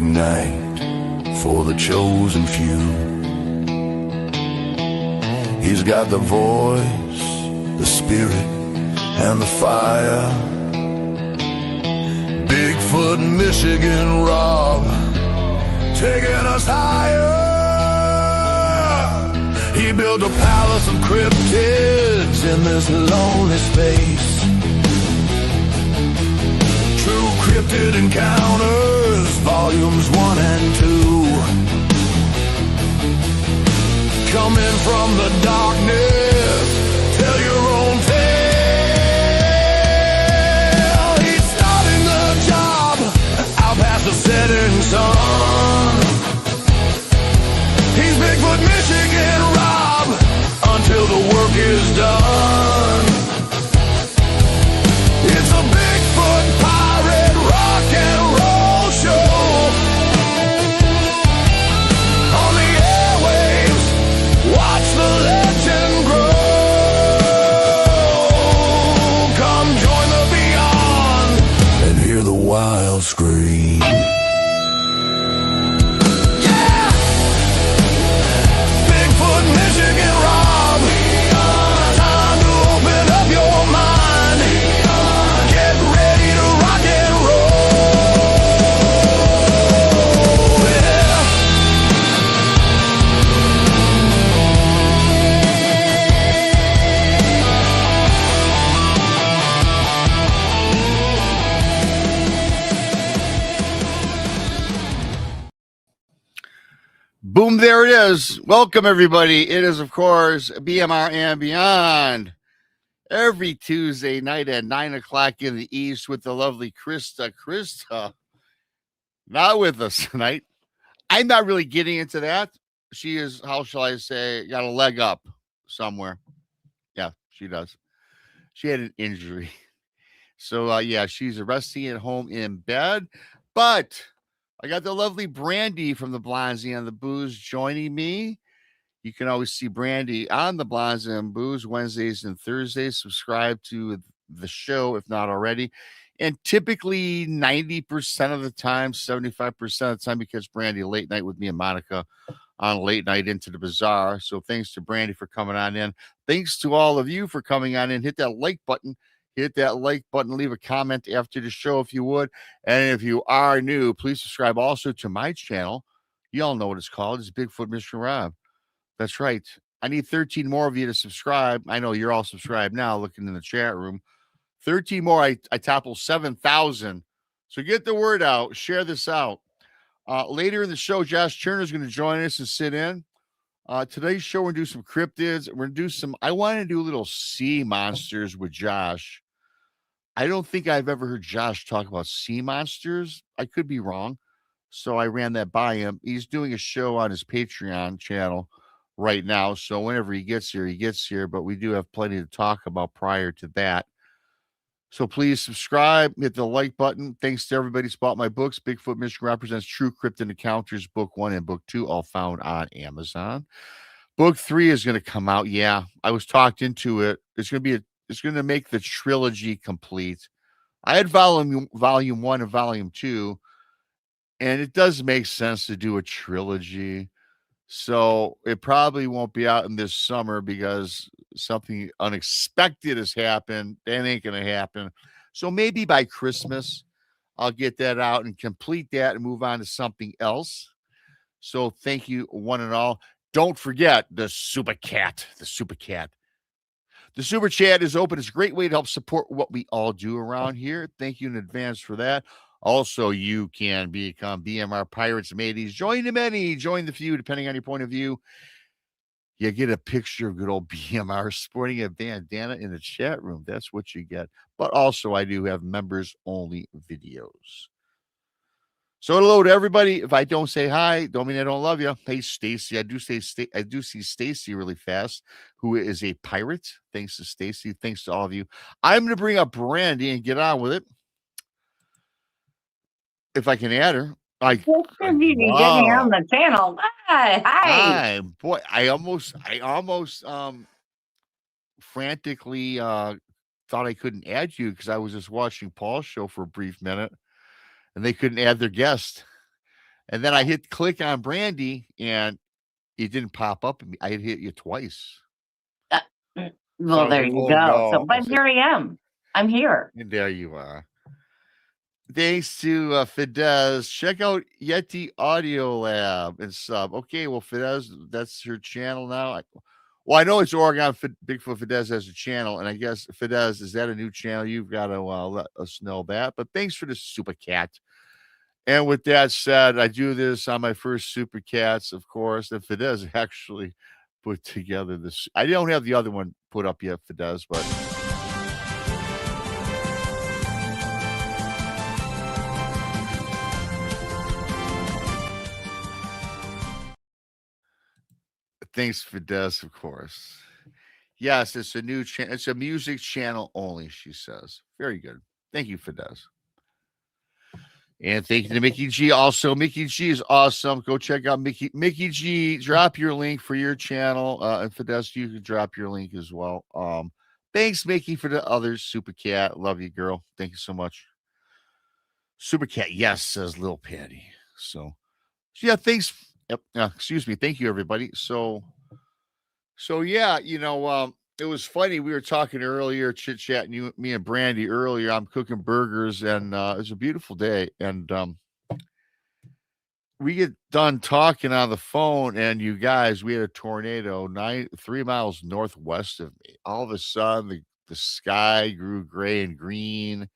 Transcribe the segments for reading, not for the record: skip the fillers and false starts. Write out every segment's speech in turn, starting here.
night for the chosen few. He's got the voice, the spirit, and the fire. Bigfoot, Michigan Rob, taking us higher. He built a palace of cryptids in this lonely space. True cryptid encounters, volumes 1 and 2. Coming from the darkness, tell your own tale. He's starting the job out past the setting sun. He's Bigfoot, Michigan Rob, until the work is done. It's a Bigfoot pirate rock and roll show. On the airwaves, watch the legend grow. Come join the beyond and hear the wild scream. Yeah! Bigfoot, Michigan Rob, time to open up your mind. Get ready to rock and roll. Yeah. Boom, there it is. Welcome, everybody. It is, of course, BMR and Beyond. Every Tuesday night at 9 o'clock in the East with the lovely Krista. Krista, not with us tonight. I'm not really getting into that. She is, how shall I say, got a leg up somewhere. Yeah, she does. She had an injury. So, yeah, she's resting at home in bed. But I got the lovely Brandi from the Blondes and the Booze joining me. You can always see Brandi on the Blondes and Booze Wednesdays and Thursdays. Subscribe to the show if not already. And typically 90% of the time, 75% of the time, because Brandi late night with me and Monica on Late Night Into the Bazaar. So thanks to Brandi for coming on in. Thanks to all of you for coming on in. Hit that like button. Hit that like button. Leave a comment after the show if you would. And if you are new, please subscribe also to my channel. You all know what it's called. It's Bigfoot Mr. Rob. That's right. I need 13 more of you to subscribe. I know you're all subscribed now, looking in the chat room. 13 more. I topple 7,000. So get the word out. Share this out. Later in the show, Josh Turner is going to join us and sit in. Today's show, we're going to do some cryptids. We're going to do some, I want to do a little sea monsters with Josh. I don't think I've ever heard Josh talk about sea monsters. I could be wrong. So I ran that by him. He's doing a show on his Patreon channel right now. So whenever he gets here, he gets here. But we do have plenty to talk about prior to that. So please subscribe, hit the like button. Thanks to everybody who's bought my books. Bigfoot Michigan Represents True Cryptid Encounters, Book 1 and Book 2, all found on Amazon. Book 3 is going to come out. Yeah, I was talked into it. It's going to make the trilogy complete. I had volume 1 and volume 2, and it does make sense to do a trilogy. So it probably won't be out in this summer because something unexpected has happened. That ain't going to happen. So maybe by Christmas, I'll get that out and complete that and move on to something else. So thank you, one and all. Don't forget the Super Cat. The Super Cat. The Super Chat is open. It's a great way to help support what we all do around here. Thank you in advance for that. Also, you can become BMR Pirates Mateys. Join the many, join the few, depending on your point of view. You get a picture of good old BMR sporting a bandana in the chat room. That's what you get. But also, I do have members-only videos. So hello to everybody. If I don't say hi, don't mean I don't love you. Hey, Stacy. I do see Stacy really fast, who is a pirate. Thanks to Stacy. Thanks to all of you. I'm going to bring up Brandi and get on with it. If I can add her. You get me on the channel. Hi. Boy, I almost frantically thought I couldn't add you because I was just watching Paul's show for a brief minute and they couldn't add their guest. And then I hit click on Brandi, and it didn't pop up. I had hit you twice. Well, So I was there like, you oh go. So, no. I but said, here I am. I'm here. and there you are. Thanks to Fidesz. Check out Yeti Audio Lab and sub. Okay, well, Fidesz, that's her channel now. Well, I know it's Oregon Bigfoot Fidesz has a channel, and I guess Fidesz, is that a new channel? You've got to let us know that. But thanks for the super cat. And with that said, I do this on my first super cats, of course. And Fidesz actually put together this. I don't have the other one put up yet, Fidesz, but. Thanks, Fidesz, of course. Yes, it's a new channel. It's a music channel only, she says. Very good. Thank you, Fidesz. And thank you to Mickey G. Also, Mickey G is awesome. Go check out Mickey G. Drop your link for your channel. And Fidesz, you can drop your link as well. Thanks, Mickey, for the other super cat. Love you, girl. Thank you so much. Super cat, yes, says Lil Patty. So yeah, thanks. Yep. Excuse me. Thank you, everybody. So yeah, it was funny. We were talking earlier, chit chatting, me and Brandi earlier. I'm cooking burgers, and it's a beautiful day. And we get done talking on the phone, and you guys, we had a tornado 3 miles northwest of me. All of a sudden, the sky grew gray and green.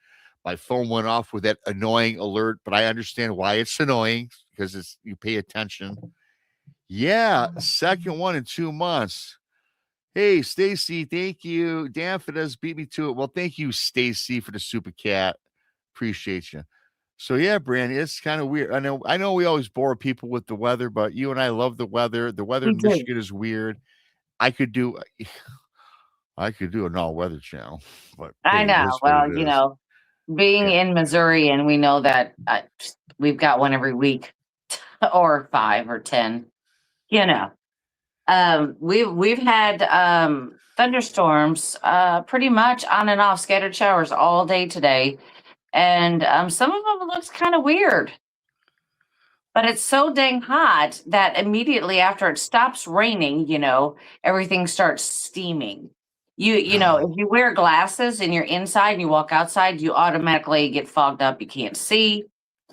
My phone went off with that annoying alert, but I understand why it's annoying because you pay attention. Yeah, second one in 2 months. Hey, Stacy, thank you. Dan Fidesz beat me to it. Well, thank you, Stacy, for the super cat. Appreciate you. So yeah, Brandi, it's kind of weird. I know we always bore people with the weather, but you and I love the weather. The weather We in do. Michigan is weird. I could do an all-weather channel, but I hey, it know. is what Well, it is. being Yeah. in Missouri, and we know that we've got one every week, or 5 or 10. We've had thunderstorms, pretty much on and off, scattered showers all day today, and some of them looks kind of weird. But it's so dang hot that immediately after it stops raining, everything starts steaming. If you wear glasses and you're inside and you walk outside, you automatically get fogged up. You can't see.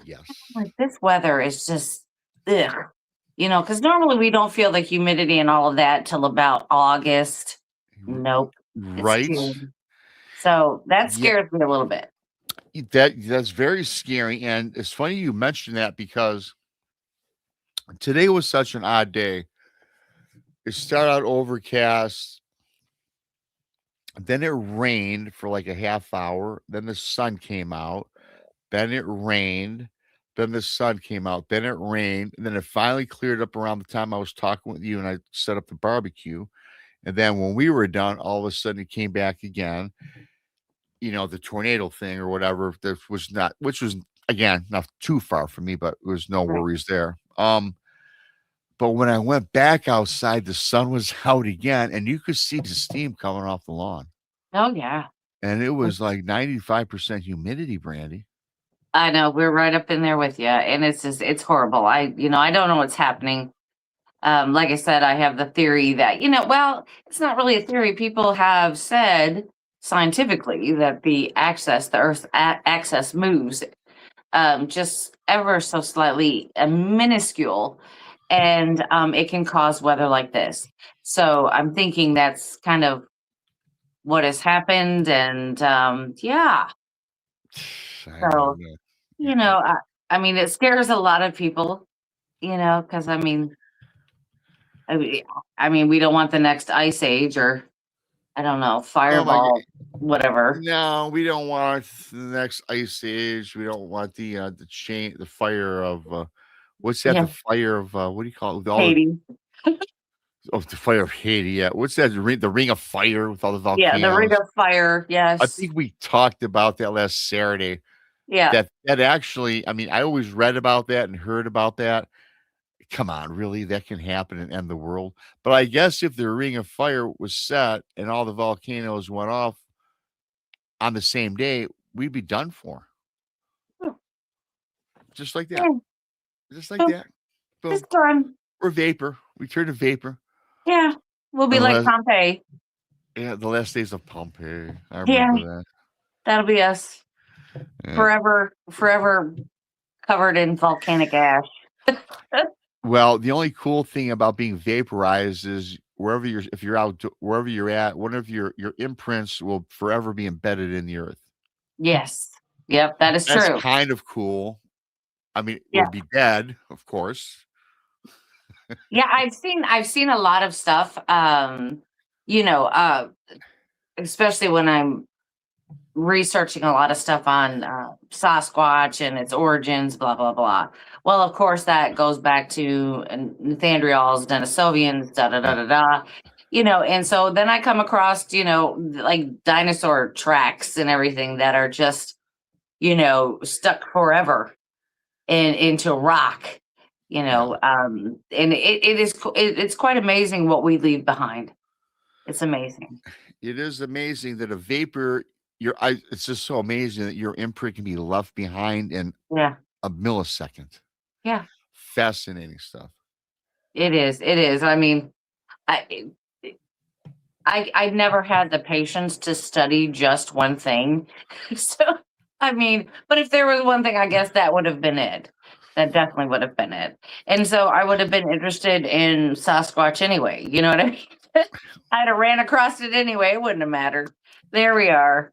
Yes. Like, this weather is just ugh. Because normally we don't feel the humidity and all of that till about August. Nope. It's Right? June. So that Yeah, scares me a little bit. that's very scary. And it's funny you mentioned that because today was such an odd day. It started out overcast, then it rained for like a half hour, then the sun came out, then it rained, then the sun came out, then it rained, and then it finally cleared up around the time I was talking with you and I set up the barbecue. And then when we were done, all of a sudden it came back again. The tornado thing or whatever. That was not, which was again not too far from me, but it was no Right. worries there. But when I went back outside, the sun was out again, and you could see the steam coming off the lawn. Oh, yeah. And it was like 95% humidity, Brandi. I know, we're right up in there with you, and it's horrible. I don't know what's happening. Like I said, I have the theory that, well, it's not really a theory. People have said scientifically that the Earth's axis moves just ever so slightly, minuscule, and it can cause weather like this. So I'm thinking that's kind of what has happened, and yeah. I So, don't know. you know, I mean, it scares a lot of people, because I mean, we don't want the next ice age, or I don't know, Oh my God. fireball, whatever. No, we don't want the next ice age. We don't want the fire of what's that? Yeah, The fire of what do you call it? With all the Haiti. the fire of Haiti. Yeah, what's that? The ring of fire with all the Yeah, the ring volcanoes. of fire. I Yes. think we talked about that last Saturday. Yeah. That actually, I mean, I always read about that and heard about that. Come on, really? That can happen and end the world? But I guess if the ring of fire was set and all the volcanoes went off on the same day, we'd be done for. Oh, Just like that. yeah. Just like that. Boom. It's fun. We're vapor. We turn to vapor. Yeah. We'll be like Unless, Pompeii. yeah, the last days of Pompeii. I Yeah. remember that. That'll be us. Yeah. Forever covered in volcanic ash. Well, the only cool thing about being vaporized is wherever you're out, wherever you're at, one of your imprints will forever be embedded in the earth. Yes. Yep, that is That's true. kind of cool. I mean, it Yeah. would be dead, of course. Yeah, I've seen a lot of stuff. Especially when I'm researching a lot of stuff on Sasquatch and its origins, blah blah blah. Well, of course, that goes back to Neanderthals, Denisovians, da da da da da. And so then I come across, like dinosaur tracks and everything that are just, stuck forever into rock. And it's quite amazing what we leave behind. It's amazing. It is amazing that a vapor, it's just so amazing that your imprint can be left behind in Yeah. a millisecond. Yeah. Fascinating stuff. It is. It is. I mean, I never had the patience to study just one thing. So, but if there was one thing, I guess that would have been it. That definitely would have been it. And so I would have been interested in Sasquatch anyway. You know what I mean? I'd have ran across it anyway. It wouldn't have mattered. There we are.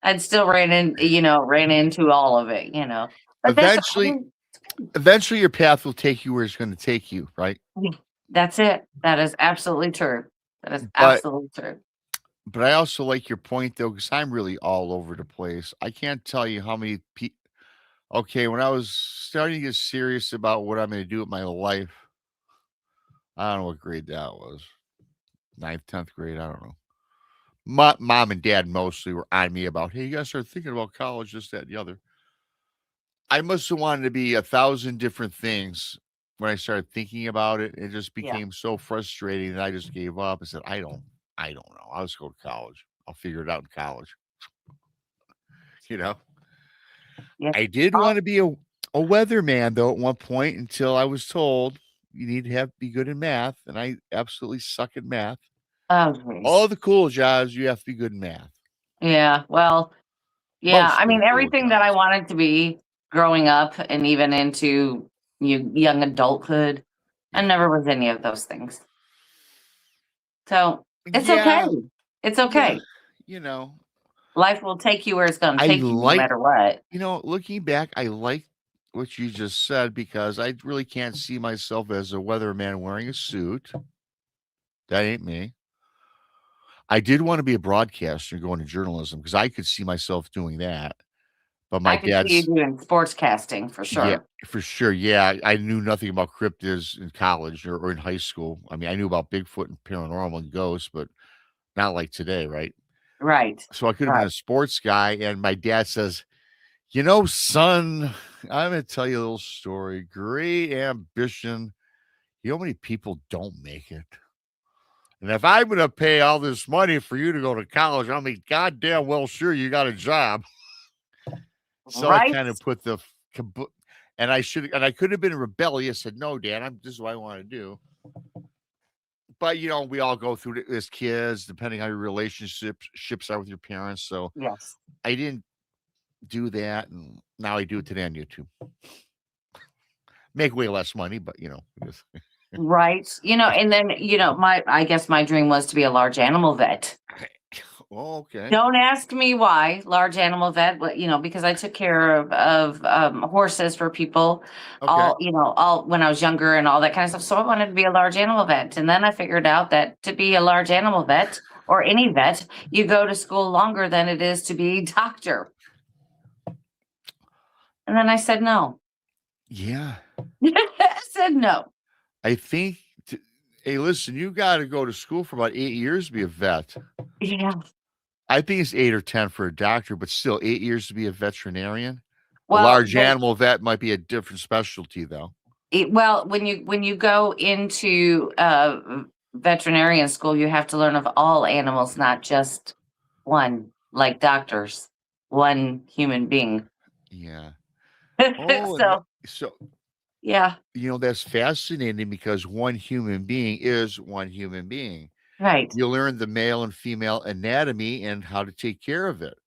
I'd still ran into all of it, But eventually your path will take you where it's going to take you, right? That's it. That is absolutely true. That is absolutely true. But I also like your point though, because I'm really all over the place. I can't tell you how many people. Okay, when I was starting to get serious about what I'm going to do with my life, I don't know what grade that was. 9th, 10th grade, I don't know. My mom and dad mostly were on me about, hey, you guys start thinking about college, this, that, and the other. I must have wanted to be 1,000 different things when I started thinking about it. It just became so frustrating that I just gave up. I said, I don't know. I'll just go to college. I'll figure it out in college. Yes. I did want to be a weatherman though at one point until I was told you need to be good in math, and I absolutely suck at math. Oh, geez. All the cool jobs, you have to be good in math. Yeah, well, yeah. I mean, everything that I wanted to be growing up and even into young adulthood, I never was any of those things. So it's okay. It's okay. Life will take you where it's going to take you no matter what. Looking back, I like what you just said because I really can't see myself as a weatherman wearing a suit. That ain't me. I did want to be a broadcaster and go into journalism because I could see myself doing that. But my could see you doing sportscasting for sure. Yeah, for sure. Yeah, I knew nothing about cryptids in college or in high school. I mean, I knew about Bigfoot and paranormal and ghosts, but not like today, right? Right. So I could have been a sports guy. And my dad says, son, I'm going to tell you a little story. Great ambition. You know how many people don't make it? And if I'm going to pay all this money for you to go to college, I mean, goddamn well sure you got a job. So I kind of put and I could have been rebellious, said, no, Dad, this is what I want to do. But, we all go through it as kids, depending on your relationships are with your parents. So yes, I didn't do that. And now I do it today on YouTube. Make way less money, but, right. And then, I guess my dream was to be a large animal vet. Oh, okay. Don't ask me why large animal vet, but because I took care of horses for people, all when I was younger and all that kind of stuff. So I wanted to be a large animal vet, and then I figured out that to be a large animal vet or any vet, you go to school longer than it is to be a doctor. And then I said no. Yeah, I said no. I think. Hey, listen, you got to go to school for about 8 years to be a vet. Yeah. I think it's 8 or 10 for a doctor, but still 8 years to be a veterinarian. Well, a large animal vet might be a different specialty, though. When you go into veterinarian school, you have to learn of all animals, not just one, like doctors, one human being. Yeah. So Yeah. That's fascinating because one human being is one human being. Right. You learn the male and female anatomy and how to take care of it.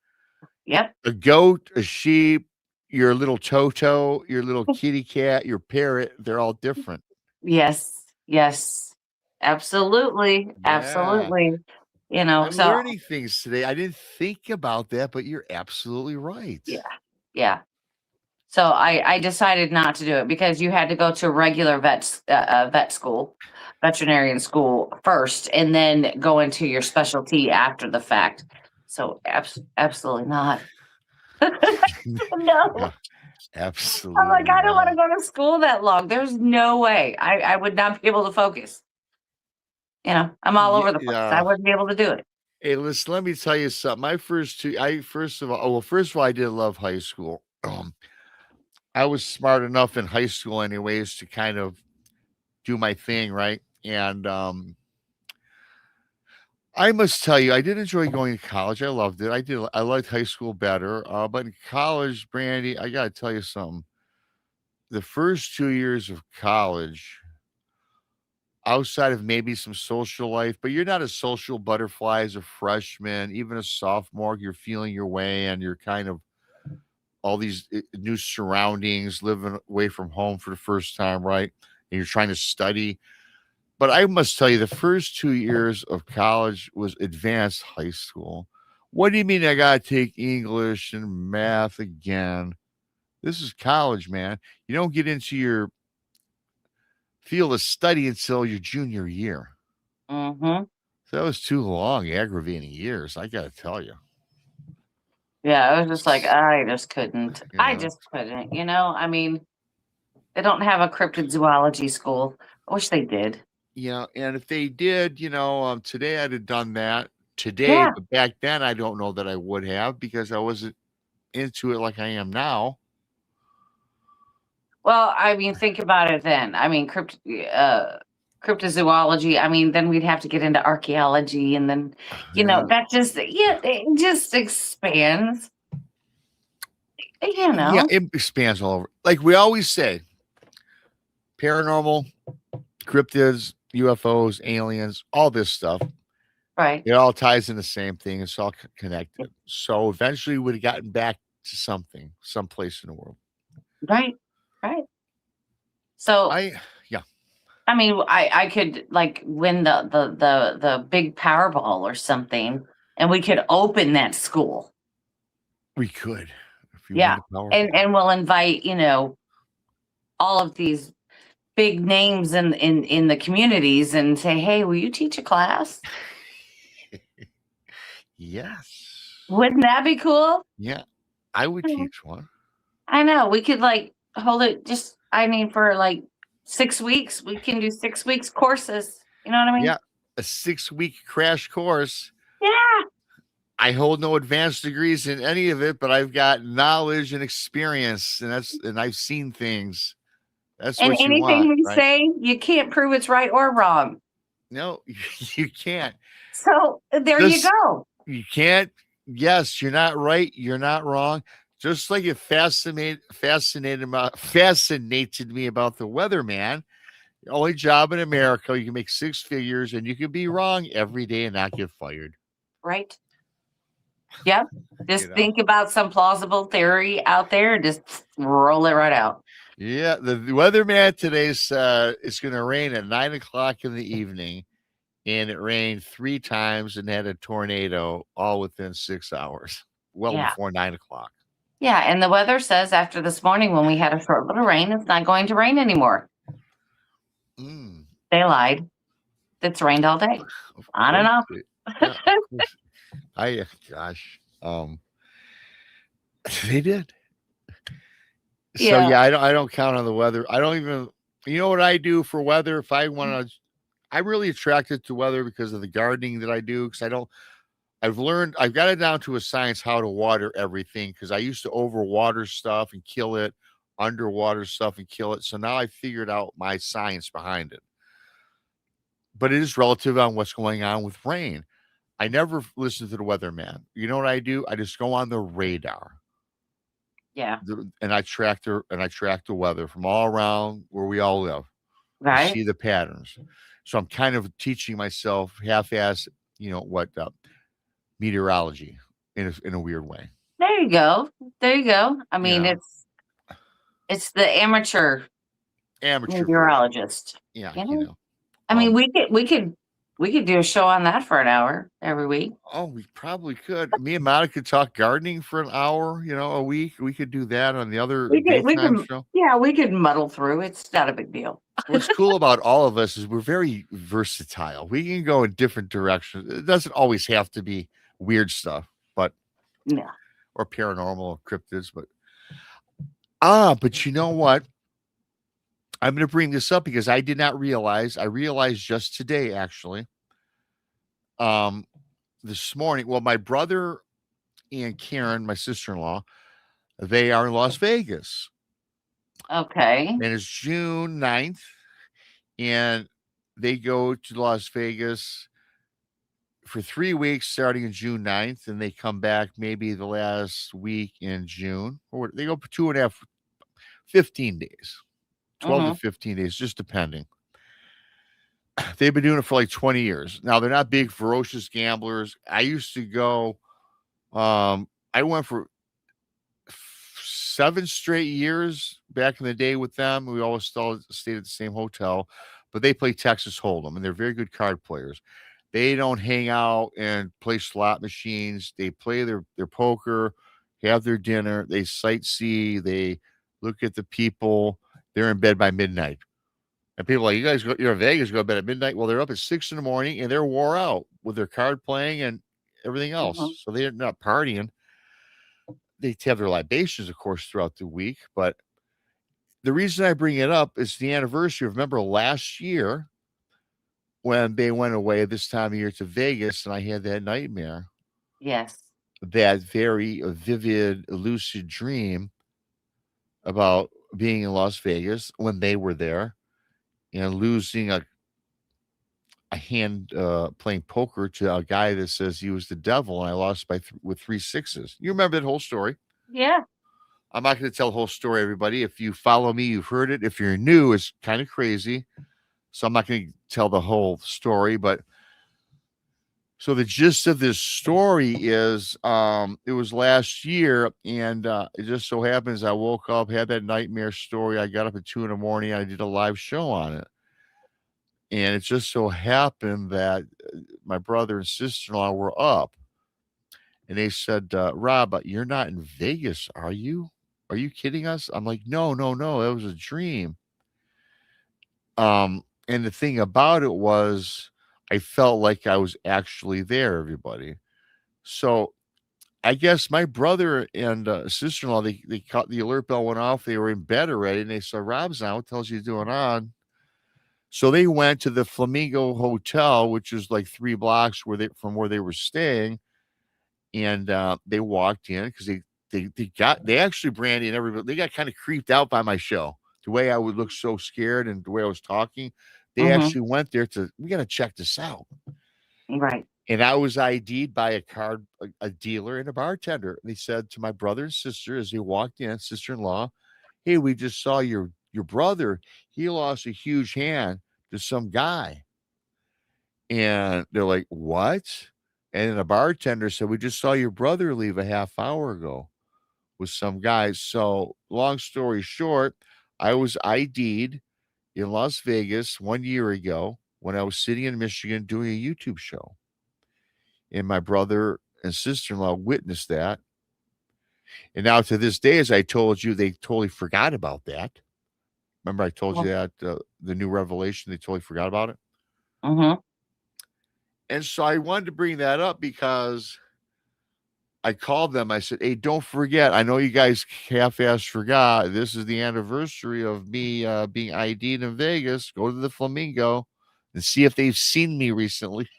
Yep. A goat, a sheep, your little Toto, your little kitty cat, your parrot, they're all different. Yes. Yes. Absolutely. Yeah. Absolutely. I'm So learning things today. I didn't think about that, but you're absolutely right. yeah. Yeah. So I decided not to do it because you had to go to a regular vet school, veterinarian school first, and then go into your specialty after the fact. So absolutely not. Yeah, No. I'm like, absolutely I don't want not. to go to school that long. There's no way. I would not be able to focus. I'm all Yeah, over the place. I yeah. wouldn't be able to do it. Hey, listen, let me tell you something. My first two, I first of all, oh, well, first of all, I did love high school. I was smart enough in high school, anyways, to kind of do my thing, right? And I must tell you, I did enjoy going to college. I loved it. I did. I liked high school better, but in college, Brandy, I got to tell you something. The first 2 years of college, outside of maybe some social life, but you're not a social butterfly as a freshman, even a sophomore. You're feeling your way, and you're kind of all these new surroundings, living away from home for the first time, right? And you're trying to study. But I must tell you, the first 2 years of college was advanced high school. What do you mean I got to take English and math again? This is college, man. You don't get into your field of study until your junior year. Mm-hmm. So that was too long, aggravating years. I got to tell you. Yeah, I was just like, I just couldn't. You I know? just couldn't. I mean, they don't have a cryptid zoology school. I wish they did. Yeah, and if they did, today I'd have done that today, Yeah. but back then I don't know that I would have because I wasn't into it like I am now. Well, I mean, think about it then. I mean, cryptozoology. I mean, then we'd have to get into archaeology, and then, Yeah. that just it just expands. Yeah, it expands all over. Like we always say, paranormal, cryptids, UFOs, aliens, all this stuff. Right, It all ties in the same thing. It's all connected. So eventually we would have gotten back to something, someplace in the world. right, right. So, I yeah, I mean, I could like win the big Powerball or something, and we could open that school. we could if you win Yeah, the Powerball. and we'll invite all of these big names in the communities and say, hey, will you teach a class? Yes. Wouldn't that be cool? Yeah, I would Mhm. teach one. I know. We could like hold it just, I mean, for like 6 weeks. We can do 6 weeks courses. You know what I mean? Yeah, a 6-week crash course. Yeah. I hold no advanced degrees in any of it, but I've got knowledge and experience, and I've seen things. That's And what you anything want, we right? say, you can't prove it's right or wrong. No, you can't. So there you Just go. you can't. Yes, you're not right. You're not wrong. Just like it fascinated me about the weatherman. The only job in America you can make 6 figures, and you can be wrong every day and not get fired. Right. Yep. You Just know. think about some plausible theory out there and just roll it right out. Yeah, the weatherman today's it's going to rain at 9 o'clock in the evening, and it rained 3 times and had a tornado all within 6 hours, well Yeah. before 9 o'clock. Yeah. And the weather says after this morning when we had a short little rain, it's not going to rain anymore. Mm, They lied. It's rained all day. of I don't course, know. yeah, of course. Gosh, they did. So Yeah. yeah, I don't count on the weather. I don't even. You know what I do for weather? If I want to, I'm really attracted to weather because of the gardening that I do. Because I don't. I've got it down to a science how to water everything because I used to overwater stuff and kill it, underwater stuff and kill it. So now I figured out my science behind it. But it is relative on what's going on with rain. I never listen to the weatherman. You know what I do? I just go on the radar. Yeah. And I track the weather from all around where we all live. To Right. see the patterns. So I'm kind of teaching myself half-ass, what meteorology in a weird way. There you go. There you go. I You mean, know, it's the amateur amateur version. meteorologist. Yeah, You know, I mean, Um, we could do a show on that for an hour every week. oh, we probably could. Me and Monica could talk gardening for an hour, a week. We could do that on the other We daytime can, show. yeah, we could muddle through. It's not a big deal. What's cool about all of us is we're very versatile. We can go in different directions. It doesn't always have to be weird stuff, but Yeah. or paranormal or cryptids, but you know what? I'm going to bring this up because I did not realize. I realized just today, actually. Um, this morning. Well, my brother and Karen, my sister-in-law, they are in Las Vegas, Okay. and it's June 9th, and they go to Las Vegas for 3 weeks starting in June 9th, and they come back maybe the last week in June, or they go for 2.5, 15 days, 12 to Hmm. 15 days, just depending. They've been doing it for like 20 years. Now, they're not big, ferocious gamblers. I used to go, I went for 7 straight years back in the day with them. We always still stayed at the same hotel, but they play Texas Hold'em, and they're very good card players. They don't hang out and play slot machines. They play their poker, have their dinner, they sightsee, they look at the people. They're in bed by midnight. And people are like, you're in Vegas, go to bed at midnight. Well, they're up at 6 in the morning and they're wore out with their card playing and everything Hmm. else. So they're not partying. They have their libations, of course, throughout the week. But the reason I bring it up is the anniversary. Remember last year when they went away this time of year to Vegas and I had that nightmare, Yes. that very vivid, lucid dream about being in Las Vegas when they were there and losing a hand playing poker to a guy that says he was the devil, and I lost with 3 sixes. You remember that whole story? Yeah. I'm not going to tell the whole story, everybody. If you follow me, you've heard it. If you're new, it's kind of crazy. So I'm not going to tell the whole story, but so the gist of this story is it was last year, and it just so happens I woke up, had that nightmare story. I got up at 2 in the morning. I did a live show on it. And it just so happened that my brother and sister-in-law were up, and they said, "Rob, you're not in Vegas, are you? Are you kidding us?" I'm like, "No, no, no, that was a dream." And the thing about it was I felt like I was actually there, everybody. So I guess my brother and sister-in-law, they caught the alert bell went off. They were in bed already, and they said, "Rob's on. What the hell's you doing on?" So they went to the Flamingo Hotel, which is like 3 blocks from where they were staying, and they walked in because they actually Brandy and everybody they got kind of creeped out by my show, the way I would look so scared and the way I was talking. They Hmm. actually went there we got to check this out, Right. and I was ID'd by a dealer and a bartender. They said to my brother and sister as they walked in, sister-in-law, "Hey, we just saw your brother. He lost a huge hand to some guy." And they're like, "What?" And then the bartender said, "We just saw your brother leave a half hour ago with some guys." So, long story short, I was ID'd in Las Vegas 1 year ago when I was sitting in Michigan doing a YouTube show. And my brother and sister-in-law witnessed that. And now to this day, as I told you, they totally forgot about that. Remember I told you that the new revelation, they totally forgot about it. Mm-hmm. And so I wanted to bring that up because I called them. I said, "Hey, don't forget. I know you guys half-ass forgot. This is the anniversary of me being ID'd in Vegas. Go to the Flamingo and see if they've seen me recently."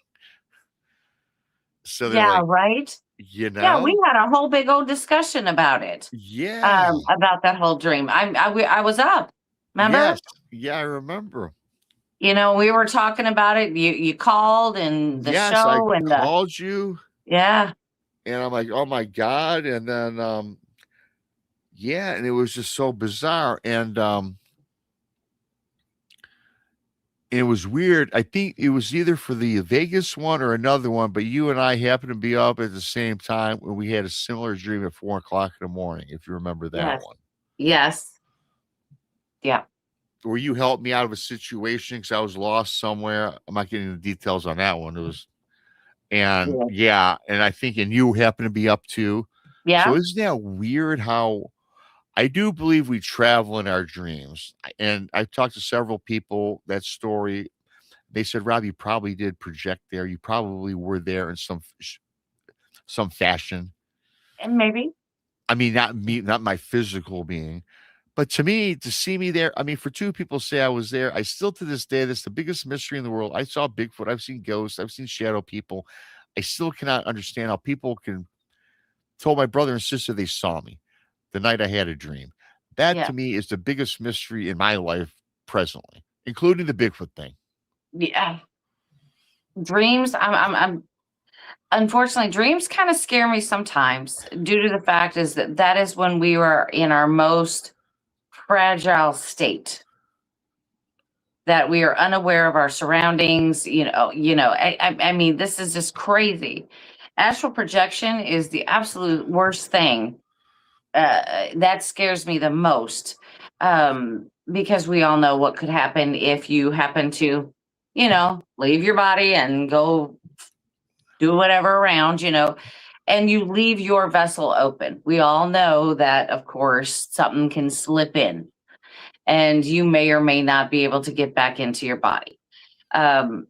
So they're Yeah. like, Right. you Yeah. We know, had a whole big old discussion about it. yeah, About that whole dream. I was up. Remember? yes, yeah, I remember. We were talking about it. You called and the Yes, I show and called you, yeah. and I'm like, "Oh my god!" And then Yeah, and it was just so bizarre, and it was weird. I think it was either for the Vegas one or another one, but you and I happened to be up at the same time when we had a similar dream at 4 o'clock in the morning, if you remember that Yes. one. Yes. Yeah. Where you helped me out of a situation because I was lost somewhere. I'm not getting the details on that one. It was, and Yeah. yeah, and I think, and you happen to be up too. So Yeah. isn't that weird how I do believe we travel in our dreams? And I've talked to several people that story. They said, Rob, you probably did project there. You probably were there in some fashion. And maybe. I mean, not me, not my physical being, but to me, to see me there. I mean, for two people say I was there, I still to this day, that's the biggest mystery in the world. I saw Bigfoot. I've seen ghosts. I've seen shadow people. I still cannot understand how people can told my brother and sister they saw me the night I had a dream. That Yeah. to me is the biggest mystery in my life presently, including the Bigfoot thing. Yeah. Dreams. I'm unfortunately, dreams kind of scare me sometimes due to the fact is that is when we were in our most fragile state, that we are unaware of our surroundings. I mean, this is just crazy. Astral projection is the absolute worst thing. That scares me the most, because we all know what could happen if you happen to, leave your body and go do whatever around, and you leave your vessel open. We all know that, of course, something can slip in and you may or may not be able to get back into your body. Um,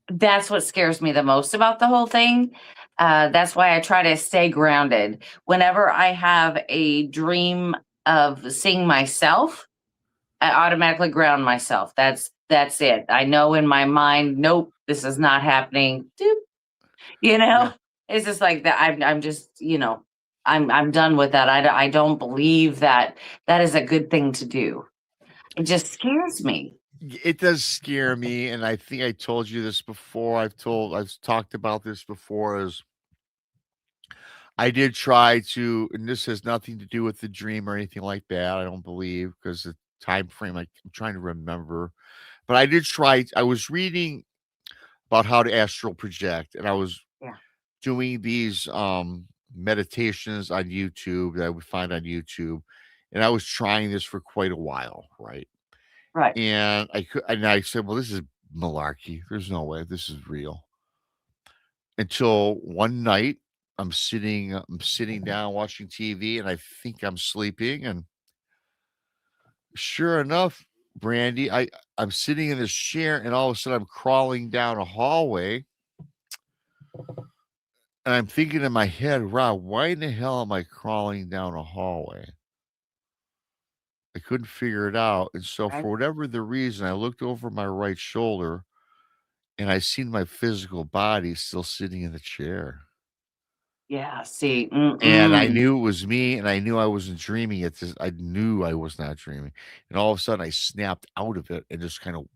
that's what scares me the most about the whole thing. That's why I try to stay grounded. Whenever I have a dream of seeing myself, I automatically ground myself. That's it. I know in my mind, nope, this is not happening. Doop, you Yeah. know, it's just like that. I'm just, I'm done with that. I don't believe that that is a good thing to do. It just scares me. It does scare me. And I think I told you this before. I've talked about this before is I did try to, and this has nothing to do with the dream or anything like that. I don't believe because the time frame, I'm trying to remember, but I did try. I was reading about how to astral project, and I was Yeah. doing these meditations on YouTube that I would find on YouTube. And I was trying this for quite a while, right? Right. And I said, well, this is malarkey. There's no way this is real. Until one night I'm sitting down watching TV and I think I'm sleeping. And sure enough, Brandy, I'm sitting in this chair and all of a sudden I'm crawling down a hallway. And I'm thinking in my head, Rob, why in the hell am I crawling down a hallway? I couldn't figure it out. And so, Right. for whatever the reason, I looked over my right shoulder and I seen my physical body still sitting in the chair. Yeah. See. And I Mm-mm. knew it was me and I knew I wasn't dreaming it. I knew I was not dreaming. And all of a sudden, I snapped out of it and just kind of,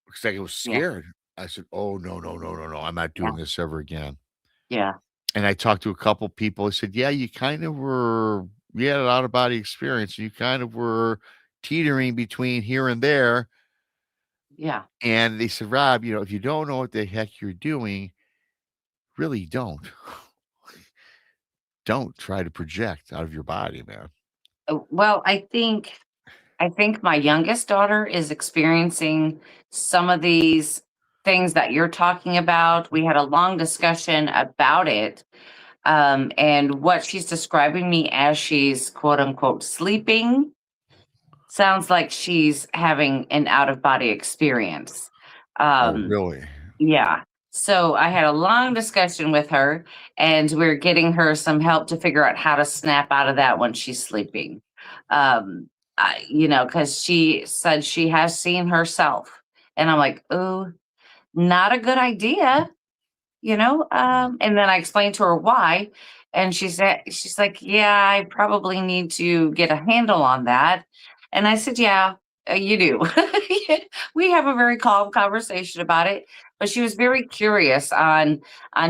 because I was Yeah. scared. I said, oh, no, no, no, no, no. I'm not Yeah. doing this ever again. Yeah. And I talked to a couple people. I said, yeah, you kind of were, you had an out of body experience. You kind of were teetering between here and there. Yeah. And they said, Rob, if you don't know what the heck you're doing, really don't. Don't try to project out of your body, man. Well, I think my youngest daughter is experiencing some of these things that you're talking about. We had a long discussion about it. And what she's describing me as she's quote unquote sleeping sounds like she's having an out of body experience. Oh, Um, really? yeah. So I had a long discussion with her, and we're getting her some help to figure out how to snap out of that when she's sleeping. Because she said she has seen herself, and I'm like, oh, not a good idea. And then I explained to her why, and she's like, yeah, I probably need to get a handle on that. And I said, yeah, you do. We have a very calm conversation about it, but she was very curious on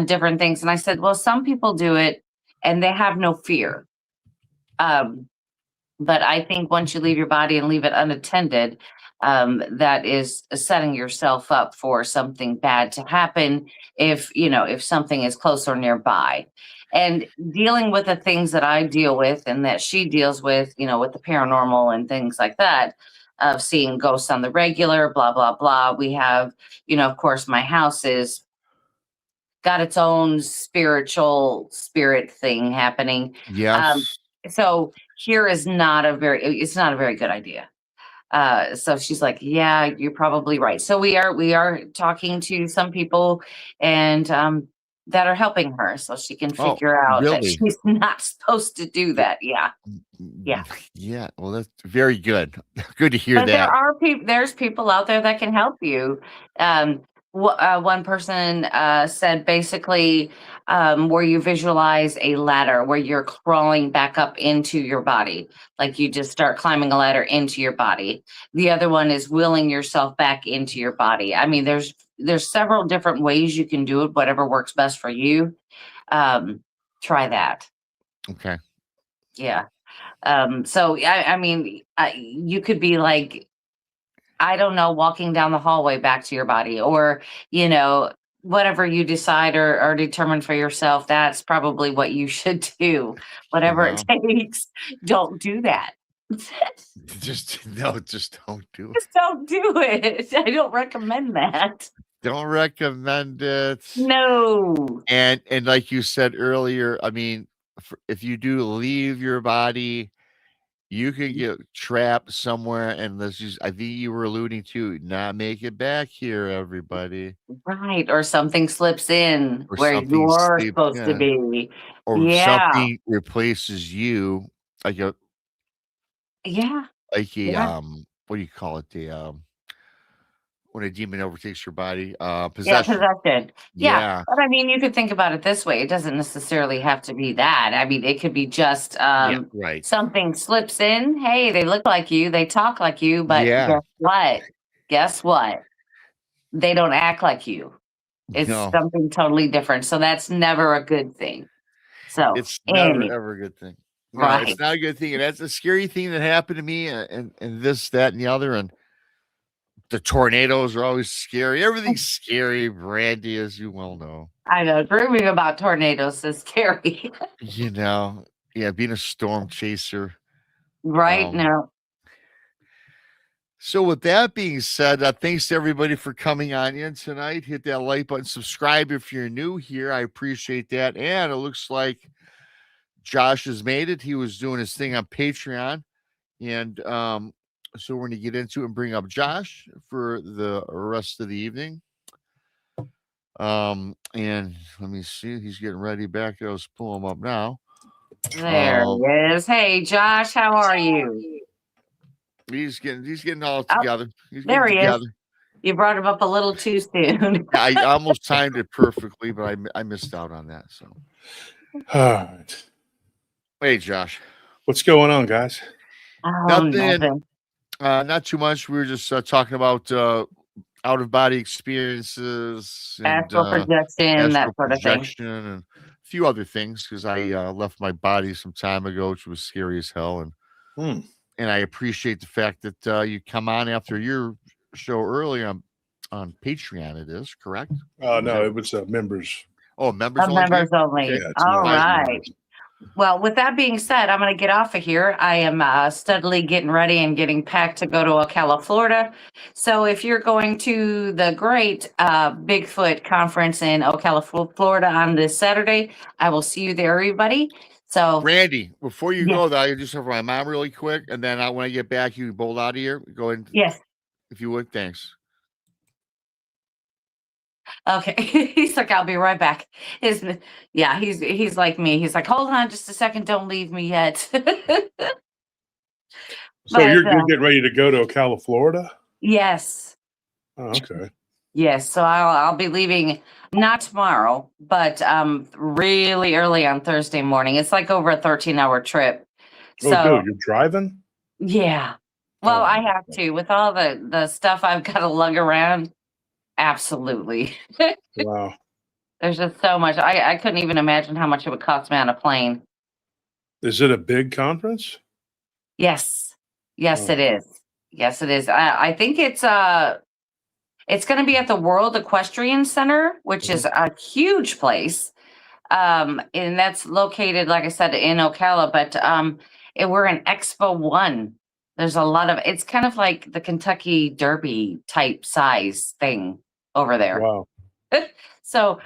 different things. And I said, well, some people do it and they have no fear. But I think once you leave your body and leave it unattended, that is setting yourself up for something bad to happen if something is close or nearby. And dealing with the things that I deal with and that she deals with, with the paranormal and things like that, of seeing ghosts on the regular, blah, blah, blah. We have, of course, my house is got its own spiritual spirit thing happening. Um, Yes. so here is it's not a very good idea. So she's like, yeah, you're probably right. So we are talking to some people and that are helping her so she can Oh, figure out that really? she's not supposed to do that. Yeah. Yeah. Yeah. Well, that's very good. Good to hear But that. there's people out there that can help you. Um, one person said basically where you visualize a ladder where you're crawling back up into your body, like you just start climbing a ladder into your body. The other one is willing yourself back into your body. I mean, there's several different ways you can do it, whatever works best for you. Try that. Okay. Yeah. So I mean, you could be like, I don't know, walking down the hallway back to your body, or, whatever you decide or determine for yourself, that's probably what you should do. Whatever it No, takes, don't do that. just don't do it. Just don't do it. I don't recommend that. Don't recommend it. No. And like you said earlier, I mean, if you do leave your body, you can get trapped somewhere, and I think you were alluding to not make it back here, everybody, Right. Or something slips in or where something you're sleep, supposed to yeah, be. or Yeah. something replaces you, like a Yeah. like a Yeah. what do you call it? When a demon overtakes your body, Yeah, possession. possession. Yeah, Yeah, but I mean, you could think about it this way. It doesn't necessarily have to be that. I mean, it could be just yeah, right. something slips in. Hey, they look like you, they talk like you, but Yeah, guess what? Guess what? They don't act like you. It's no, something totally different. So that's never a good thing. So, it's never ever a good thing. No, it's right. not a good thing, and that's a scary thing that happened to me, and this, that, and the other, and the tornadoes are always scary. Everything's scary, Brandy, as you well know. I know. Dreaming about tornadoes is scary. You know, yeah, being a storm chaser. Right Um, now. so with that being said, thanks to everybody for coming on in tonight. Hit that like button, subscribe if you're new here. I appreciate that. And it looks like Josh has made it. He was doing his thing on Patreon. And so we're going to get into it and bring up Josh for the rest of the evening. And let me see, he's getting ready back there. Let's pull him up now. There he is. Hey, Josh, how are you? He's getting all Oh, together. He's getting there he is. together. You brought him up a little too soon. Yeah, I almost timed it perfectly, but I missed out on that. So, All right. hey, Josh. What's going on, guys? Oh, Nothing. nothing. Not too much. We were just talking about out of body experiences and Astral projection, astral that sort of thing. projection and a few other things because I left my body some time ago, which was scary as hell. And I appreciate the fact that you come on after your show early on Patreon. It is correct. No, it was members. Oh, members only. Members only. Yeah, it's All members right. only. Well, with that being said, I'm going to get off of here. I am steadily getting ready and getting packed to go to Ocala, Florida. So if you're going to the great Bigfoot conference in Ocala, Florida on this Saturday, I will see you there, everybody. So, Randy, before you yes. go, though, I just have my mom really quick, and then when I get back, you bolt out of here. Go ahead, Yes. if you would. Thanks. Okay. He's like, I'll be right back. He's like me. He's like, hold on just a second. Don't leave me yet. So But, you're getting ready to go to Ocala, Florida? Yes. Oh, okay. Yes. So I'll be leaving not tomorrow, but really early on Thursday morning. It's like over a 13-hour trip. Oh, So dude, you're driving? yeah. Well, Oh, I have to with all the stuff I've got to lug around. Absolutely. wow. There's just so much. I couldn't even imagine how much it would cost me on a plane. Is it a big conference? Yes. Yes, Oh. it is. Yes, it is. I think it's going to be at the World Equestrian Center, which is a huge place. And that's located, like I said, in Ocala, but we're in Expo 1. There's a lot of, it's kind of like the Kentucky Derby type size thing over there. Wow. So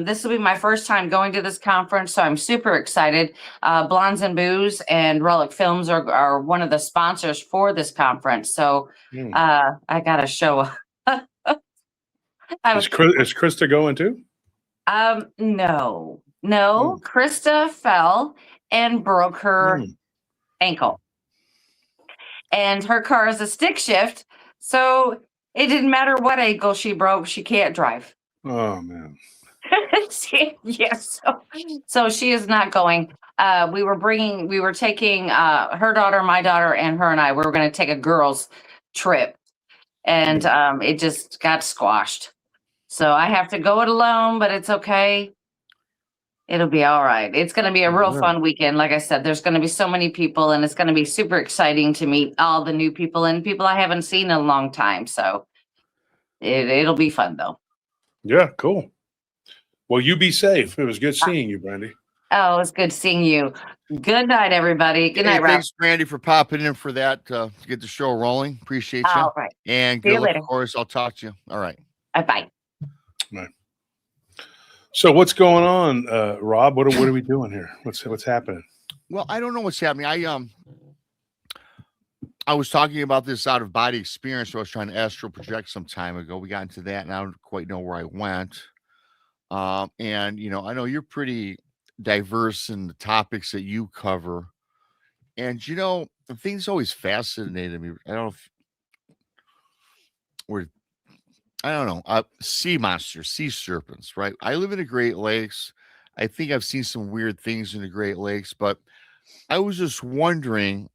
this will be my first time going to this conference, so I'm super excited. Blondes and Booze and Relic Films are one of the sponsors for this conference, so I got to show up. Is Krista going too? No. Krista fell and broke her ankle. And her car is a stick shift, so it didn't matter what ankle she broke, she can't drive. Oh man. Yes. So she is not going. We were taking her daughter, my daughter, and her and I. We were going to take a girls' trip, and it just got squashed. So I have to go it alone, but it's okay. It'll be all right. It's going to be a real fun weekend. Like I said, there's going to be so many people, and it's going to be super exciting to meet all the new people and people I haven't seen in a long time. So it'll be fun, though. Yeah, cool. Well, you be safe. It was good seeing you, Brandi. Oh, it was good seeing you. Good night, everybody. Good night, Rob. Thanks, Brandi, for popping in for that to get the show rolling. Appreciate you. All right. And See you good luck, later. of course. I'll talk to you. All right. Bye. Right. So what's going on, Rob? What are we doing here? What's happening? Well, I don't know what's happening. I was talking about this out of body experience. So I was trying to astral project some time ago. We got into that, and I don't quite know where I went. And I know you're pretty diverse in the topics that you cover, and the things always fascinated me. I don't know, sea monsters, sea serpents, right? I live in the Great Lakes. I think I've seen some weird things in the Great Lakes, but I was just wondering,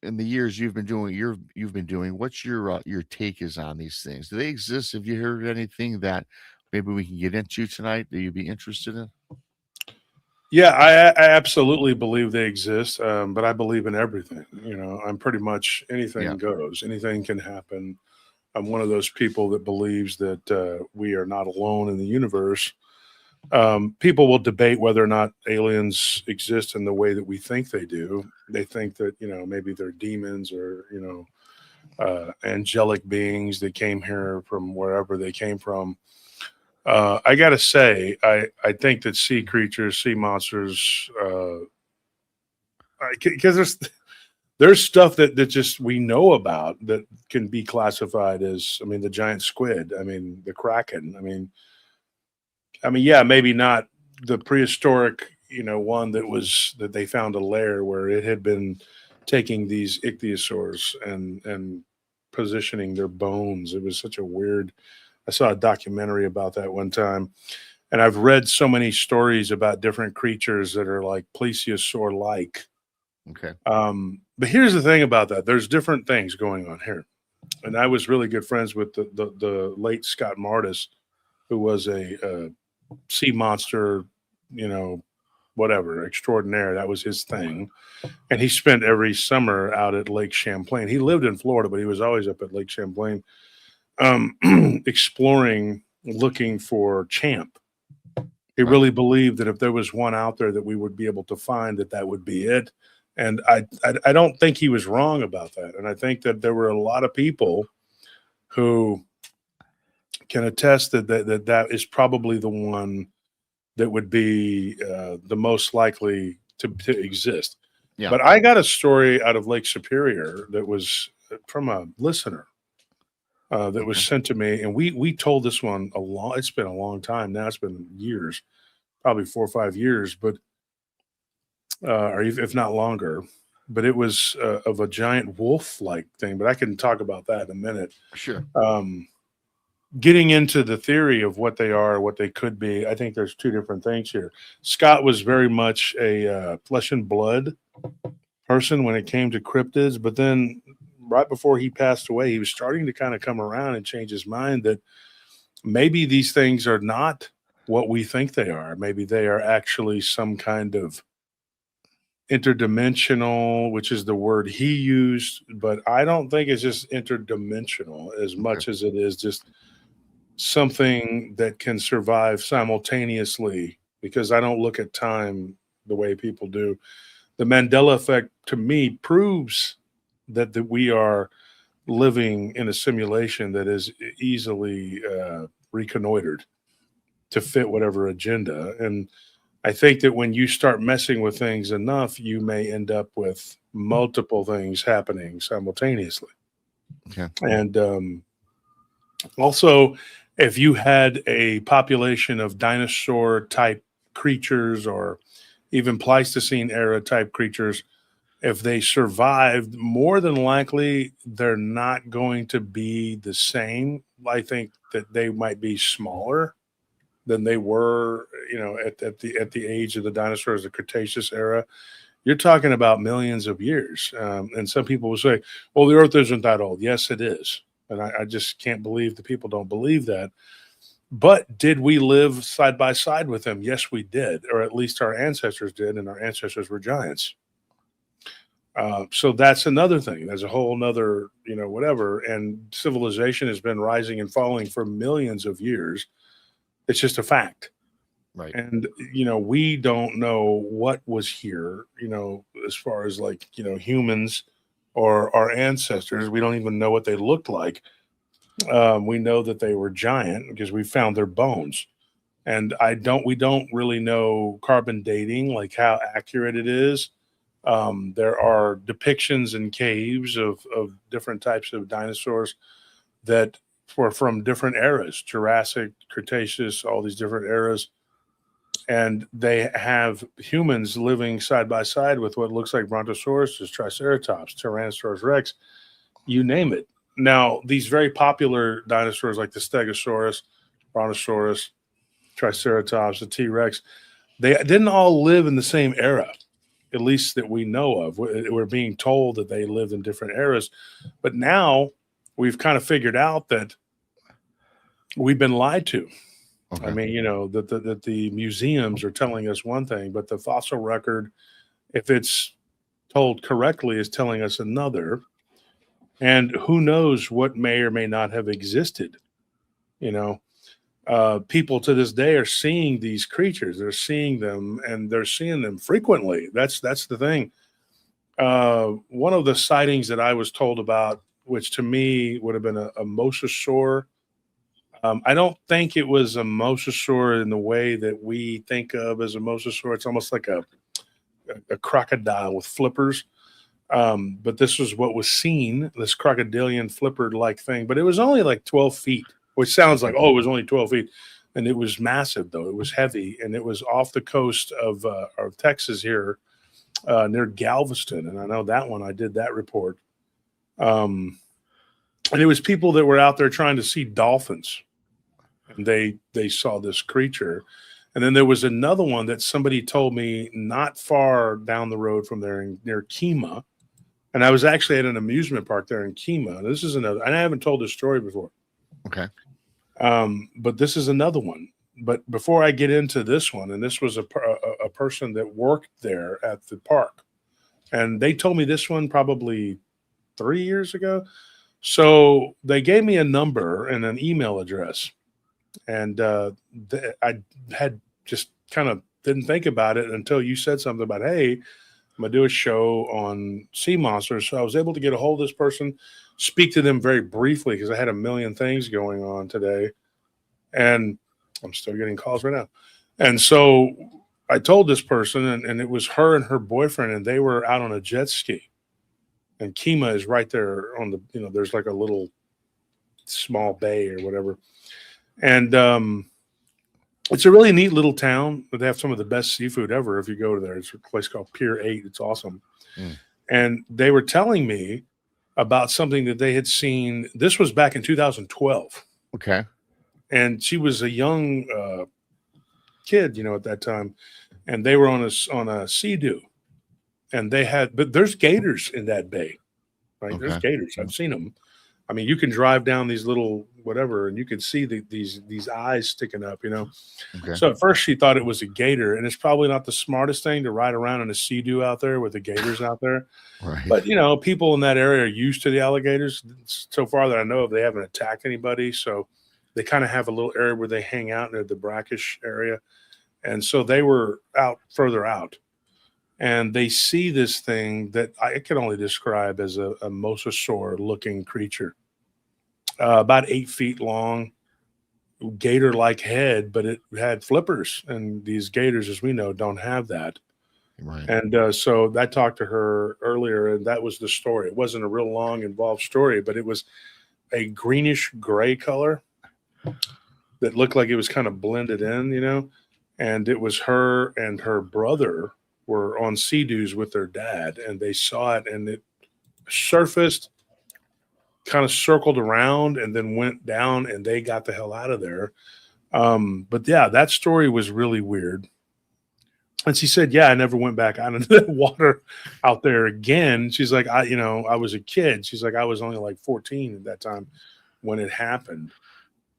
in the years you've been doing, what's your take is on these things? Do they exist? Have you heard anything that maybe we can get into tonight that you'd be interested in? Yeah, I absolutely believe they exist, but I believe in everything. I'm pretty much anything goes. Anything can happen. I'm one of those people that believes that we are not alone in the universe. People will debate whether or not aliens exist in the way that we think they do. They think that, maybe they're demons or, angelic beings that came here from wherever they came from. I got to say, I think that sea creatures, sea monsters, because there's stuff that just we know about that can be classified as, the giant squid, the kraken, yeah, maybe not the prehistoric, one that they found a lair where it had been taking these ichthyosaurs and positioning their bones. It was such a weird. I saw a documentary about that one time, and I've read so many stories about different creatures that are like plesiosaur-like. Okay. But here's the thing about that. There's different things going on here. And I was really good friends with the late Scott Martis, who was a sea monster, whatever, extraordinaire. That was his thing. And he spent every summer out at Lake Champlain. He lived in Florida, but he was always up at Lake Champlain, exploring, looking for Champ. He really believed that if there was one out there that we would be able to find, that would be it. And I don't think he was wrong about that. And I think that there were a lot of people who can attest that is probably the one that would be the most likely to exist. Yeah. But I got a story out of Lake Superior that was from a listener that was sent to me. And we told this one it's been a long time now. It's been years, probably 4 or 5 years, but or if not longer, but it was of a giant wolf-like thing. But I can talk about that in a minute. Sure. Getting into the theory of what they are, what they could be, I think there's two different things here. Scott was very much a flesh and blood person when it came to cryptids, but then right before he passed away, he was starting to kind of come around and change his mind that maybe these things are not what we think they are. Maybe they are actually some kind of interdimensional, which is the word he used, but I don't think it's just interdimensional as much as it is just something that can survive simultaneously, because I don't look at time the way people do. The Mandela effect, to me, proves that we are living in a simulation that is easily reconnoitered to fit whatever agenda. And I think that when you start messing with things enough, you may end up with multiple things happening simultaneously. Okay. And also, if you had a population of dinosaur type creatures or even Pleistocene era type creatures, if they survived, more than likely they're not going to be the same. I think that they might be smaller than they were, at the age of the dinosaurs, the Cretaceous era. You're talking about millions of years. And some people will say, well, the Earth isn't that old. Yes, it is. And I just can't believe that people don't believe that. But did we live side by side with them? Yes, we did, or at least our ancestors did, and our ancestors were giants. So that's another thing. There's a whole nother, whatever. And civilization has been rising and falling for millions of years. It's just a fact. Right. And, we don't know what was here, as far as humans or our ancestors. We don't even know what they looked like. We know that they were giant because we found their bones. And we don't really know carbon dating, like how accurate it is. There are depictions in caves of different types of dinosaurs that were from different eras, Jurassic, Cretaceous, all these different eras. And they have humans living side by side with what looks like Brontosaurus, Triceratops, Tyrannosaurus Rex, you name it. Now, these very popular dinosaurs like the Stegosaurus, Brontosaurus, Triceratops, the T-Rex, they didn't all live in the same era, at least that we know of. We're being told that they lived in different eras. But now we've kind of figured out that we've been lied to. Okay. I mean, that the museums are telling us one thing, but the fossil record, if it's told correctly, is telling us another. And who knows what may or may not have existed. People to this day are seeing these creatures. They're seeing them, and they're seeing them frequently. That's the thing. One of the sightings that I was told about, which to me would have been a mosasaur. I don't think it was a mosasaur in the way that we think of as a mosasaur. It's almost like a crocodile with flippers. But this was what was seen, this crocodilian flipper-like thing. But it was only like 12 feet, which sounds like, it was only 12 feet. And it was massive, though. It was heavy, and it was off the coast of Texas here, near Galveston. And I know that one. I did that report. And it was people that were out there trying to see dolphins. And they saw this creature. And then there was another one that somebody told me not far down the road from there near Kemah. And I was actually at an amusement park there in Kemah. This is another, and I haven't told this story before. Okay. But this is another one. But before I get into this one, and this was a person that worked there at the park. And they told me this one probably 3 years ago. So they gave me a number and an email address. And I had just kind of didn't think about it until you said something about, hey, I'm going to do a show on sea monsters. So I was able to get a hold of this person, speak to them very briefly because I had a million things going on today. And I'm still getting calls right now. And so I told this person, and it was her and her boyfriend, and they were out on a jet ski. And Kemah is right there on the, there's like a little small bay or whatever. And it's a really neat little town. They have some of the best seafood ever if you go to there. It's a place called Pier 8. It's awesome. And they were telling me about something that they had seen. This was back in 2012. Okay. And she was a young kid, at that time. And they were on a Sea-Doo. And they had, but there's gators in that bay, right? Okay. There's gators. I've seen them. I mean, you can drive down these little whatever, and you can see these eyes sticking up, you know. Okay. So at first she thought it was a gator, and it's probably not the smartest thing to ride around in a sea-doo out there with the gators out there. Right. But, you know, people in that area are used to the alligators. So far that I know of, they haven't attacked anybody. So they kind of have a little area where they hang out near the brackish area. And so they were out further out. And they see this thing that I can only describe as a mosasaur-looking creature. About 8 feet long, gator-like head, but it had flippers. And these gators, as we know, don't have that. Right. And so I talked to her earlier, and that was the story. It wasn't a real long, involved story, but it was a greenish gray color that looked like it was kind of blended in, you know. And it was her and her brother were on sea-doos with their dad, and they saw it, and it surfaced, kind of circled around, and then went down, and they got the hell out of there. But yeah, that story was really weird. And she said, yeah, I never went back out into the water out there again. She's like, I was a kid. She's like, I was only like 14 at that time when it happened,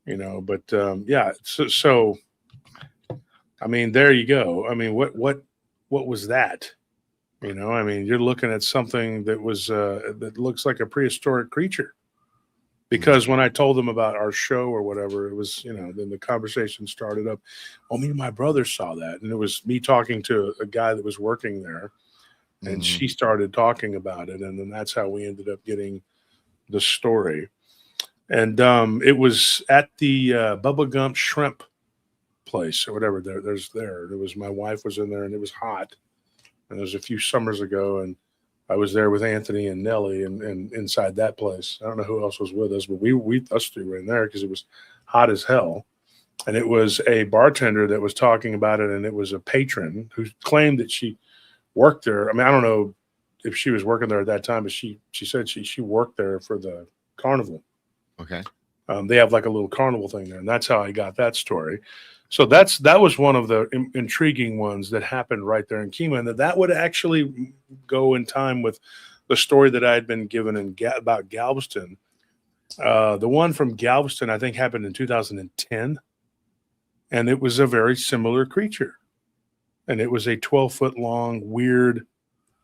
you know, but yeah. So, I mean, there you go. I mean, what was that? You know, I mean, you're looking at something that was, that looks like a prehistoric creature. Because when I told them about our show or whatever, it was, you know, then the conversation started up. Oh, me and my brother saw that. And it was me talking to a guy that was working there. And she started talking about it. And then that's how we ended up getting the story. And it was at the Bubba Gump Shrimp place or whatever. There was, my wife was in there, and it was hot. And it was a few summers ago. And I was there with Anthony and Nellie and inside that place. I don't know who else was with us, but us three were in there because it was hot as hell. And it was a bartender that was talking about it, and it was a patron who claimed that she worked there. I mean, I don't know if she was working there at that time, but she said she worked there for the carnival. Okay. They have like a little carnival thing there, and that's how I got that story. So that was one of the intriguing ones that happened right there in Kima, and that would actually go in time with the story that I had been given about Galveston. The one from Galveston, I think, happened in 2010, and it was a very similar creature, and it was a 12-foot long, weird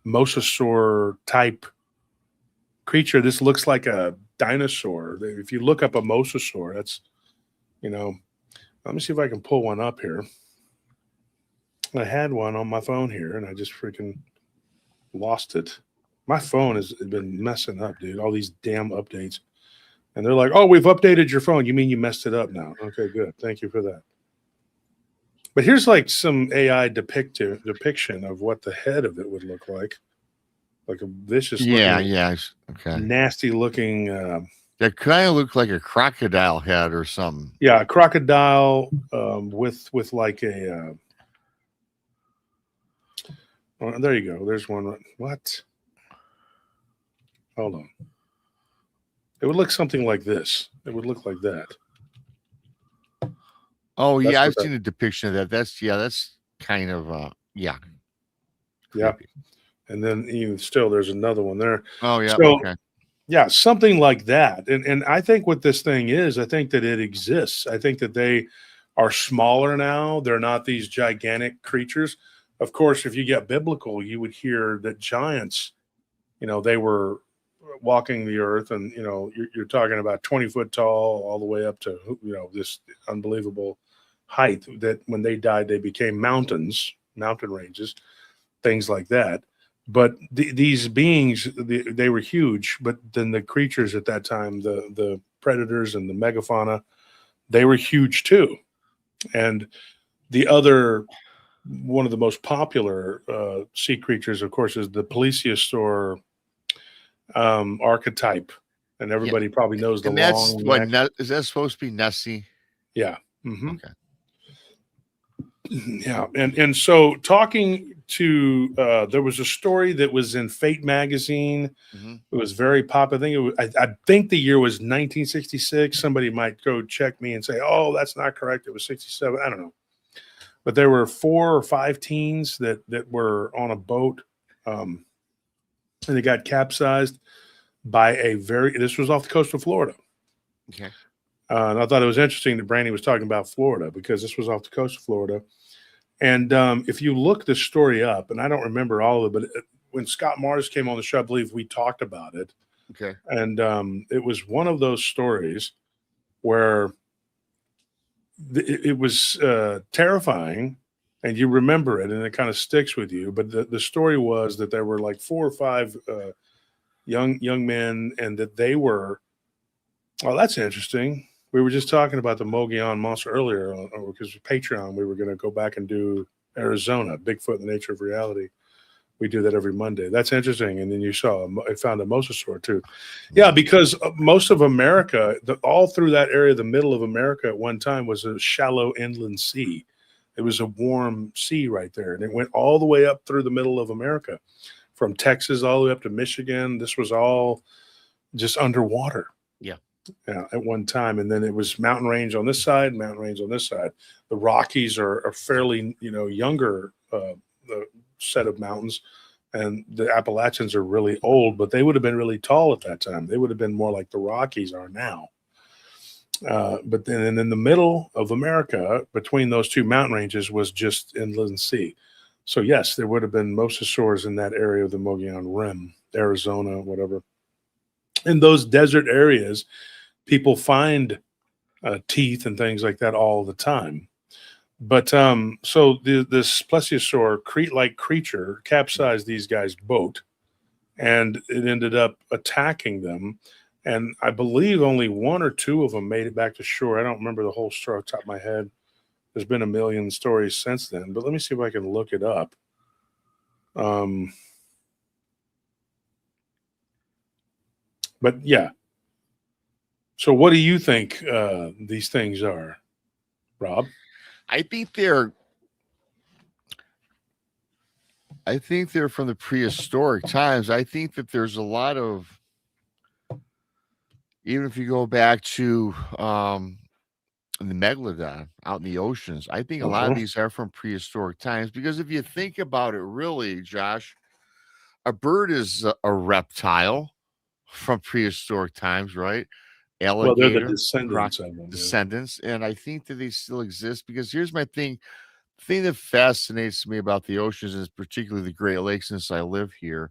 mosasaur type creature. This looks like a dinosaur. If you look up a mosasaur, that's, you know. Let me see if I can pull one up here. I had one on my phone here, and I just freaking lost it. My phone has been messing up, dude. All these damn updates. And they're like, oh, we've updated your phone. You mean you messed it up now? Okay, good. Thank you for that. But here's like some AI depiction of what the head of it would look like. Like a vicious looking, nasty looking... that kind of looked like a crocodile head or something. Yeah, a crocodile with like a. Oh, there you go. There's one. What? Hold on. It would look something like this. It would look like that. Oh yeah, I've seen a depiction of that. That's kind of yeah. Yeah, and then even still, there's another one there. Oh yeah. So, okay. yeah, something like that. And I think what this thing is, I think that it exists. I think that they are smaller now. They're not these gigantic creatures. Of course, if you get biblical, you would hear that giants, you know, they were walking the earth, and, you know, you're talking about 20 foot tall all the way up to, you know, this unbelievable height that when they died, they became mountain ranges, things like that. But these beings, they were huge. But then the creatures at that time, the predators and the megafauna, they were huge too. And the other, one of the most popular sea creatures, of course, is the plesiosaur archetype. And everybody probably knows the and that's long what neck. is that supposed to be Nessie? Yeah. Mm-hmm. Okay. Yeah, and so talking to there was a story that was in Fate magazine. Mm-hmm. It was very popular. I think the year was 1966. Somebody might go check me and say, "Oh, that's not correct. It was 67." I don't know, but there were 4 or 5 teens that were on a boat, and they got capsized. by this was off the coast of Florida. Okay. And I thought it was interesting that Brandi was talking about Florida because this was off the coast of Florida. And if you look this story up, and I don't remember all of it, but when Scott Mars came on the show, I believe we talked about it. Okay. And it was one of those stories where it was terrifying, and you remember it, and it kind of sticks with you. But the story was that there were like 4 or 5 young men, and that they were. Oh, that's interesting. We were just talking about the Mogollon monster earlier because Patreon. We were going to go back and do Arizona, Bigfoot and the Nature of Reality. We do that every Monday. That's interesting. And then you found a mosasaur too. Yeah, because most of America, all through that area, the middle of America at one time was a shallow inland sea. It was a warm sea right there. And it went all the way up through the middle of America, from Texas all the way up to Michigan. This was all just underwater. Yeah, at one time. And then it was mountain range on this side, mountain range on this side. The Rockies are fairly, younger set of mountains, and the Appalachians are really old, but they would have been really tall at that time. They would have been more like the Rockies are now. But then in the middle of America, between those two mountain ranges, was just inland sea. So yes, there would have been mosasaurs in that area of the Mogollon Rim, Arizona, whatever. In those desert areas, people find teeth and things like that all the time. But so this plesiosaur Crete-like creature capsized these guys' boat, and it ended up attacking them. And I believe only 1 or 2 of them made it back to shore. I don't remember the whole story off the top of my head. There's been a million stories since then, but let me see if I can look it up. But yeah. So what do you think these things are, Rob? I think they're from the prehistoric times. I think that there's a lot of, even if you go back to the megalodon out in the oceans, I think a lot of these are from prehistoric times, because if you think about it, really, Josh, a bird is a reptile from prehistoric times, right? Well, they're the Alligator, descendants of them. descendants, and I think that they still exist, because here's my thing. The thing that fascinates me about the oceans, is particularly the Great Lakes, since I live here,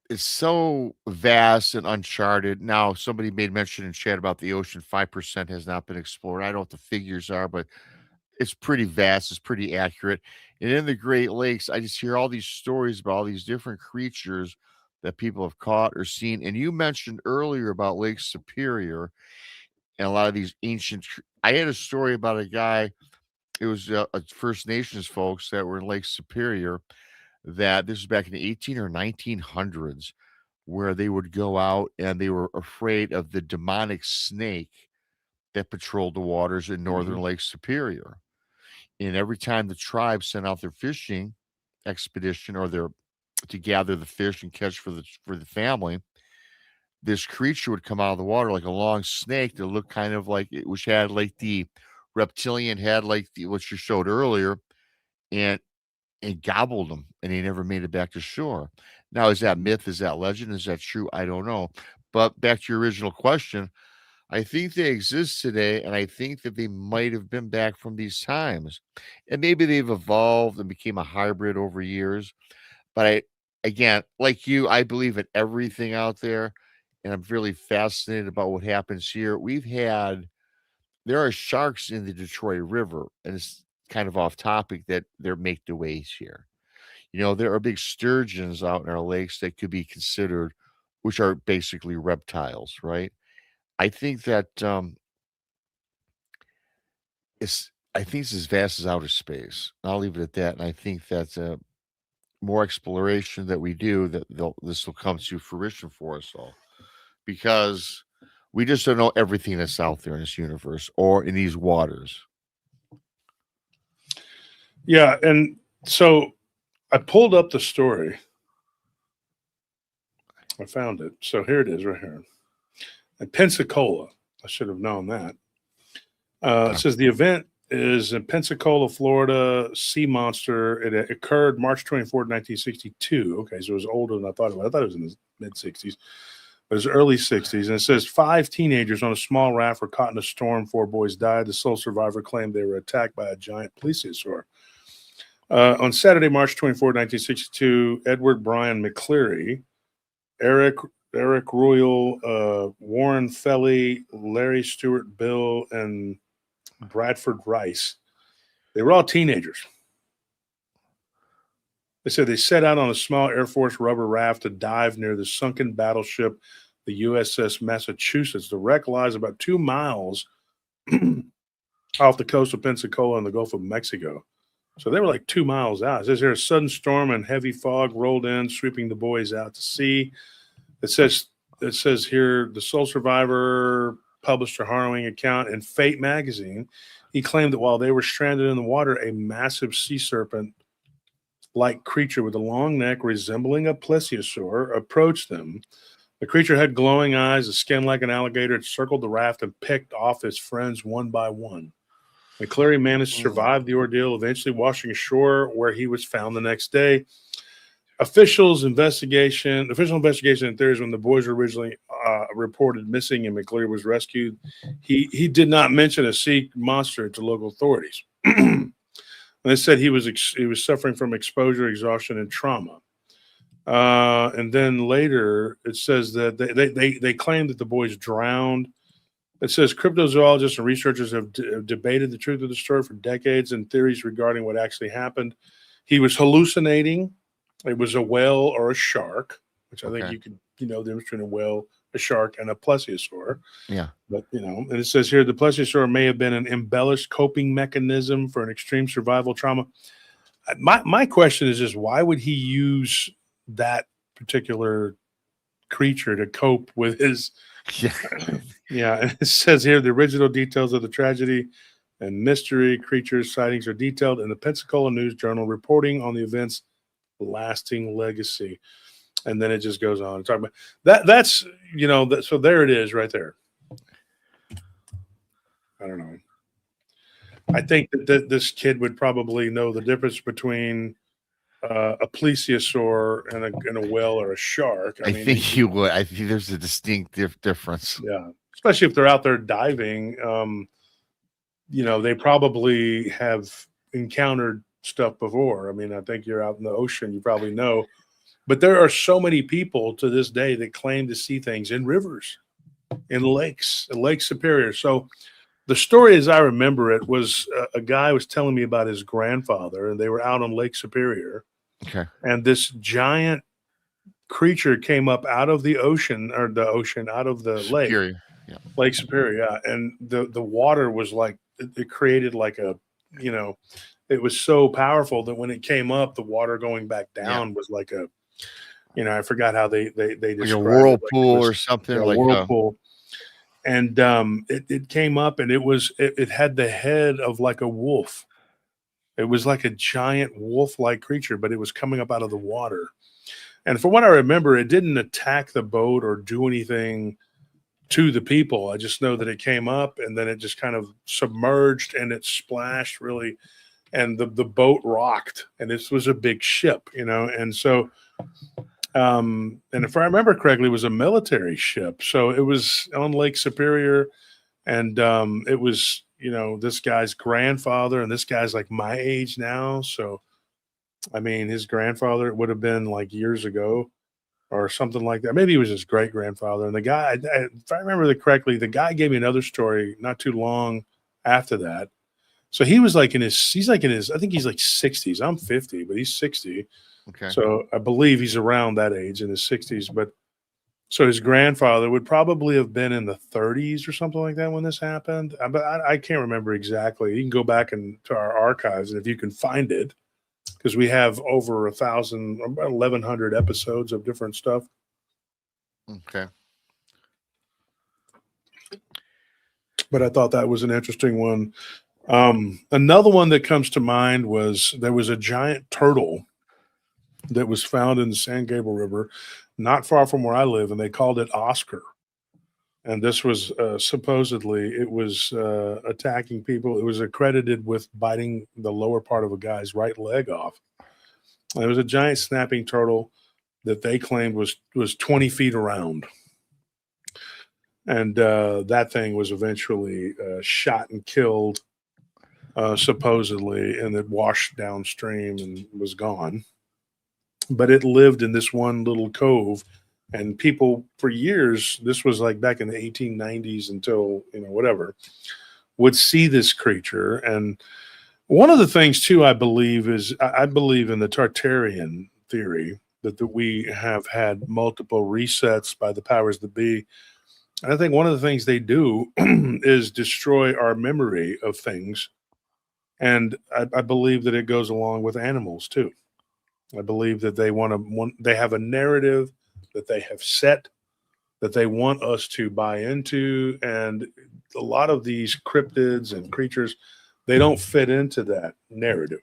it's so vast and uncharted. Now, somebody made mention in chat about the ocean, 5% has not been explored. I don't know what the figures are, but it's pretty vast. It's pretty accurate. And in the Great Lakes, I just hear all these stories about all these different creatures that people have caught or seen. And you mentioned earlier about Lake Superior and a lot of these ancient. I had a story about a guy. It was a First Nations folks that were in Lake Superior. That this was back in the 18 or 1900s, where they would go out and they were afraid of the demonic snake that patrolled the waters in northern Lake Superior. And every time the tribe sent out their fishing expedition, or to gather the fish and catch for the family, this creature would come out of the water like a long snake that looked kind of like it, which had like the reptilian head, like what you showed earlier, and gobbled them, and he never made it back to shore. Now, is that myth? Is that legend? Is that true? I don't know. But back to your original question, I think they exist today, and I think that they might have been back from these times. And maybe they've evolved and became a hybrid over years. But again, like you, I believe in everything out there, and I'm really fascinated about what happens here. There are sharks in the Detroit River, and it's kind of off topic that they're make their ways here. There are big sturgeons out in our lakes that could be considered, which are basically reptiles, right? I think that I think it's as vast as outer space. I'll leave it at that. And I think that more exploration that we do, that this will come to fruition for us all, because we just don't know everything that's out there in this universe or in these waters. Yeah, and so I pulled up the story. I found it. So here it is right here. In Pensacola. I should have known that. It says the event is a Pensacola, Florida sea monster. It occurred March 24th, 1962. Okay, so it was older than I thought it was. I thought it was in the mid 60s, but it was early 60s. And it says 5 teenagers on a small raft were caught in a storm. 4 boys died. The sole survivor claimed they were attacked by a giant plesiosaur. On Saturday, March 24th, 1962, Edward Brian McCleary, Eric Royal, Warren Felly, Larry Stewart Bill, and Bradford Rice. They were all teenagers. They said they set out on a small Air Force rubber raft to dive near the sunken battleship, the USS Massachusetts. The wreck lies about 2 miles off the coast of Pensacola in the Gulf of Mexico. So they were like 2 miles out. It says here a sudden storm and heavy fog rolled in, sweeping the boys out to sea. It says here the sole survivor published a harrowing account in Fate magazine. He claimed that while they were stranded in the water, a massive sea serpent-like creature with a long neck resembling a plesiosaur approached them. The creature had glowing eyes, a skin like an alligator. It circled the raft and picked off his friends one by one. McCleary managed to survive the ordeal, eventually washing ashore, where he was found the next day. Official investigation and theories when the boys were originally reported missing and McCleary was rescued. He did not mention a sea monster to local authorities. They said he was suffering from exposure, exhaustion, and trauma. And then later it says that they claimed that the boys drowned. It says cryptozoologists and researchers have debated the truth of the story for decades and theories regarding what actually happened. He was hallucinating. It was a whale or a shark, which I think you could, the difference between a whale, a shark, and a plesiosaur. Yeah. But, and it says here the plesiosaur may have been an embellished coping mechanism for an extreme survival trauma. My question is just why would he use that particular creature to cope with his and it says here the original details of the tragedy and mystery creatures sightings are detailed in the Pensacola News Journal, reporting on the event's lasting legacy. And then it just goes on to talk about that's so there it is right there. I don't know. I think that this kid would probably know the difference between a plesiosaur and a whale or a shark. I mean, think you would. I think there's a distinct difference. Yeah, especially if they're out there diving. They probably have encountered stuff before. I mean, I think you're out in the ocean, you probably know. But there are so many people to this day that claim to see things in rivers, in lakes, in Lake Superior. So the story, as I remember it, was a guy was telling me about his grandfather, and they were out on Lake Superior. Okay. And this giant creature came up out of the ocean, out of the lake. Yeah. Lake Superior, yeah. And the water was like, it created like a, it was so powerful that when it came up, the water going back down was like a, I forgot how they described like a whirlpool or something, like a whirlpool. And it came up and it had the head of like a wolf. It was like a giant wolf-like creature, but it was coming up out of the water. And from what I remember, it didn't attack the boat or do anything to the people. I just know that it came up and then it just kind of submerged and it splashed really, and the boat rocked, and this was a big ship, and so and if I remember correctly, it was a military ship. So it was on Lake Superior, and it was, this guy's grandfather, and this guy's like my age now. So, I mean, his grandfather would have been like years ago or something like that. Maybe he was his great grandfather. And the guy, if I remember correctly, the guy gave me another story not too long after that. So he was like I think he's like 60s. I'm 50, but he's 60. Okay. So I believe he's around that age in his 60s. But so his grandfather would probably have been in the 30s or something like that when this happened. But I can't remember exactly. You can go back into our archives, and if you can find it, because we have over 1,100 episodes of different stuff. Okay. But I thought that was an interesting one. Another one that comes to mind was there was a giant turtle that was found in the San Gabriel River, not far from where I live, and they called it Oscar. And this was supposedly it was attacking people. It was accredited with biting the lower part of a guy's right leg off. And it was a giant snapping turtle that they claimed was 20 feet around. And that thing was eventually shot and killed, supposedly, and it washed downstream and was gone. But it lived in this one little cove, and people for years, this was like back in the 1890s until, whatever, would see this creature. And one of the things too, I believe I believe in the Tartarian theory that we have had multiple resets by the powers that be. And I think one of the things they do is destroy our memory of things. And I believe that it goes along with animals too. I believe that they have a narrative that they have set that they want us to buy into. And a lot of these cryptids and creatures, they don't fit into that narrative.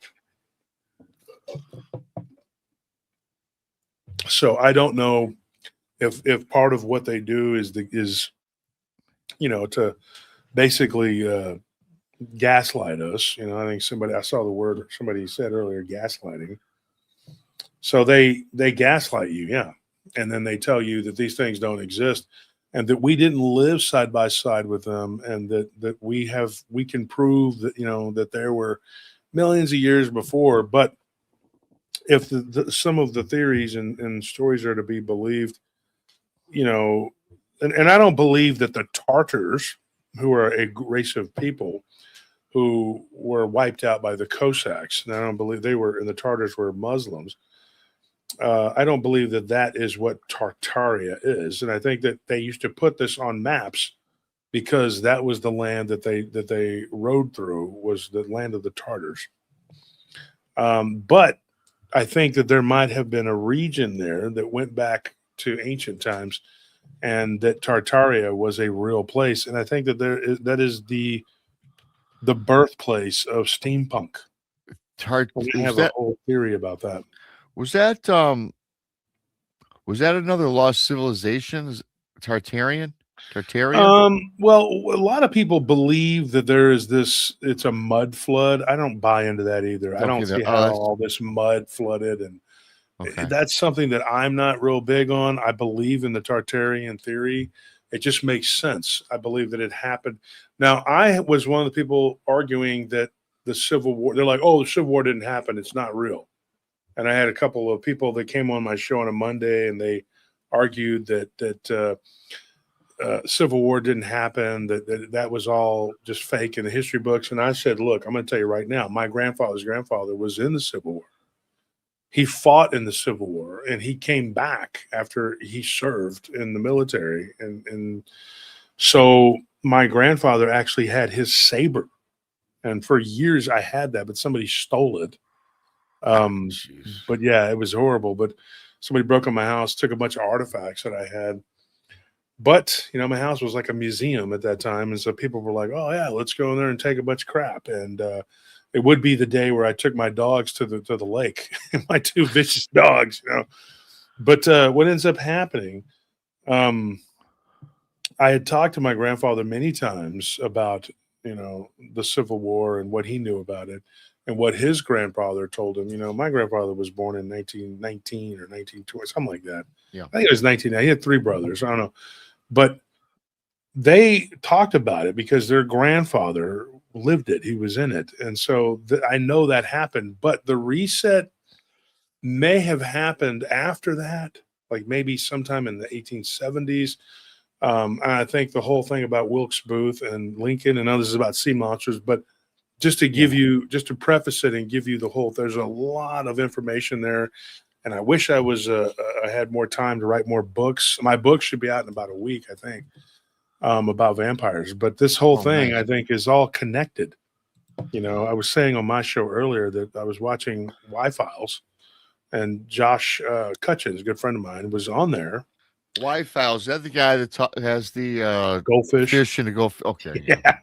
So I don't know if part of what they do is to basically gaslight us. I think I saw the word somebody said earlier, gaslighting. So they gaslight you, yeah. And then they tell you that these things don't exist and that we didn't live side by side with them, and that we can prove that, that there were millions of years before. But if some of the theories and stories are to be believed, and I don't believe that the Tartars, who are a race of people who were wiped out by the Cossacks, and I don't believe the Tartars were Muslims. I don't believe that is what Tartaria is. And I think that they used to put this on maps because that was the land that they rode through, was the land of the Tartars. But I think that there might have been a region there that went back to ancient times, and that Tartaria was a real place. And I think that that is the birthplace of steampunk. I have a whole theory about that. Was that another lost civilization? Tartarian? Well, a lot of people believe that there is it's a mud flood. I don't buy into that either. I don't see how all this mud flooded, and that's something that I'm not real big on. I believe in the Tartarian theory. It just makes sense. I believe that it happened. Now, I was one of the people arguing that the Civil War, they're like, oh, the Civil War didn't happen. It's not real. And I had a couple of people that came on my show on a Monday, and they argued that Civil War didn't happen, that was all just fake in the history books. And I said, look, I'm going to tell you right now, my grandfather's grandfather was in the Civil War. He fought in the Civil War, and he came back after he served in the military. And so my grandfather actually had his saber. And for years I had that, but somebody stole it. But yeah, it was horrible. But somebody broke in my house, took a bunch of artifacts that I had. But my house was like a museum at that time, and so people were like, "Oh yeah, let's go in there and take a bunch of crap." And it would be the day where I took my dogs to the lake, my two vicious dogs, But what ends up happening, I had talked to my grandfather many times about the Civil War and what he knew about it. And what his grandfather told him, my grandfather was born in 1919 or 1920, something like that. Yeah. I think it was 19. He had three brothers. I don't know. But they talked about it because their grandfather lived it. He was in it. And so I know that happened. But the reset may have happened after that, like maybe sometime in the 1870s. And I think the whole thing about Wilkes Booth and Lincoln and others is about sea monsters. But just to give you, just to preface it and give you the whole, there's a lot of information there. And I wish I had more time to write more books. My book should be out in about a week, I think, about vampires. But this whole thing, I think, is all connected. I was saying on my show earlier that I was watching Y-Files, and Josh Cutchins, a good friend of mine, was on there. Y-Files, is that the guy that has the goldfish? Fish and the goldfish. Okay. Yeah.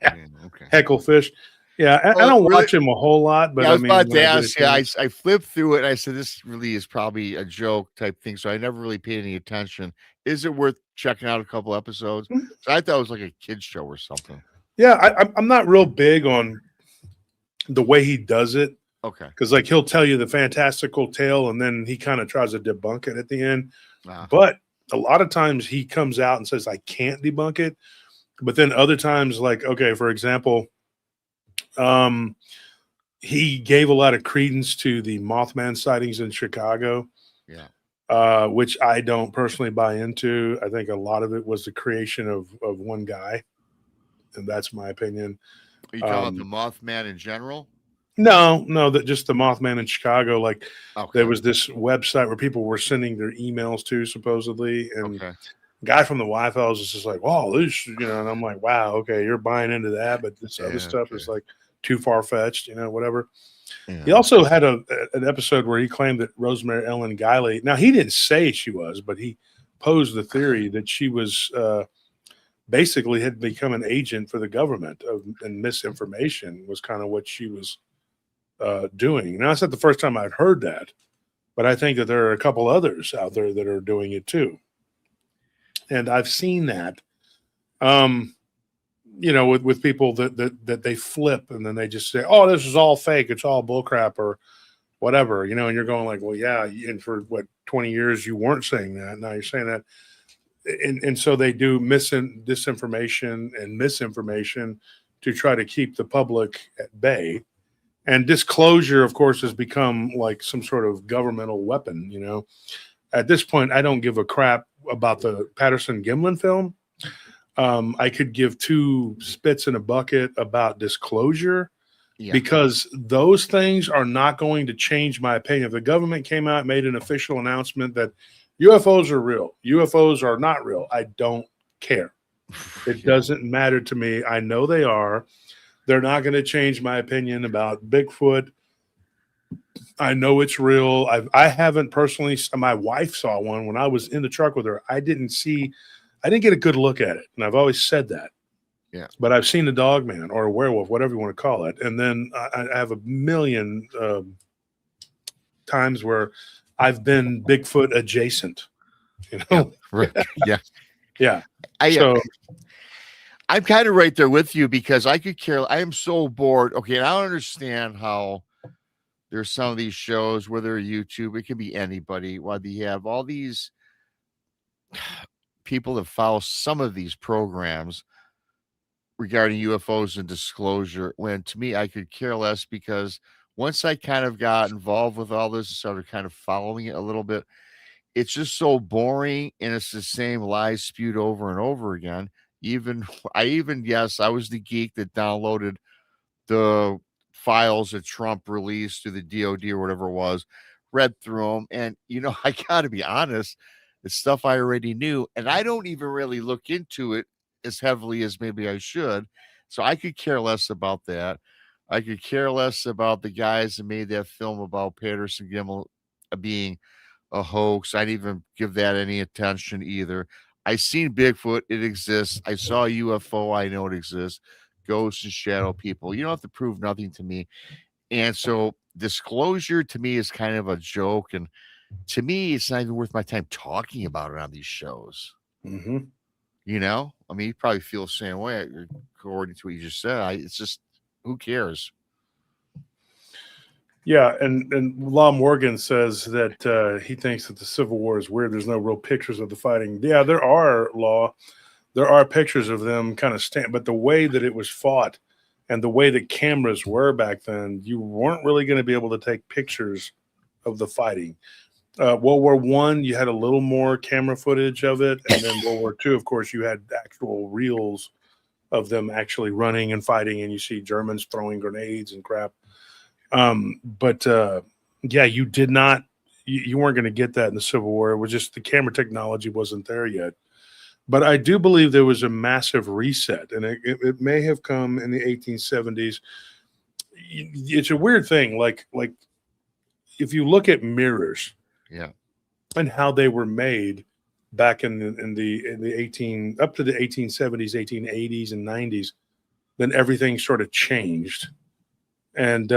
Okay. Hecklefish. Yeah, I don't watch him a whole lot, but I was about to ask you. I flipped through it and I said, this really is probably a joke type thing. So I never really paid any attention. Is it worth checking out a couple episodes? So I thought it was like a kid's show or something. Yeah, I'm not real big on the way he does it, Okay. because like he'll tell you the fantastical tale and then he kind of tries to debunk it at the end. Ah. But a lot of times he comes out and says, I can't debunk it. But then other times, like, okay, for example, he gave a lot of credence to the Mothman sightings in Chicago. Yeah. Which I don't personally buy into. I think a lot of it was the creation of one guy, and that's my opinion. Are you talking about the Mothman in general? No, that just the Mothman in Chicago. Like Okay. there was this website where people were sending their emails to, supposedly, and Okay. guy from the Wi-Fi was just like, "Wow, this," and I'm like, "Wow, okay, you're buying into that," but this other Yeah, stuff okay. is like too far fetched, whatever. Yeah. He also had an episode where he claimed that Rosemary Ellen Guiley. Now he didn't say she was, but he posed the theory that she was basically had become an agent for the government and misinformation was kind of what she was doing. Now, that's not the first time I've heard that, but I think that there are a couple others out there that are doing it too. And I've seen that, with people that they flip and then they just say, "Oh, this is all fake. It's all bullcrap," or whatever, and you're going like, "Well, yeah." And for 20 years you weren't saying that. Now you're saying that. And so they do disinformation and misinformation to try to keep the public at bay. And disclosure, of course, has become like some sort of governmental weapon. At this point, I don't give a crap about the Patterson Gimlin film. I could give two spits in a bucket about disclosure, because those things are not going to change my opinion. If the government came out and made an official announcement that UFOs are real, UFOs are not real, I don't care. It doesn't matter to me. I know they are. They're not going to change my opinion about Bigfoot. I know it's real. I haven't personally. My wife saw one when I was in the truck with her. I didn't get a good look at it, and I've always said that. Yeah. But I've seen a dog man or a werewolf, whatever you want to call it, and then I have a million times where I've been Bigfoot adjacent. Yeah. Right. Yeah. Yeah. I'm kind of right there with you, because I am so bored. Okay, and I don't understand how there's some of these shows, whether YouTube, it can be anybody, why do you have all these people that follow some of these programs regarding UFOs and disclosure, when to me I could care less, because once I kind of got involved with all this and started kind of following it a little bit, it's just so boring and it's the same lies spewed over and over again. Yes, I was the geek that downloaded the files that Trump released through the DOD or whatever it was, read through them. And, I got to be honest, it's stuff I already knew. And I don't even really look into it as heavily as maybe I should. So I could care less about that. I could care less about the guys that made that film about Patterson Gimlin being a hoax. I didn't even give that any attention either. I seen Bigfoot. It exists. I saw a UFO. I know it exists. Ghosts and shadow people. You don't have to prove nothing to me. And so disclosure to me is kind of a joke. And to me, it's not even worth my time talking about it on these shows. Mm-hmm. I mean, you probably feel the same way according to what you just said. It's just, who cares? Yeah, and Law Morgan says that he thinks that the Civil War is weird. There's no real pictures of the fighting. Yeah, there are, Law. There are pictures of them kind of but the way that it was fought and the way that cameras were back then, you weren't really going to be able to take pictures of the fighting. World War I, you had a little more camera footage of it, and then World War II, of course, you had actual reels of them actually running and fighting, and you see Germans throwing grenades and crap. Yeah, you did not, you weren't going to get that in the Civil War. It was just the camera technology wasn't there yet. But I do believe there was a massive reset, and it may have come in the 1870s. It's a weird thing. Like if you look at mirrors, yeah, and how they were made back in the 18 up to the 1870s, 1880s, and 90s, then everything sort of changed. And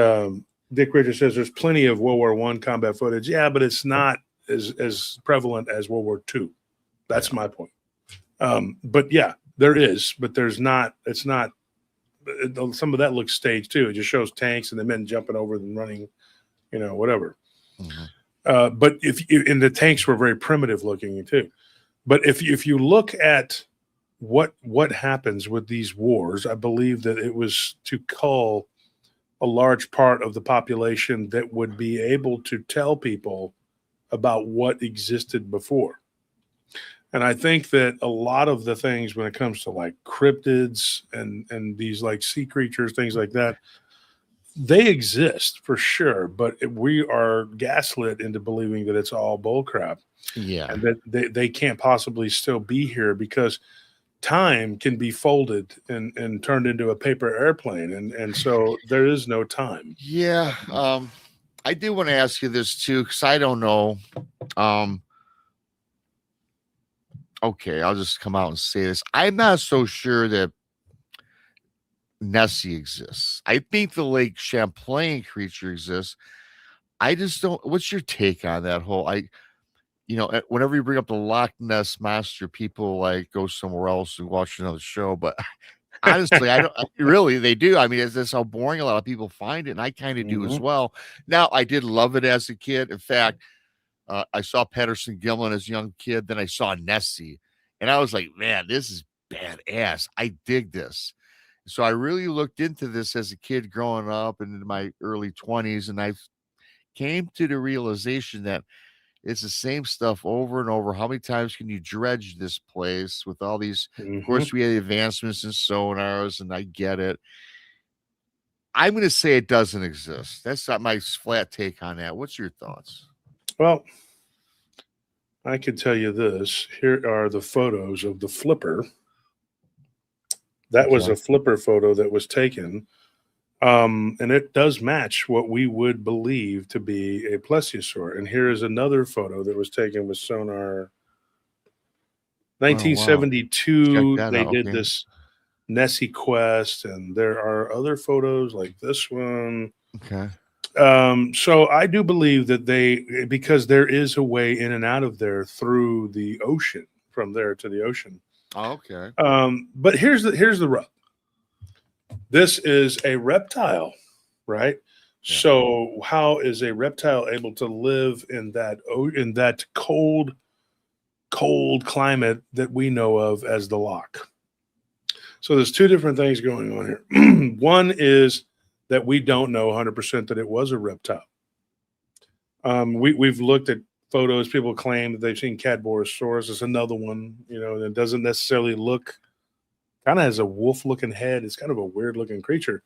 Dick Richard says there's plenty of World War I combat footage. Yeah, but it's not as prevalent as World War II. That's my point. But yeah, there is, but there's not. It's not. Some of that looks staged too. It just shows tanks and the men jumping over and running, whatever. But and the tanks were very primitive looking too. But if you look at what happens with these wars, I believe that it was to cull a large part of the population that would be able to tell people about what existed before. And I think that a lot of the things when it comes to like cryptids and these like sea creatures, things like that, they exist for sure, but we are gaslit into believing that it's all bullcrap. Yeah. And that they can't possibly still be here because time can be folded and turned into a paper airplane. And so there is no time. Yeah. I do want to ask you this too, because I don't know. Okay, I'll just come out and say this. I'm not so sure that Nessie exists. I think the Lake Champlain creature exists. I just don't. What's your take on that whole? Whenever you bring up the Loch Ness monster, people like go somewhere else and watch another show. But honestly, I don't really. They do. I mean, that's how boring a lot of people find it, and I kind of do as well. Now, I did love it as a kid. In fact, I saw Patterson Gimlin as a young kid. Then I saw Nessie, and I was like, man, this is badass. I dig this. So I really looked into this as a kid growing up and in my early 20s, and I came to the realization that it's the same stuff over and over. How many times can you dredge this place with all these? Of course, we had advancements in sonars, and I get it. I'm going to say it doesn't exist. That's not my flat take on that. What's your thoughts? Well, I can tell you this. Here are the photos of the flipper. That was a flipper photo that was taken. And it does match what we would believe to be a plesiosaur. And here is another photo that was taken with sonar. 1972, they did this Nessie quest, and there are other photos like this one. Okay. So I do believe that because there is a way in and out of there through the ocean, from there to the ocean. Oh, okay. But here's the rub. This is a reptile, right? Yeah. So how is a reptile able to live in that cold climate that we know of as the loch? So there's two different things going on here. One is that we don't know 100% that it was a reptile. We've looked at photos. People claim that they've seen Cadborosaurus. It's another one, that doesn't necessarily look, kind of has a wolf-looking head. It's kind of a weird-looking creature.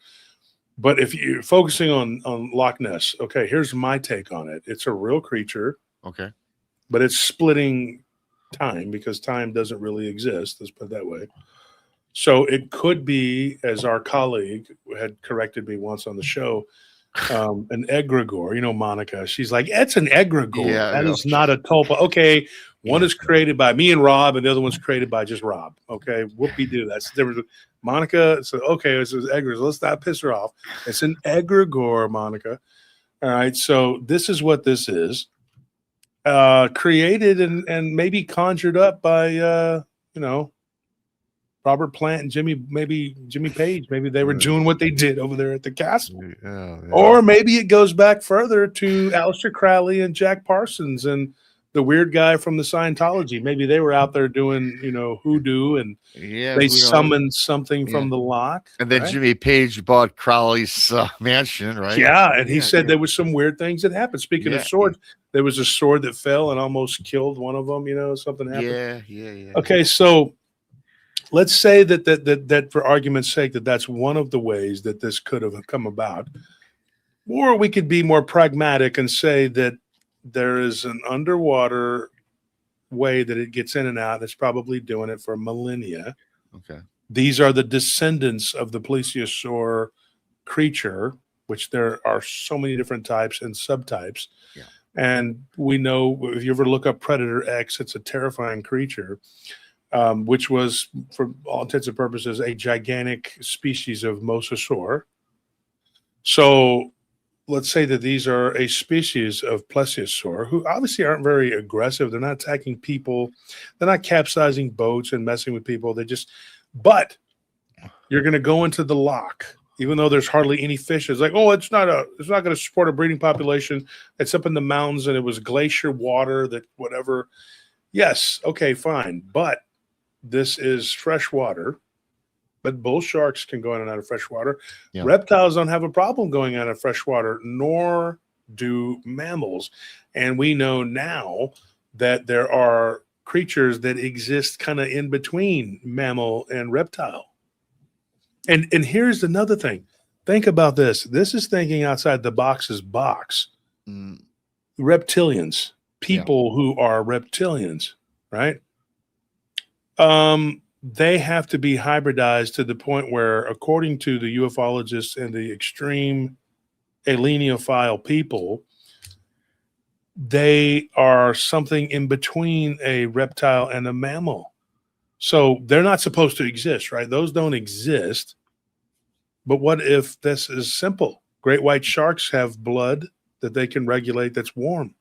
But if you're focusing on Loch Ness, okay, here's my take on it. It's a real creature. Okay. But it's splitting time because time doesn't really exist. Let's put it that way. So it could be, as our colleague had corrected me once on the show, an egregore. Monica, she's like, it's an egregore. Yeah, that is not a tulpa. Okay, one is created by me and Rob, and the other one's created by just Rob. Okay, whoopie-doo. That's the difference. Monica said, okay, it's an egregore. Let's not piss her off. It's an egregore, Monica. All right, so this is what this is. Created and maybe conjured up by, Robert Plant and Jimmy Page. Maybe they were doing what they did over there at the castle. Yeah. Or maybe it goes back further to Aleister Crowley and Jack Parsons and the weird guy from the Scientology. Maybe they were out there doing, hoodoo, and they summoned something from the loch. And then Jimmy Page bought Crowley's mansion, right? Yeah, and he said there was some weird things that happened. Speaking of swords, there was a sword that fell and almost killed one of them. Something happened. Yeah. Okay, so let's say that for argument's sake, that's one of the ways that this could have come about. Or we could be more pragmatic and say that there is an underwater way that it gets in and out that's probably doing it for millennia. Okay. These are the descendants of the plesiosaur creature, which there are so many different types and subtypes. Yeah. And we know, if you ever look up Predator X, it's a terrifying creature. Which was, for all intents and purposes, a gigantic species of mosasaur. So let's say that these are a species of plesiosaur who obviously aren't very aggressive. They're not attacking people. They're not capsizing boats and messing with people. But you're going to go into the lock, even though there's hardly any fish. It's like, oh, it's not going to support a breeding population. It's up in the mountains and it was glacier water that whatever. Yes. Okay, fine. But this is fresh water. But bull sharks can go in and out of fresh water. Yeah. Reptiles don't have a problem going out of fresh water, nor do mammals. And we know now that there are creatures that exist kind of in between mammal and reptile. And here's another thing. Think about this. This is thinking outside the box's box. Reptilians, people who are reptilians, right? They have to be hybridized to the point where, according to the ufologists and the extreme alienophile people, they are something in between a reptile and a mammal. So they're not supposed to exist, right? Those don't exist. But what if this is simple? Great white sharks have blood that they can regulate that's warm.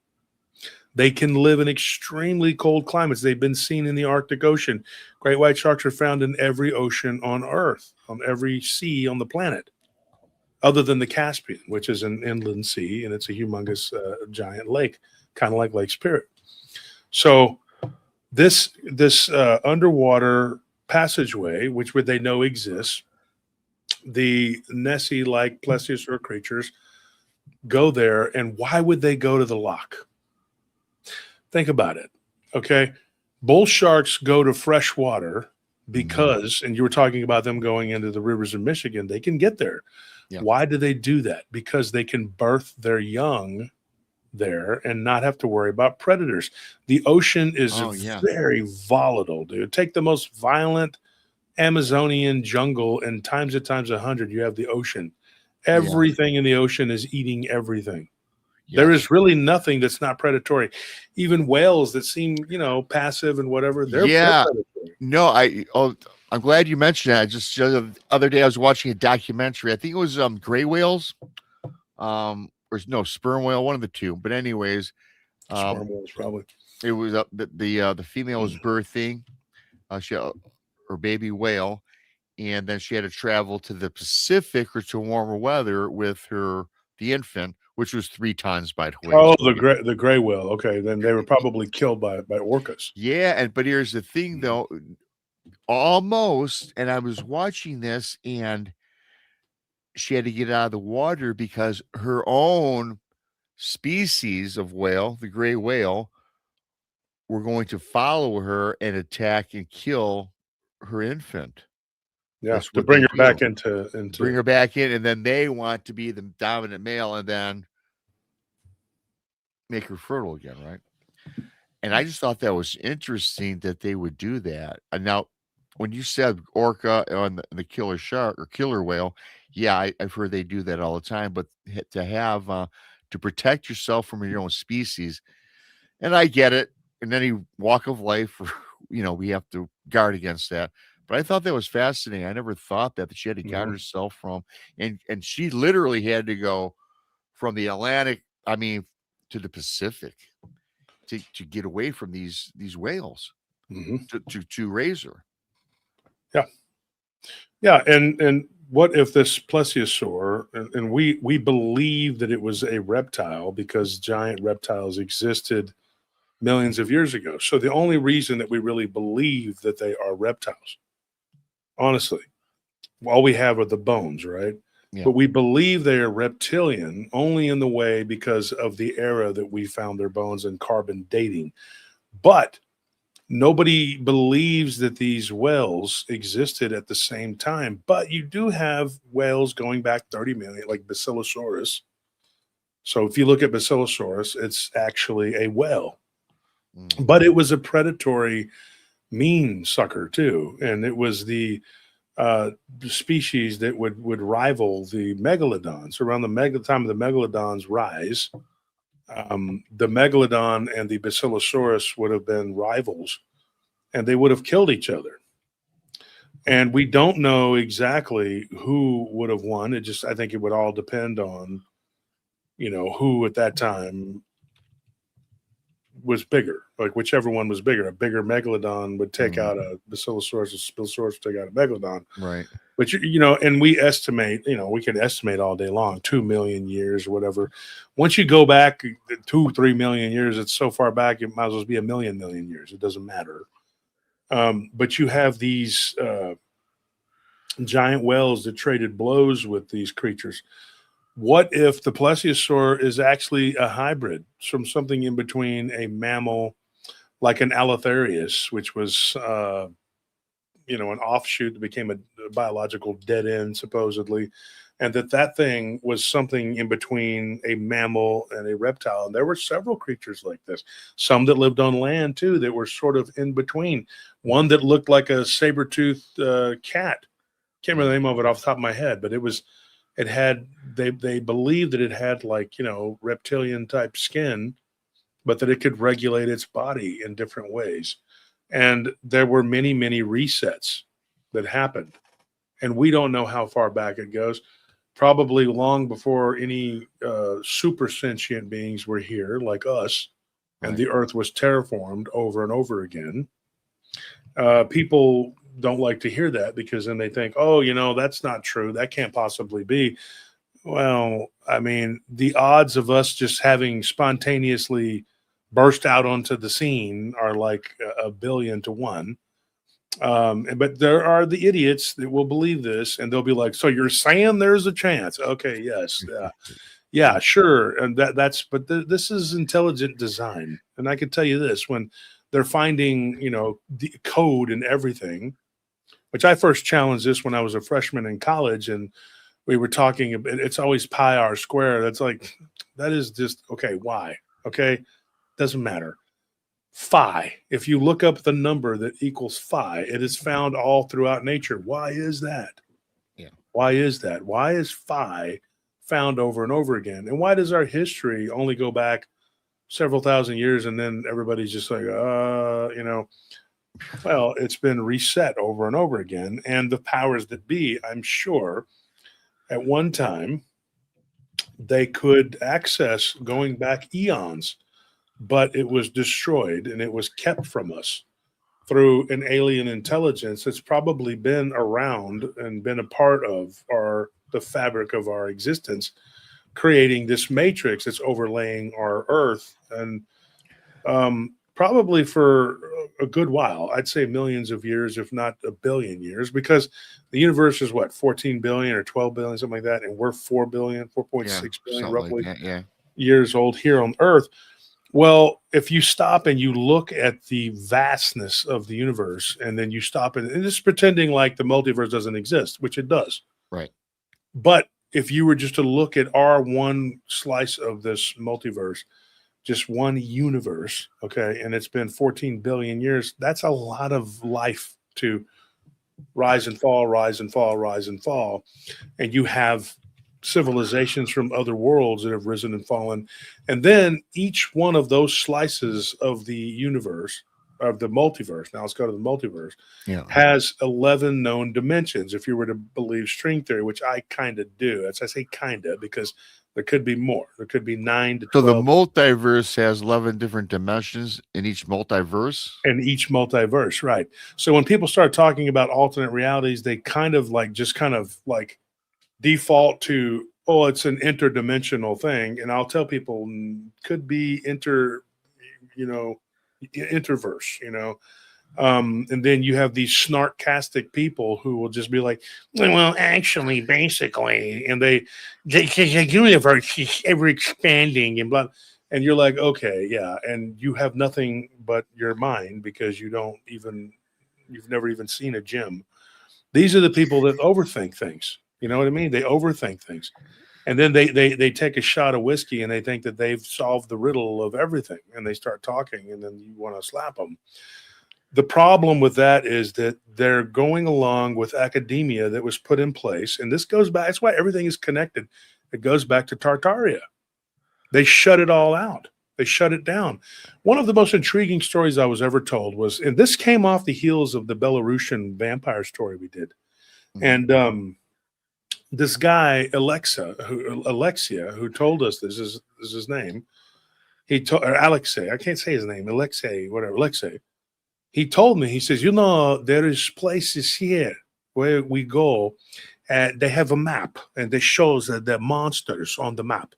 They can live in extremely cold climates. They've been seen in the Arctic Ocean. Great white sharks are found in every ocean on Earth, on every sea on the planet, other than the Caspian, which is an inland sea, and it's a humongous giant lake, kind of like Lake Spirit. So this underwater passageway, which they know exists, the Nessie-like plesiosaur creatures go there, and why would they go to the loch? Think about it. Okay. Bull sharks go to fresh water because, and you were talking about them going into the rivers of Michigan, they can get there. Yeah. Why do they do that? Because they can birth their young there and not have to worry about predators. The ocean is very volatile, dude. Take the most violent Amazonian jungle and times it times 100, you have the ocean. Everything in the ocean is eating everything. There is really nothing that's not predatory. Even whales that seem, passive and whatever, they're predatory. No, I'm glad you mentioned that. Just the other day I was watching a documentary. I think it was gray whales, or no, sperm whale, one of the two. But anyways, sperm whales probably. It was the female was birthing, she had her baby whale, and then she had to travel to the Pacific or to warmer weather with the infant, which was 3 tons by the way. Oh, the gray whale. Okay, then they were probably killed by orcas. Yeah, but here's the thing though, almost. And I was watching this, and she had to get out of the water because her own species of whale, the gray whale, were going to follow her and attack and kill her infant. Yeah, to bring her back into bring her back in, and then they want to be the dominant male and then make her fertile again, right? And I just thought that was interesting that they would do that. And now, when you said orca on the killer shark or killer whale, I've heard they do that all the time. But to have to protect yourself from your own species, and I get it. In any walk of life, we have to guard against that. But I thought that was fascinating. I never thought that she had to guard herself from, and she literally had to go from the Atlantic, to the Pacific to get away from these whales to raise her. Yeah. And what if this plesiosaur, and we believe that it was a reptile because giant reptiles existed millions of years ago. So the only reason that we really believe that they are reptiles, honestly, all we have are the bones, right? Yeah. But we believe they are reptilian only in the way because of the era that we found their bones and carbon dating. But nobody believes that these whales existed at the same time. But you do have whales going back 30 million, like Basilosaurus. So if you look at Basilosaurus, it's actually a whale. But it was a predatory mean sucker too. And it was the species that would rival the megalodons. Around the time of the megalodons' rise, the megalodon and the Basilosaurus would have been rivals, and they would have killed each other. And we don't know exactly who would have won. I think it would all depend on who at that time was bigger, like whichever one was bigger. A bigger megalodon would take out a Basilosaurus, a Spilosaurus would take out a megalodon. Right. But, and we estimate, we can estimate all day long, 2 million years or whatever. Once you go back 2-3 million years, it's so far back, it might as well be a million years. It doesn't matter. But you have these giant whales that traded blows with these creatures. What if the plesiosaur is actually a hybrid from something in between a mammal like an Allotherius, which was, an offshoot that became a biological dead end, supposedly, and that thing was something in between a mammal and a reptile. And there were several creatures like this, some that lived on land too, that were sort of in between. One that looked like a saber-toothed cat. Can't remember the name of it off the top of my head, but they believed that it had reptilian type skin, but that it could regulate its body in different ways. And there were many, many resets that happened. And we don't know how far back it goes. Probably long before any super sentient beings were here like us, and the earth was terraformed over and over again. People don't like to hear that because then they think, that's not true. That can't possibly be. Well, I mean, the odds of us just having spontaneously burst out onto the scene are like 1 billion to 1. But there are the idiots that will believe this, and they'll be like, so you're saying there's a chance? Okay, yes. Yeah, sure. And this is intelligent design. And I can tell you this, when they're finding, the code and everything, which I first challenged this when I was a freshman in college, and we were talking, it's always pi r squared. That's like, that is just, okay, why? Okay, doesn't matter. Phi, if you look up the number that equals phi, it is found all throughout nature. Why is that? Yeah. Why is that? Why is phi found over and over again? And why does our history only go back several thousand years and then everybody's just like, well, it's been reset over and over again. And the powers that be, I'm sure, at one time, they could access going back eons, but it was destroyed and it was kept from us through an alien intelligence that's probably been around and been a part of the fabric of our existence, creating this matrix that's overlaying our Earth. And probably for a good while, I'd say millions of years, if not 1 billion years, because the universe is 14 billion or 12 billion, something like that. And we're 4 billion, 4.6 billion roughly years old here on Earth. Well, if you stop and you look at the vastness of the universe, and then you stop and just pretending like the multiverse doesn't exist, which it does. Right. But if you were just to look at our one slice of this multiverse, just one universe, okay, and it's been 14 billion years, that's a lot of life to rise and fall, rise and fall, rise and fall. And you have civilizations from other worlds that have risen and fallen. And then each one of those slices of the universe, of the multiverse, now let's go to the multiverse, has 11 known dimensions. If you were to believe string theory, which I kind of do, I say kind of because there could be more. There could be 9 to 12. So the multiverse has 11 different dimensions in each multiverse? In each multiverse, right. So when people start talking about alternate realities, they kind of default to, it's an interdimensional thing. And I'll tell people could be interverse, and then you have these snarkastic people who will just be like, well, actually, basically, and the universe is ever expanding and blah. And you're like, okay, yeah. And you have nothing but your mind because you've never even seen a gym. These are the people that overthink things. You know what I mean? They overthink things. And then they take a shot of whiskey and they think that they've solved the riddle of everything. And they start talking and then you want to slap them. The problem with that is that they're going along with academia that was put in place. And this goes back. That's why everything is connected. It goes back to Tartaria. They shut it all out. They shut it down. One of the most intriguing stories I was ever told was, and this came off the heels of the Belarusian vampire story we did. And this guy, Alexia, who told us this is his name. He told, or Alexei, I can't say his name, Alexei, whatever, Alexei. He told me, he says, there is places here where we go, and they have a map, and they shows that there are monsters on the map.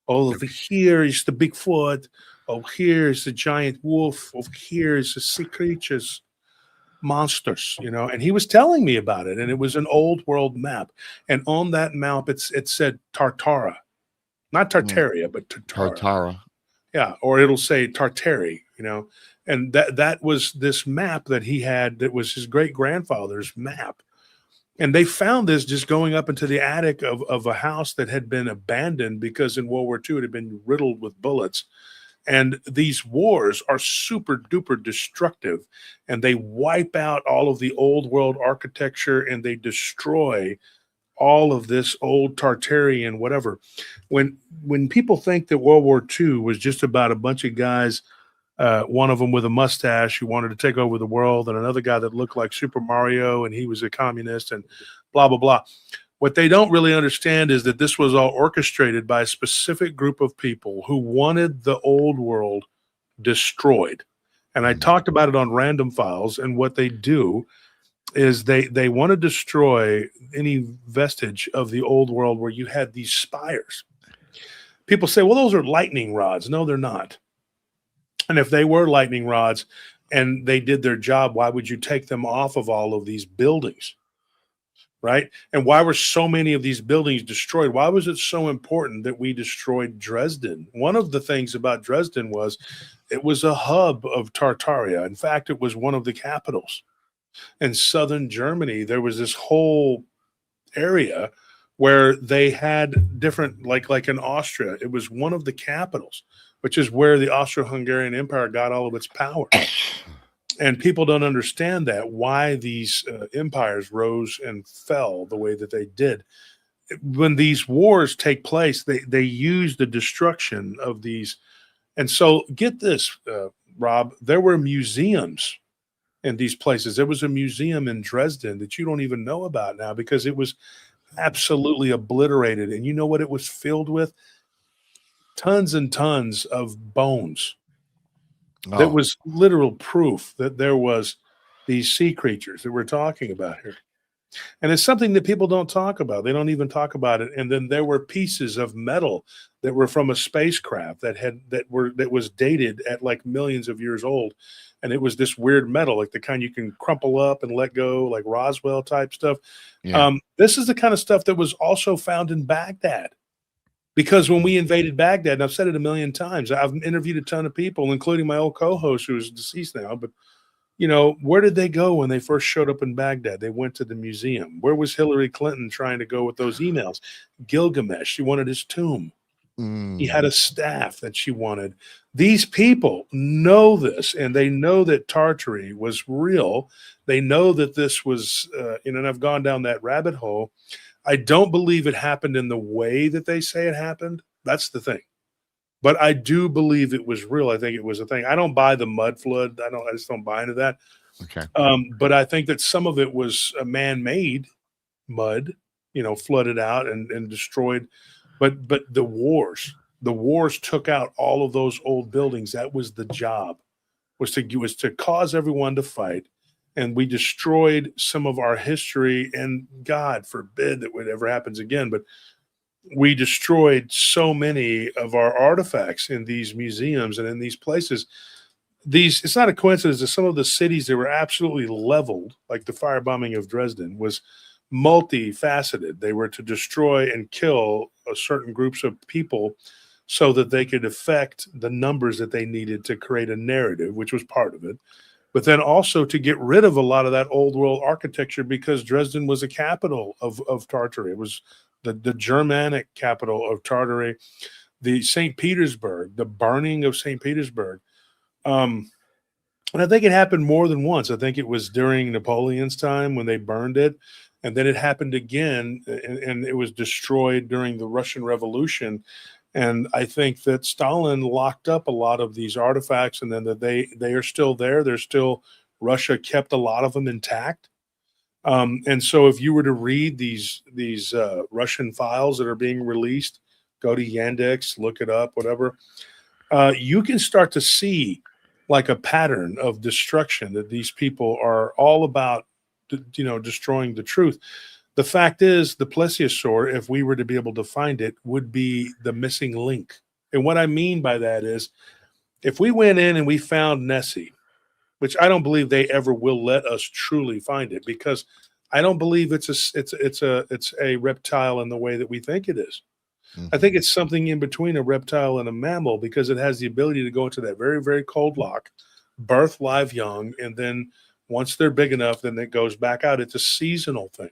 Over here is the Bigfoot. Over here is the giant wolf. Over here is the sea creatures, monsters, and he was telling me about it, and it was an old world map. And on that map, it said Tartara, not Tartaria, but Tartara. Tartara. Yeah, or it'll say Tartary, and that was this map that he had that was his great grandfather's map. And they found this just going up into the attic of a house that had been abandoned because in World War II it had been riddled with bullets. And these wars are super duper destructive, and they wipe out all of the old world architecture, and they destroy all of this old Tartarian whatever. When people think that World War II was just about a bunch of guys, one of them with a mustache who wanted to take over the world, and another guy that looked like Super Mario, and he was a communist, and blah, blah, blah. What they don't really understand is that this was all orchestrated by a specific group of people who wanted the old world destroyed. And I talked about it on Random Files, and what they do is they want to destroy any vestige of the old world where you had these spires. People say, well, those are lightning rods. No, they're not. And if they were lightning rods and they did their job, why would you take them off of all of these buildings? Right? And why were so many of these buildings destroyed? Why was it so important that we destroyed Dresden? One of the things about Dresden was it was a hub of Tartaria. In fact, it was one of the capitals. In southern Germany, there was this whole area where they had different, like in Austria, it was one of the capitals, which is where the Austro-Hungarian Empire got all of its power. And people don't understand that, why these empires rose and fell the way that they did. When these wars take place, they use the destruction of these. And so get this, Rob, there were museums in these places. There was a museum in Dresden that you don't even know about now because it was absolutely obliterated. And you know what it was filled with? Tons and tons of bones. Oh. That was literal proof that there was these sea creatures that we're talking about here. And it's something that people don't talk about. They don't even talk about it. And then there were pieces of metal that were from a spacecraft that was dated at like millions of years old. And it was this weird metal, like the kind you can crumple up and let go, like Roswell type stuff. Yeah. This is the kind of stuff that was also found in Baghdad. Because when we invaded Baghdad, and I've said it a million times, I've interviewed a ton of people, including my old co-host who is deceased now. But, where did they go when they first showed up in Baghdad? They went to the museum. Where was Hillary Clinton trying to go with those emails? Gilgamesh, she wanted his tomb. He had a staff that she wanted. These people know this, and they know that Tartary was real. They know that this was, and I've gone down that rabbit hole. I don't believe it happened in the way that they say it happened. That's the thing. But I do believe it was real. I think it was a thing. I don't buy the mud flood. I just don't buy into that. Okay. But I think that some of it was a man-made mud, flooded out and destroyed. But the wars took out all of those old buildings. That was the job, was to cause everyone to fight. And we destroyed some of our history, and God forbid that it ever happens again. But we destroyed so many of our artifacts in these museums and in these places. It's not a coincidence that some of the cities that were absolutely leveled, like the firebombing of Dresden, was multifaceted. They were to destroy and kill certain groups of people so that they could affect the numbers that they needed to create a narrative, which was part of it. But then also to get rid of a lot of that old world architecture, because Dresden was a capital of Tartary. It was the Germanic capital of Tartary, the St. Petersburg, the burning of St. Petersburg. And I think it happened more than once. I think it was during Napoleon's time when they burned it. And then it happened again, and it was destroyed during the Russian Revolution. And I think that Stalin locked up a lot of these artifacts, and then that they are still there. They're still, Russia kept a lot of them intact. And so if you were to read these Russian files that are being released, go to Yandex, look it up, whatever, you can start to see like a pattern of destruction that these people are all about, destroying the truth. The fact is, the plesiosaur, if we were to be able to find it, would be the missing link. And what I mean by that is, if we went in and we found Nessie, which I don't believe they ever will let us truly find it, because I don't believe it's a reptile in the way that we think it is. I think it's something in between a reptile and a mammal, because it has the ability to go into that very, very cold lock, birth live young, and then once they're big enough, then it goes back out. It's a seasonal thing.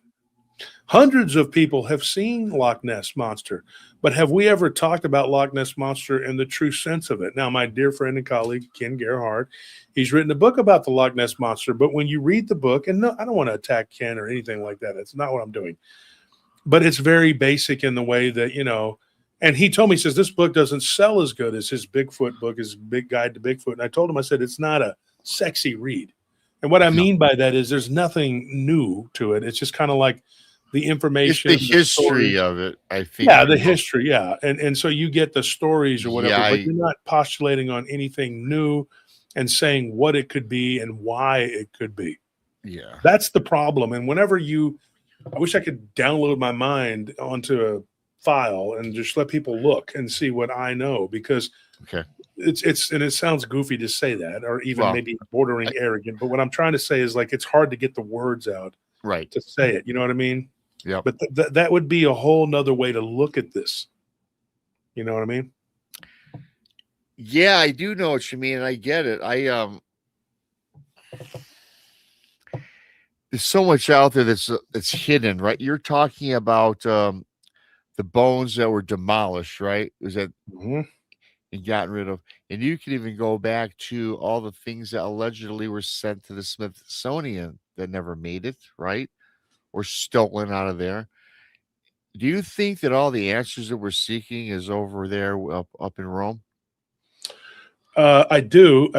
Hundreds of people have seen Loch Ness Monster, but have we ever talked about Loch Ness Monster in the true sense of it? Now, my dear friend and colleague, Ken Gerhardt, he's written a book about the Loch Ness Monster, but when you read the book, and no, I don't want to attack Ken or anything like that. It's not what I'm doing. But it's very basic in the way that, and he told me, he says, this book doesn't sell as good as his Bigfoot book, his Big Guide to Bigfoot. And I told him, I said, it's not a sexy read. And what I mean by that is there's nothing new to it. It's just kind of like the information. It's the history of it, I think. Yeah, the history, yeah. And so you get the stories or whatever, Yeah, but you're not postulating on anything new and saying what it could be and why it could be. Yeah. That's the problem. And whenever I wish I could download my mind onto a file and just let people look and see what I know, because it's and it sounds goofy to say that, or even maybe bordering arrogant, but what I'm trying to say is, like, it's hard to get the words out to say it. You know what I mean? Yeah. But that would be a whole nother way to look at this. You know what I mean? Yeah, I do know what you mean. I get it. There's so much out there that's hidden, right? You're talking about the bones that were demolished, right? Was that and gotten rid of? And you can even go back to all the things that allegedly were sent to the Smithsonian that never made it, right? Or stolen out of there. Do you think that all the answers that we're seeking is over there up in Rome? I do.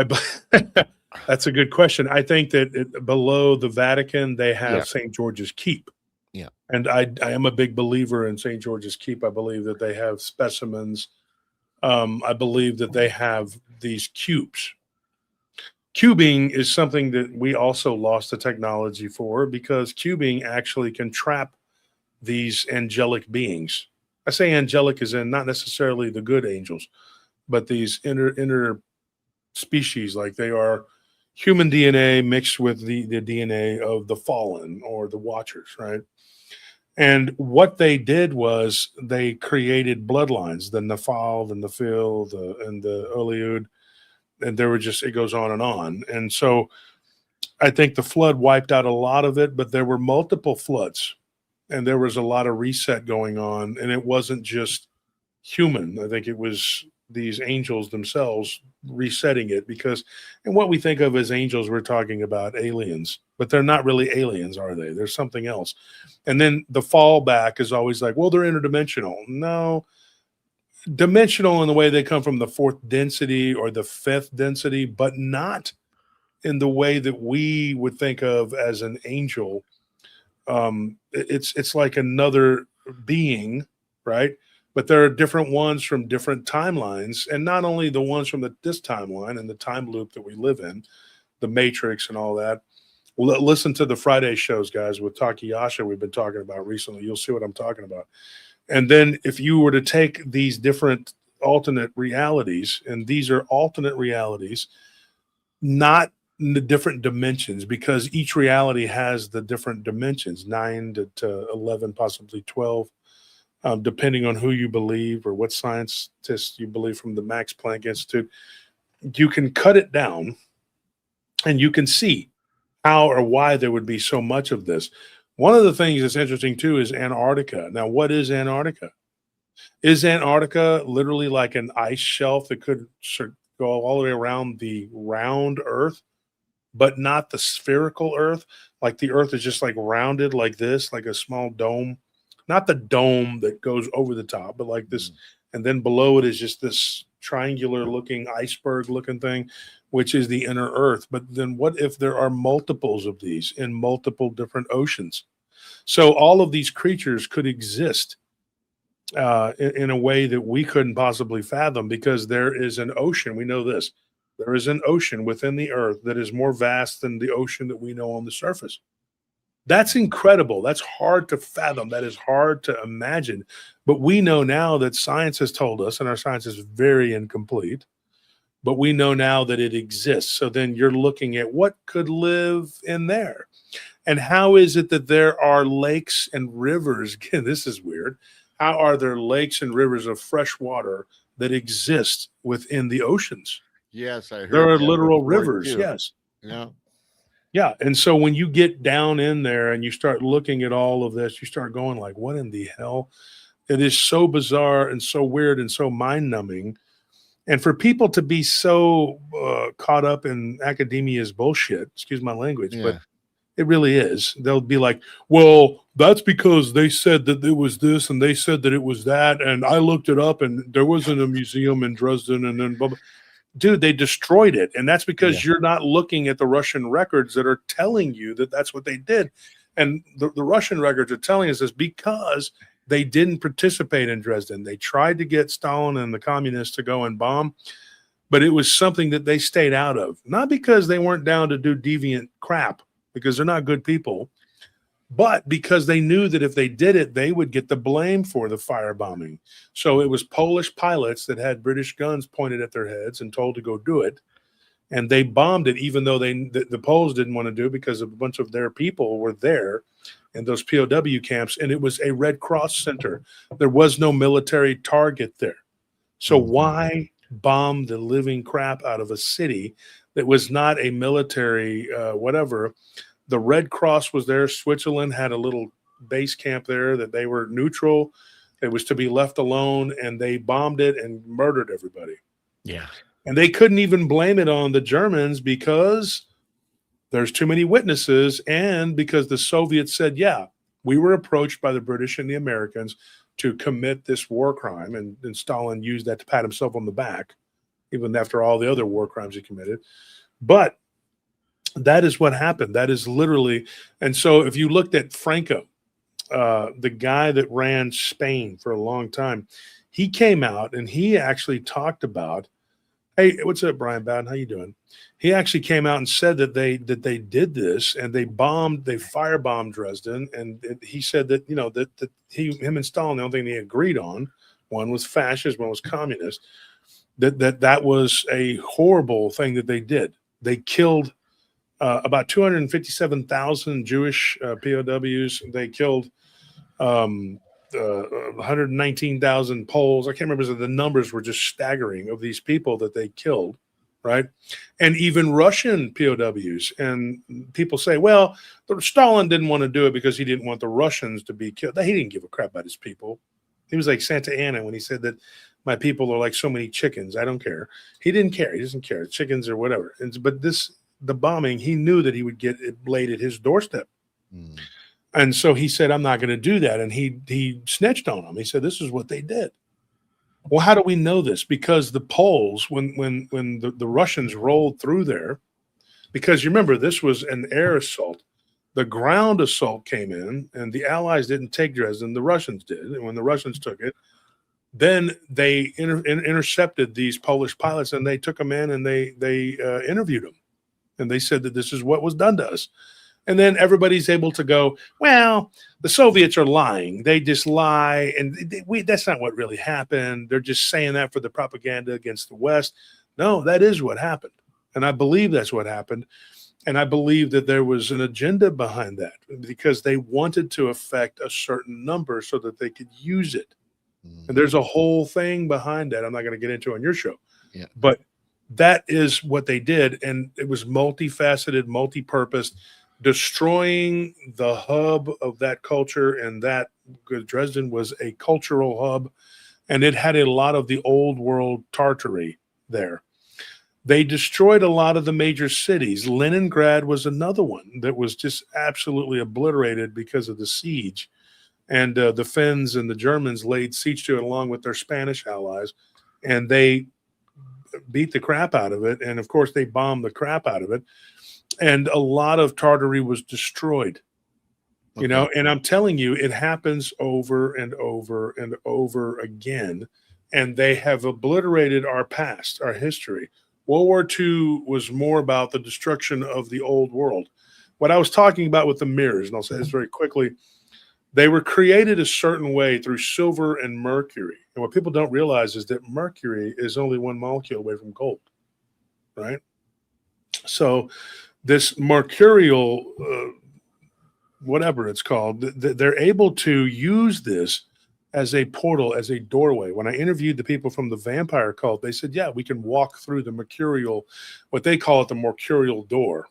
That's a good question. I think that below the Vatican, they have St. George's Keep. Yeah. And I am a big believer in St. George's Keep. I believe that they have specimens. I believe that they have these cubes. Cubing is something that we also lost the technology for, because cubing actually can trap these angelic beings. I say angelic as in not necessarily the good angels, but these inner species, like they are human DNA mixed with the DNA of the fallen or the watchers, right? And what they did was they created bloodlines, the Nephal, the Nephil, and the Eliud, and there were just, it goes on and on. And so I think the flood wiped out a lot of it, but there were multiple floods and there was a lot of reset going on, and it wasn't just human. I think it was these angels themselves resetting it, because and what we think of as angels, we're talking about aliens, but they're not really aliens, are they? There's something else. And then the fallback is always like, well, they're interdimensional. No, dimensional in the way they come from the fourth density or the fifth density, but not in the way that we would think of as an angel. It's like another being, right? But there are different ones from different timelines, and not only the ones from this timeline and the time loop that we live in, the Matrix and all that. Listen to the Friday shows, guys, with Takayasha we've been talking about recently. You'll see what I'm talking about. And then if you were to take these different alternate realities, and these are alternate realities, not in the different dimensions, because each reality has the different dimensions, 9 to 11, possibly 12. Depending on who you believe or what scientists you believe from the Max Planck Institute, you can cut it down and you can see how or why there would be so much of this. One of the things that's interesting too is Antarctica. Now, what is Antarctica? Is Antarctica literally like an ice shelf that could go all the way around the round Earth, but not the spherical Earth? Like the Earth is just like rounded like this, like a small dome. Not the dome that goes over the top, but like this, and then below it is just this triangular looking iceberg looking thing, which is the inner Earth. But then what if there are multiples of these in multiple different oceans? So all of these creatures could exist in a way that we couldn't possibly fathom, because there is an ocean. We know this. There is an ocean within the Earth that is more vast than the ocean that we know on the surface. That's incredible. That's hard to fathom. That is hard to imagine. But we know now that science has told us, and our science is very incomplete, but we know now that it exists. So then you're looking at what could live in there. And how is it that there are lakes and rivers? Again, this is weird. How are there lakes and rivers of fresh water that exist within the oceans? Yes, I heard There are that literal before, rivers. too. Yes. Yeah. Yeah. And so when you get down in there and you start looking at all of this, you start going like, what in the hell? It is so bizarre and so weird and so mind numbing. And for people to be so caught up in academia's bullshit, excuse my language, but Yeah. it really is. They'll be like, well, that's because they said that it was this and they said that it was that. And I looked it up and there wasn't a museum in Dresden and then blah, blah. Dude, they destroyed it. And that's because you're not looking at the Russian records that are telling you that that's what they did. And the Russian records are telling us this because they didn't participate in Dresden. They tried to get Stalin and the communists to go and bomb, but it was something that they stayed out of. Not because they weren't down to do deviant crap, because they're not good people, but because they knew that if they did it, they would get the blame for the firebombing. So it was Polish pilots that had British guns pointed at their heads and told to go do it. And they bombed it, even though the Poles didn't want to do it, because a bunch of their people were there in those POW camps. And it was a Red Cross center. There was no military target there. So why bomb the living crap out of a city that was not a military whatever? The Red Cross was there. Switzerland had a little base camp there that they were neutral. It was to be left alone, and they bombed it and murdered everybody. Yeah. And they couldn't even blame it on the Germans because there's too many witnesses, and because the Soviets said, yeah, we were approached by the British and the Americans to commit this war crime, and Stalin used that to pat himself on the back, even after all the other war crimes he committed. But that is what happened. That is literally. And so if you looked at Franco, the guy that ran Spain for a long time, he came out and he actually talked about, hey, what's up, Brian Bowden? How you doing? He actually came out and said that they did this, and they firebombed Dresden. And he said that, you know, that him and Stalin, the only thing they agreed on, one was fascist, one was communist, that was a horrible thing that they did. They killed about 257,000 Jewish POWs. They killed 119,000 Poles. I can't remember. The numbers were just staggering of these people that they killed, right? And even Russian POWs. And people say, well, Stalin didn't want to do it because he didn't want the Russians to be killed. He didn't give a crap about his people. He was like Santa Anna when he said that my people are like so many chickens. I don't care. He didn't care. He doesn't care. Chickens or whatever. But the bombing, he knew that he would get it laid at his doorstep. And so he said, I'm not going to do that. And he snitched on them. He said, this is what they did. Well, how do we know this? Because the Poles, when the Russians rolled through there, because you remember, this was an air assault. The ground assault came in, and the Allies didn't take Dresden. The Russians did. And when the Russians took it, then they intercepted these Polish pilots, and they took them in, and they interviewed them. And they said that this is what was done to us. And then everybody's able to go, well, the Soviets are lying. They just lie. And that's not what really happened. They're just saying that for the propaganda against the West. No, that is what happened. And I believe that's what happened. And I believe that there was an agenda behind that, because they wanted to affect a certain number so that they could use it. And there's a whole thing behind that I'm not going to get into on your show. Yeah. But that is what they did. And it was multifaceted, multi-purposed, destroying the hub of that culture. And that, because Dresden was a cultural hub, and it had a lot of the old world Tartary there. They destroyed a lot of the major cities. Leningrad was another one that was just absolutely obliterated because of the siege. And the Finns and the Germans laid siege to it along with their Spanish allies. And they beat the crap out of it. And of course, they bombed the crap out of it. And a lot of Tartary was destroyed. You know, and I'm telling you, it happens over and over and over again. And they have obliterated our past, our history. World War II was more about the destruction of the old world. What I was talking about with the mirrors, and I'll say this very quickly, they were created a certain way through silver and mercury. And what people don't realize is that mercury is only one molecule away from gold, right? So this mercurial whatever it's called, they're able to use this as a portal, as a doorway. When I interviewed the people from the vampire cult, they said, yeah, we can walk through the mercurial, what they call it, the mercurial door,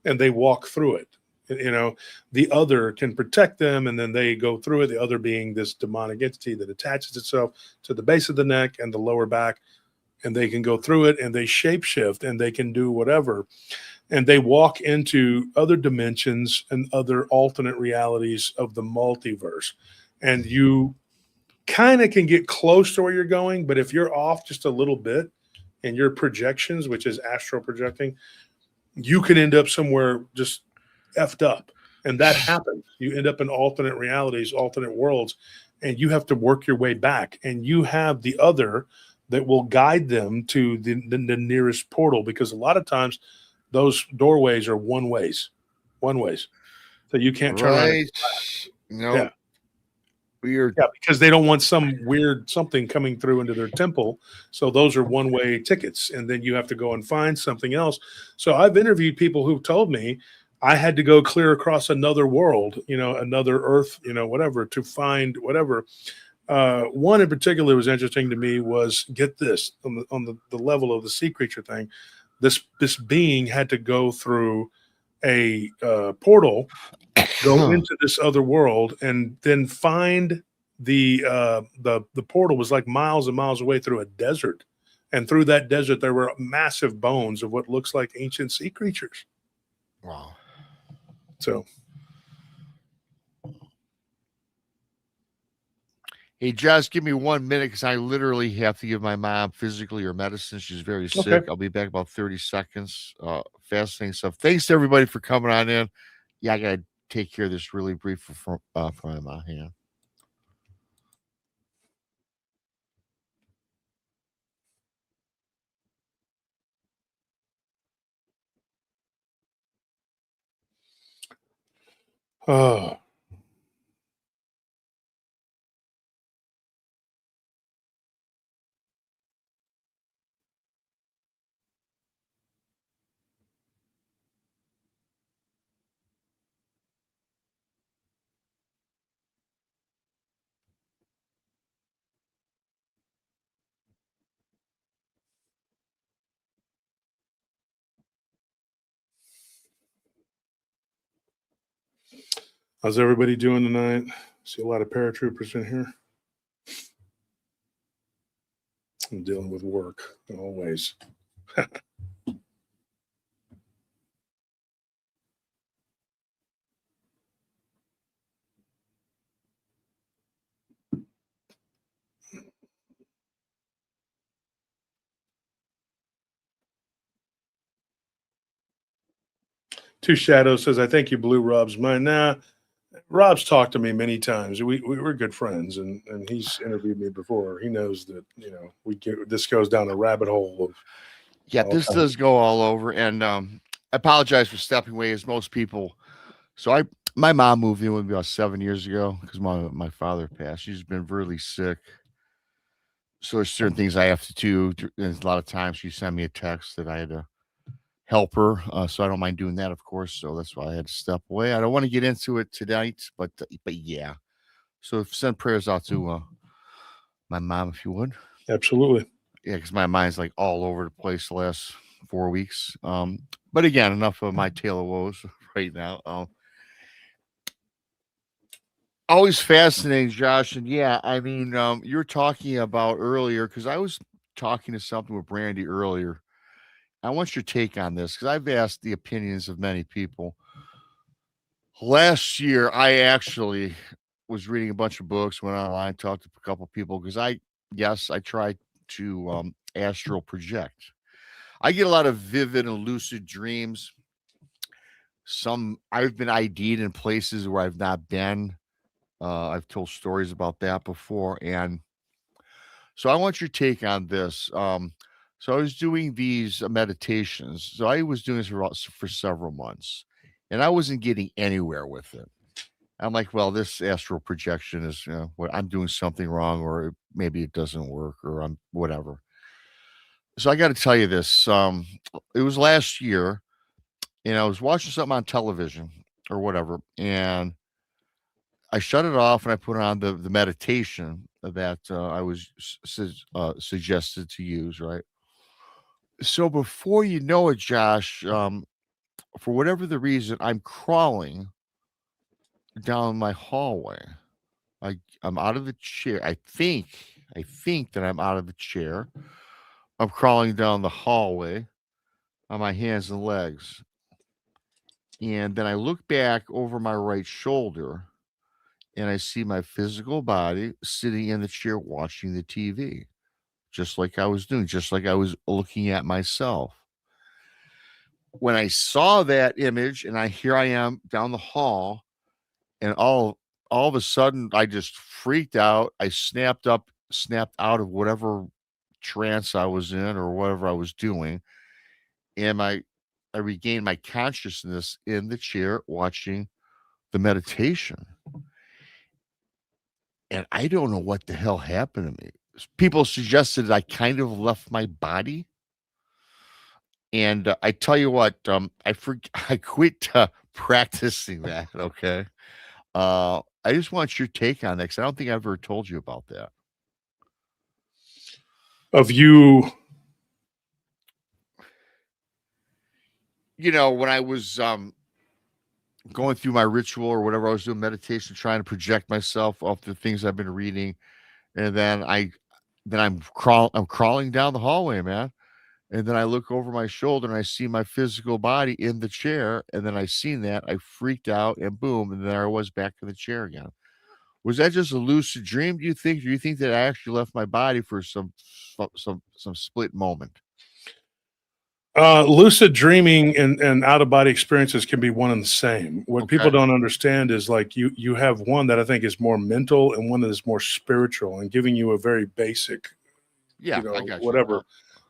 and they walk through it. You know, the other can protect them, and then they go through it, the other being this demonic entity that attaches itself to the base of the neck and the lower back, and they can go through it, and they shapeshift, and they can do whatever. And they walk into other dimensions and other alternate realities of the multiverse. And you kind of can get close to where you're going, but if you're off just a little bit in your projections, which is astral projecting, you can end up somewhere just effed up. And that happens. You end up in alternate realities, alternate worlds, and you have to work your way back. And you have the other that will guide them to the nearest portal, because a lot of times those doorways are one ways. So you can't turn around. No. Yeah. Weird. Yeah, because they don't want some weird something coming through into their temple. So those are one-way tickets. And then you have to go and find something else. So I've interviewed people who've told me I had to go clear across another world, you know, another earth, you know, whatever, to find whatever. One in particular was interesting to me was, get this, on the level of the sea creature thing. This being had to go through a portal, go into this other world, and then find the portal was like miles and miles away through a desert. And through that desert, there were massive bones of what looks like ancient sea creatures. Wow. So, hey, Josh, give me 1 minute, because I literally have to give my mom physically her medicine. She's very sick. I'll be back about 30 seconds. Fascinating stuff. Thanks to everybody for coming on in. Yeah, I got to take care of this really brief for my mom. Hang on. oh, how's everybody doing tonight? See a lot of paratroopers in here. I'm dealing with work always. Two Shadows says, I think you blew Rob's mind. Nah, Rob's talked to me many times. We were good friends, and he's interviewed me before. He knows that, you know, this goes down a rabbit hole of, yeah, this does go all over. And I apologize for stepping away, as most people. So my mom moved in with me about 7 years ago, because my father passed. She's been really sick. So there's certain things I have to do. There's a lot of times she sent me a text that I had to help her. So I don't mind doing that, of course. So that's why I had to step away. I don't want to get into it tonight, but yeah. So send prayers out to my mom, if you would. Absolutely. Yeah, because my mind's like all over the place the last 4 weeks. But again, enough of my tale of woes right now. Always fascinating, Josh. And yeah, I mean, you're talking about earlier, because I was talking to something with Brandi earlier. I want your take on this, because I've asked the opinions of many people. Last year, I actually was reading a bunch of books, went online, talked to a couple people, because I tried to astral project. I get a lot of vivid and lucid dreams. Some I've been ID'd in places where I've not been. I've told stories about that before, and so I want your take on this. So I was doing these meditations. So I was doing this for several months, and I wasn't getting anywhere with it. I'm like, well, this astral projection is, what I'm doing something wrong, or maybe it doesn't work, or I'm whatever. So I got to tell you this. It was last year, and I was watching something on television or whatever, and I shut it off and I put on the meditation that I was suggested to use. Right. So before you know it, Josh, for whatever the reason, I'm crawling down my hallway. I'm out of the chair. I think that I'm out of the chair. I'm crawling down the hallway on my hands and legs. And then I look back over my right shoulder and I see my physical body sitting in the chair watching the TV, just like I was doing, just like I was looking at myself. When I saw that image and here I am down the hall, and all of a sudden I just freaked out. I snapped out of whatever trance I was in or whatever I was doing, and I regained my consciousness in the chair watching the meditation. And I don't know what the hell happened to me. People suggested I kind of left my body. And I tell you what, I quit practicing that. Okay. I just want your take on that because I don't think I've ever told you about that. Of you, when I was going through my ritual or whatever I was doing, meditation, trying to project myself off the things I've been reading, and then I'm crawling down the hallway, man. And then I look over my shoulder and I see my physical body in the chair. And then I seen that. I freaked out and boom. And there I was back in the chair again. Was that just a lucid dream, do you think? Do you think that I actually left my body for some split moment? lucid dreaming and out of body experiences can be one and the same. What people Okay. don't understand is like you have one that I think is more mental and one that is more spiritual and giving you a very basic, Yeah, I got you. whatever.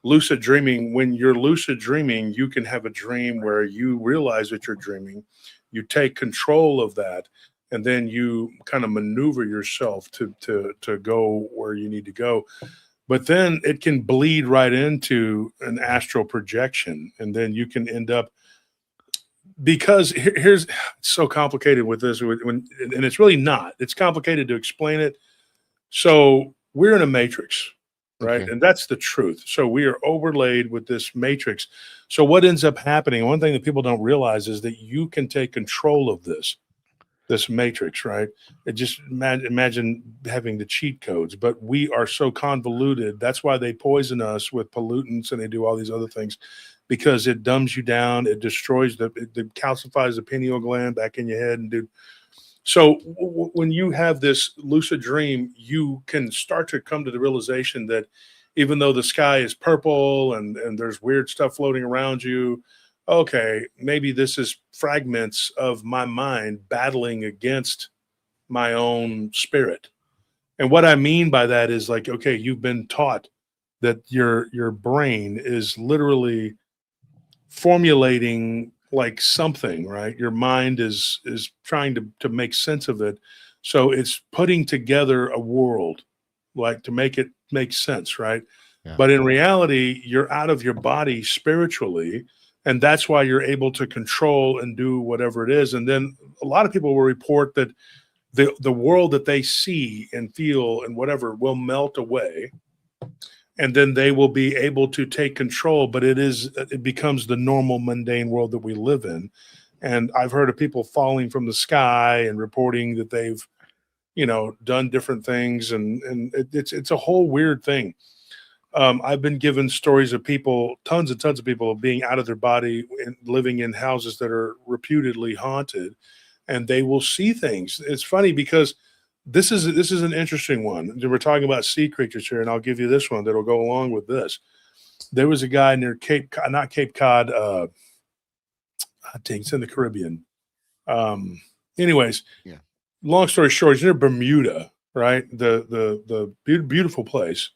Lucid dreaming, when you're lucid dreaming, you can have a dream where you realize that you're dreaming, you take control of that, and then you kind of maneuver yourself to go where you need to go. But then it can bleed right into an astral projection, and then you can end up, because here's it's so complicated with this and it's really not. It's complicated to explain it. So we're in a matrix, right? Okay. And that's the truth. So we are overlaid with this matrix. So what ends up happening, one thing that people don't realize is that you can take control of this matrix, right? It just imagine having the cheat codes, but we are so convoluted. That's why they poison us with pollutants and they do all these other things, because it dumbs you down. It destroys it calcifies the pineal gland back in your head. And so when you have this lucid dream, you can start to come to the realization that even though the sky is purple and there's weird stuff floating around you, okay, maybe this is fragments of my mind battling against my own spirit. And what I mean by that is like, okay, you've been taught that your brain is literally formulating like something, right? Your mind is trying to make sense of it. So it's putting together a world, like to make it make sense, right? Yeah. But in reality, you're out of your body spiritually, and that's why you're able to control and do whatever it is. And then a lot of people will report that the world that they see and feel and whatever will melt away, and then they will be able to take control. But it becomes the normal mundane world that we live in. And I've heard of people falling from the sky and reporting that they've done different things, and it's a whole weird thing. I've been given stories of people, tons and tons of people, being out of their body and living in houses that are reputedly haunted, and they will see things. It's funny because This is an interesting one. We're talking about sea creatures here, and I'll give you this one that'll go along with this. There was a guy near not Cape Cod. I think it's in the Caribbean. Anyways, Yeah. Long story short, he's near Bermuda, right? The beautiful place,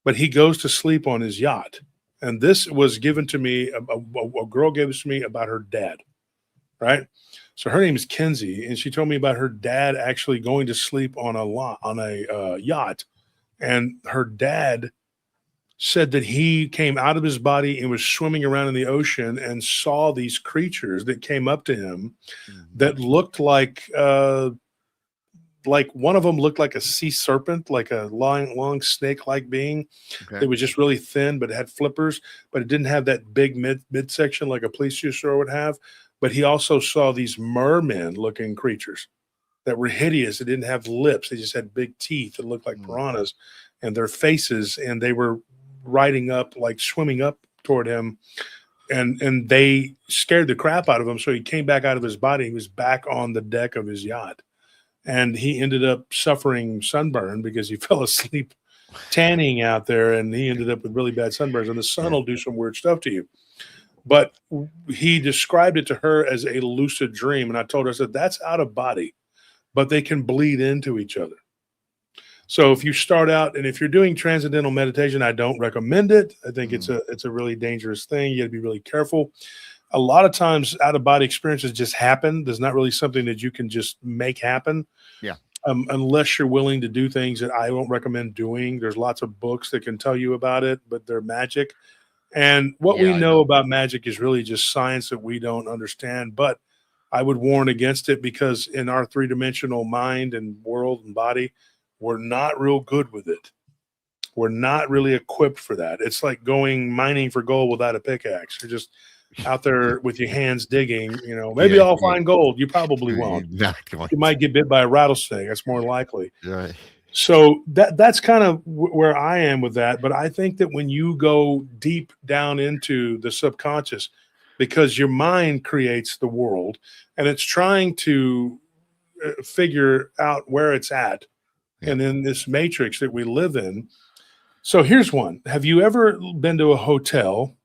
but he goes to sleep on his yacht. And this was given to me. A girl gave this to me about her dad, right? So her name is Kenzie, and she told me about her dad actually going to sleep on a yacht, and her dad said that he came out of his body and was swimming around in the ocean and saw these creatures that came up to him that looked like one of them looked like a sea serpent, like a long snake-like being. Okay. It was just really thin, but it had flippers, but it didn't have that big midsection like a police store would have. But he also saw these merman-looking creatures that were hideous. They didn't have lips. They just had big teeth that looked like piranhas, and their faces, and they were riding up, like swimming up toward him, and they scared the crap out of him. So he came back out of his body. He was back on the deck of his yacht, and he ended up suffering sunburn because he fell asleep tanning out there, and he ended up with really bad sunburns. And the sun will do some weird stuff to you. But he described it to her as a lucid dream. And I told her, I said, that's out of body, but they can bleed into each other. So if you start out, and if you're doing transcendental meditation, I don't recommend it. I think it's a really dangerous thing. You got to be really careful. A lot of times out of body experiences just happen. There's not really something that you can just make happen. Yeah. Unless you're willing to do things that I don't recommend doing. There's lots of books that can tell you about it, but they're magic. And what we know about magic is really just science that we don't understand. But I would warn against it because in our three-dimensional mind and world and body, we're not real good with it. We're not really equipped for that. It's like going mining for gold without a pickaxe. You're just out there with your hands digging, maybe I'll find gold. You probably won't. You might get bit by a rattlesnake. That's more likely. Right. So that's kind of where I am with that. But I think that when you go deep down into the subconscious, because your mind creates the world and it's trying to figure out where it's at. Yeah. And in this matrix that we live in. So here's one. Have you ever been to a hotel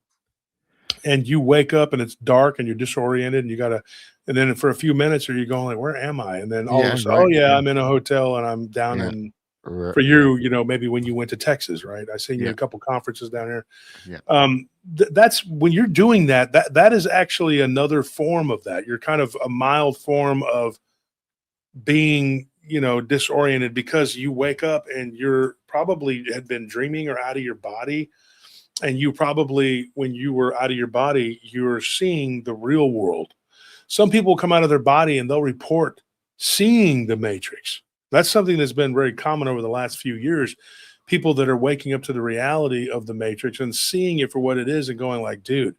and you wake up and it's dark and you're disoriented and and then for a few minutes are you going like, where am I? And then all of a sudden, I'm in a hotel and I'm down in, for you, maybe when you went to Texas, right? I seen you at a couple conferences down here. Yeah. That's when you're doing that is actually another form of that. You're kind of a mild form of being, disoriented because you wake up and you're probably had been dreaming or out of your body. And you probably, when you were out of your body, you're seeing the real world. Some people come out of their body and they'll report seeing the matrix. That's something that's been very common over the last few years. People that are waking up to the reality of the matrix and seeing it for what it is and going like, dude,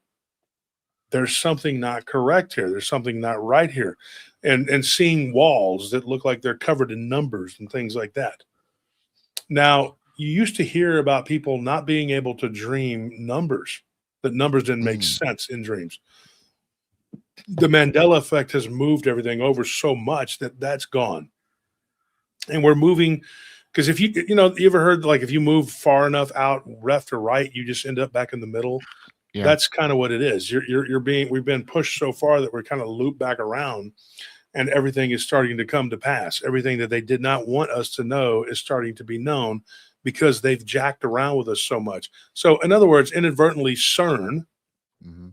there's something not correct here. There's something not right here. And seeing walls that look like they're covered in numbers and things like that. Now, you used to hear about people not being able to dream numbers, that numbers didn't make sense in dreams. The Mandela effect has moved everything over so much that that's gone. And we're moving, because if you ever heard, like, if you move far enough out left or right, you just end up back in the middle. Yeah. That's kind of what it is. We've been pushed so far that we're kind of looped back around, and everything is starting to come to pass. Everything that they did not want us to know is starting to be known because they've jacked around with us so much. So in other words, inadvertently CERN,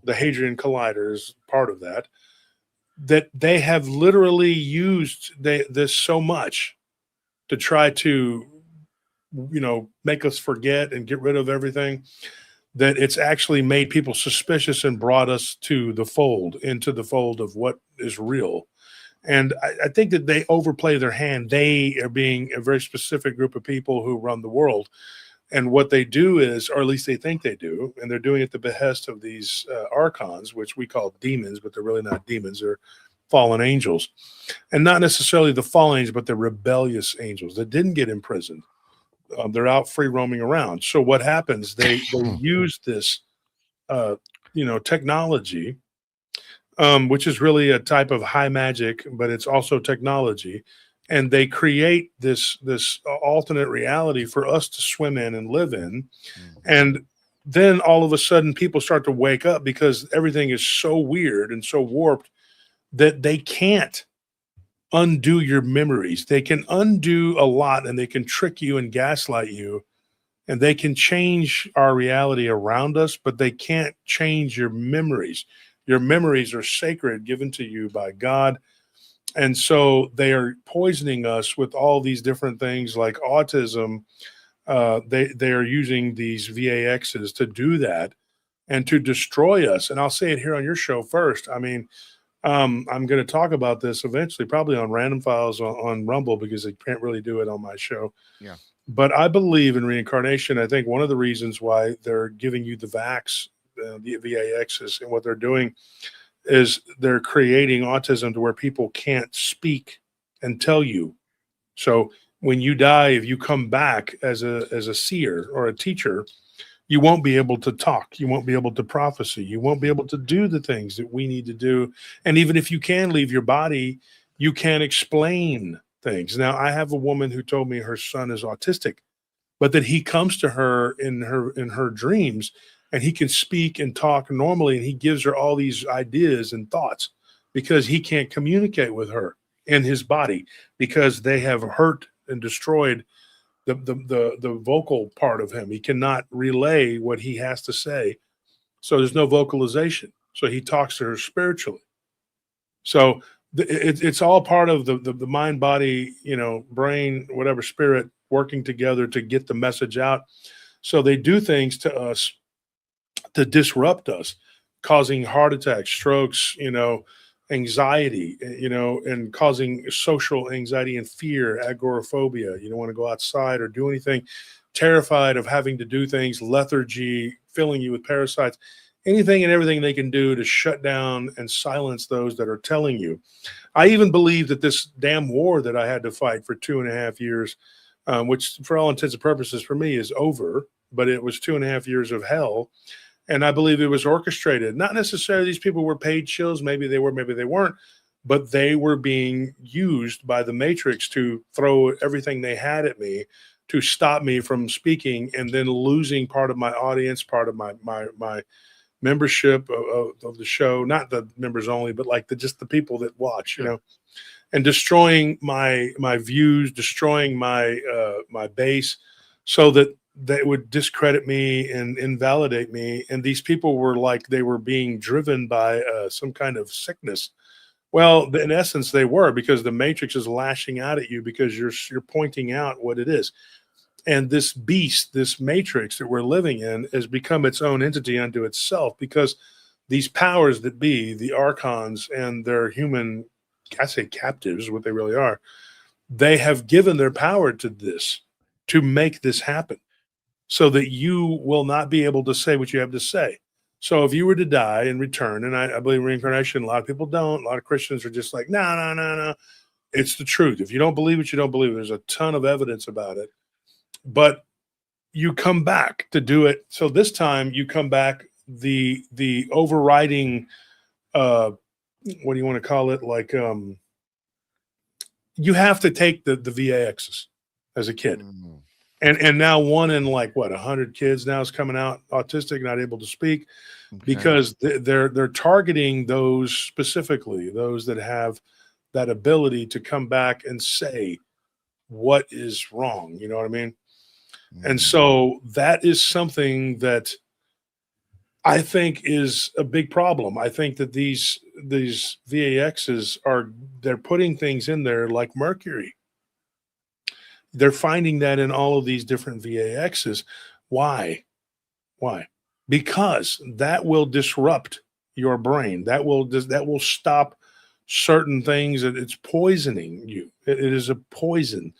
the Hadron Collider is part of that they have literally used this so much to try to, make us forget and get rid of everything, that it's actually made people suspicious and brought us into the fold of what is real. And I think that they overplay their hand. They are being a very specific group of people who run the world. And what they do is, or at least they think they do, and they're doing it at the behest of these archons, which we call demons, but they're really not demons. They're fallen angels. And not necessarily the fallen angels, but the rebellious angels that didn't get imprisoned. They're out free roaming around. So what happens? They use this, technology, which is really a type of high magic, but it's also technology. and they create this alternate reality for us to swim in and live in. And then all of a sudden people start to wake up because everything is so weird and so warped that they can't undo your memories. They can undo a lot, and they can trick you and gaslight you, and they can change our reality around us, but they can't change your memories. Your memories are sacred, given to you by God. And so they are poisoning us with all these different things like autism. They are using these VAXs to do that and to destroy us. And I'll say it here on your show first. I mean, I'm going to talk about this eventually, probably on Random Files on Rumble, because I can't really do it on my show. Yeah. But I believe in reincarnation. I think one of the reasons why they're giving you the the VAXs, and what they're doing is they're creating autism to where people can't speak and tell you. So when you die, if you come back as a seer or a teacher, you won't be able to talk. You won't be able to prophesy. You won't be able to do the things that we need to do. And even if you can leave your body, you can't explain things. Now, I have a woman who told me her son is autistic, but that he comes to her in her dreams, and he can speak and talk normally, and he gives her all these ideas and thoughts because he can't communicate with her in his body, because they have hurt and destroyed the vocal part of him. He cannot relay what he has to say. So there's no vocalization. So he talks to her spiritually. So it's all part of the mind, body, brain, whatever, spirit working together to get the message out. So they do things to us to disrupt us, causing heart attacks, strokes, anxiety, and causing social anxiety and fear, agoraphobia. You don't want to go outside or do anything, terrified of having to do things, lethargy, filling you with parasites, anything and everything they can do to shut down and silence those that are telling you. I even believe that this damn war that I had to fight for 2.5 years, which for all intents and purposes for me is over, but it was 2.5 years of hell. And I believe it was orchestrated. Not necessarily these people were paid shills. Maybe they were, maybe they weren't. But they were being used by the Matrix to throw everything they had at me, to stop me from speaking, and then losing part of my audience, part of my membership of the show. Not the members only, but like just the people that watch, and destroying my views, destroying my base, so that they would discredit me and invalidate me. And these people were like, they were being driven by some kind of sickness. Well, in essence, they were, because the Matrix is lashing out at you because you're pointing out what it is. And this beast, this Matrix that we're living in, has become its own entity unto itself, because these powers that be, the archons and their human, I say captives, what they really are, they have given their power to this, to make this happen, so that you will not be able to say what you have to say. So if you were to die and return, and I believe in reincarnation, a lot of people don't. A lot of Christians are just like, no. It's the truth. If you don't believe it, you don't believe it. There's a ton of evidence about it. But you come back to do it. So this time you come back, the overriding, what do you want to call it? Like, you have to take the VAXs as a kid. Mm-hmm. And now one in 100 kids now is coming out autistic, not able to speak, because they're targeting those specifically, those that have that ability to come back and say what is wrong. You know what I mean? Mm-hmm. And so that is something that I think is a big problem. I think that these VAXs they're putting things in there like mercury. They're finding that in all of these different VAXs. Why? Because that will disrupt your brain. That will stop certain things. That it's poisoning you. It is a poison.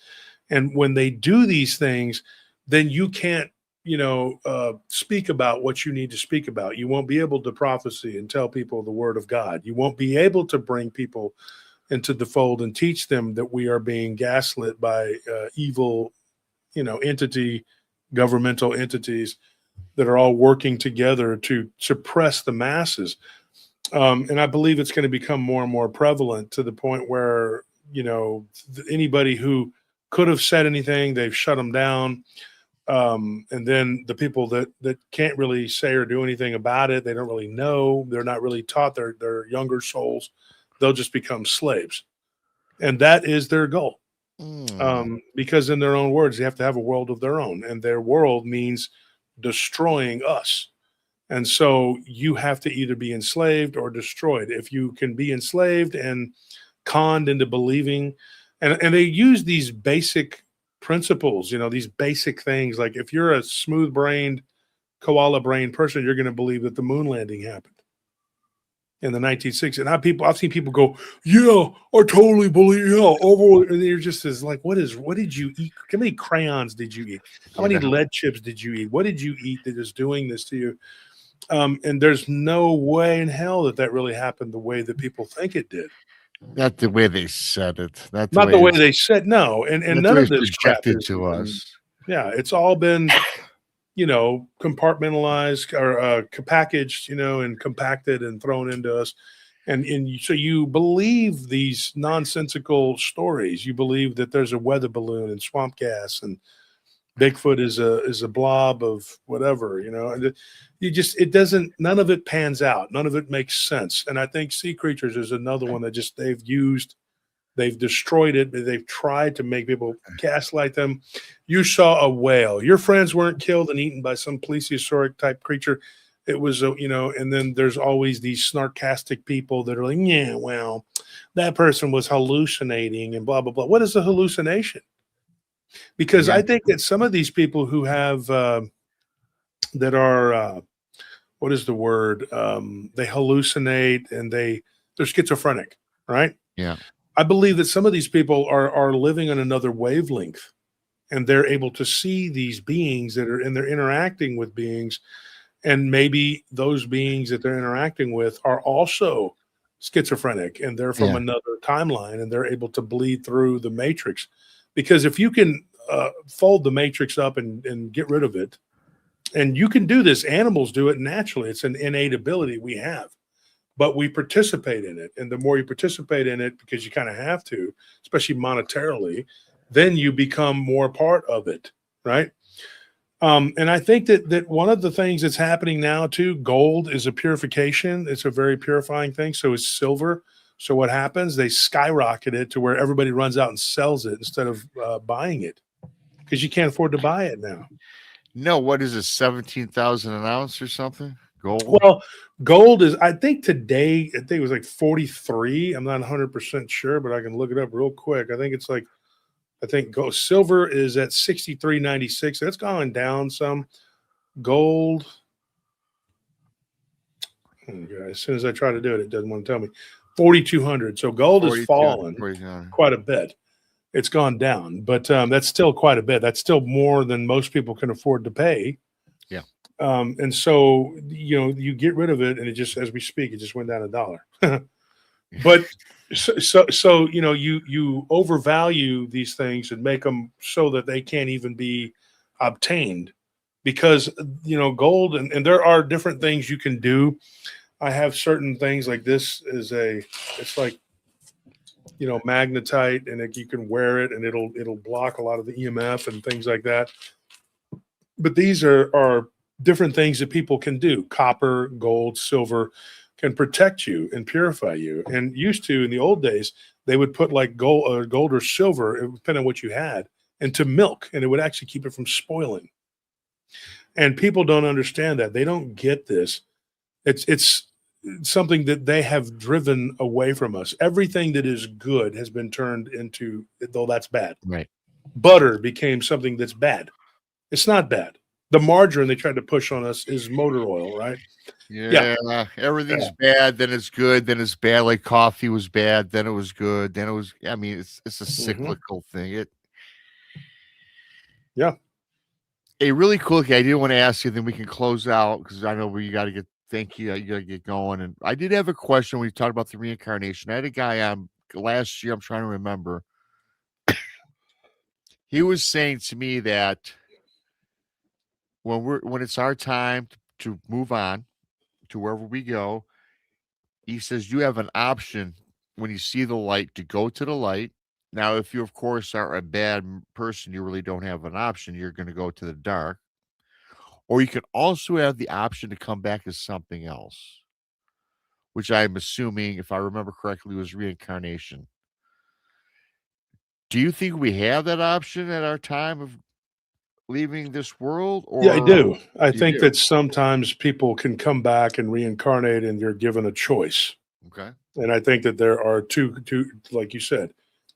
And when they do these things, then you can't, speak about what you need to speak about. You won't be able to prophesy and tell people the word of God. You won't be able to bring people into the fold and teach them that we are being gaslit by evil, governmental entities that are all working together to suppress the masses. And I believe it's going to become more and more prevalent, to the point where anybody who could have said anything, they've shut them down. And then the people that can't really say or do anything about it, they don't really know. They're not really taught. They're younger souls. They'll just become slaves. And that is their goal. Because in their own words, they have to have a world of their own. And their world means destroying us. And so you have to either be enslaved or destroyed. If you can be enslaved and conned into believing, and they use these basic principles, these basic things. Like if you're a smooth-brained, koala-brained person, you're going to believe that the moon landing happened in the 1960s. And I've seen people go, yeah, I totally believe, yeah. And you're just as like, what did you eat? How many crayons did you eat? How many lead chips did you eat? What did you eat that is doing this to you? And there's no way in hell that really happened the way that people think it did. Not the way they said it. Not the way they said. No, and none of this crap is to us. Yeah, it's all been, compartmentalized or packaged, and compacted and thrown into us. And so you believe these nonsensical stories. You believe that there's a weather balloon and swamp gas and Bigfoot is a blob of whatever, and none of it pans out. None of it makes sense. And I think sea creatures is another one that they've destroyed it. They've tried to make people gaslight them. You saw a whale. Your friends weren't killed and eaten by some plesiosauric type creature. It was, and then there's always these sarcastic people that are like, yeah, well, that person was hallucinating and blah, blah, blah. What is a hallucination? Because I think that some of these people who have that are what is the word? They hallucinate and they're schizophrenic, right? Yeah. I believe that some of these people are living on another wavelength, and they're able to see these beings and they're interacting with beings, and maybe those beings that they're interacting with are also schizophrenic and they're from another timeline, and they're able to bleed through the matrix. Because if you can fold the matrix up and get rid of it, and you can do this, animals do it naturally. It's an innate ability we have, but we participate in it. And the more you participate in it, because you kind of have to, especially monetarily, then you become more part of it, right? And I think that one of the things that's happening now too, gold is a purification. It's a very purifying thing. So is silver. So what happens? They skyrocket it to where everybody runs out and sells it instead of buying it, because you can't afford to buy it now. No, what is it, 17,000 an ounce or something? Gold? Well, gold is, I think today, it was like 43. I'm not 100% sure, but I can look it up real quick. I think gold, silver is at 63.96. That's gone down some. Gold. As soon as I try to do it, it doesn't want to tell me. 4,200. So gold has fallen quite a bit. It's gone down, but that's still quite a bit. That's still more than most people can afford to pay. Yeah. And so, you get rid of it, and it just, as we speak, it just went down $1. But so you overvalue these things and make them so that they can't even be obtained, because gold and there are different things you can do. I have certain things like this it's like, magnetite, and you can wear it and it'll block a lot of the EMF and things like that. But these are different things that people can do. Copper, gold, silver can protect you and purify you. And used to, in the old days, they would put like gold or silver, depending on what you had, into milk, and it would actually keep it from spoiling. And people don't understand that. They don't get this. It's something that they have driven away from us. Everything that is good has been turned into, though that's bad. Right. Butter became something that's bad. It's not bad. The margarine they tried to push on us is motor oil, right? Yeah. Everything's bad, then it's good, then it's bad. Like coffee was bad, then it was good, then it was. I mean, it's a cyclical thing. A really cool thing I did want to ask you, then we can close out, because I know you got to get. Thank you. You got to get going. And I did have a question when you talked about the reincarnation. I had a guy on last year. I'm trying to remember. He was saying to me that when it's our time to move on to wherever we go, he says you have an option when you see the light to go to the light, Now, if you, of course, are a bad person, you really don't have an option. You're going to go to the dark. Or you can also have the option to come back as something else, which I'm assuming, if I remember correctly, was reincarnation. Do you think we have that option at our time of leaving this world, Yeah, I or do. I you think do? that sometimes people can come back and reincarnate and you're given a choice. Okay. And I think that there are two, like you said.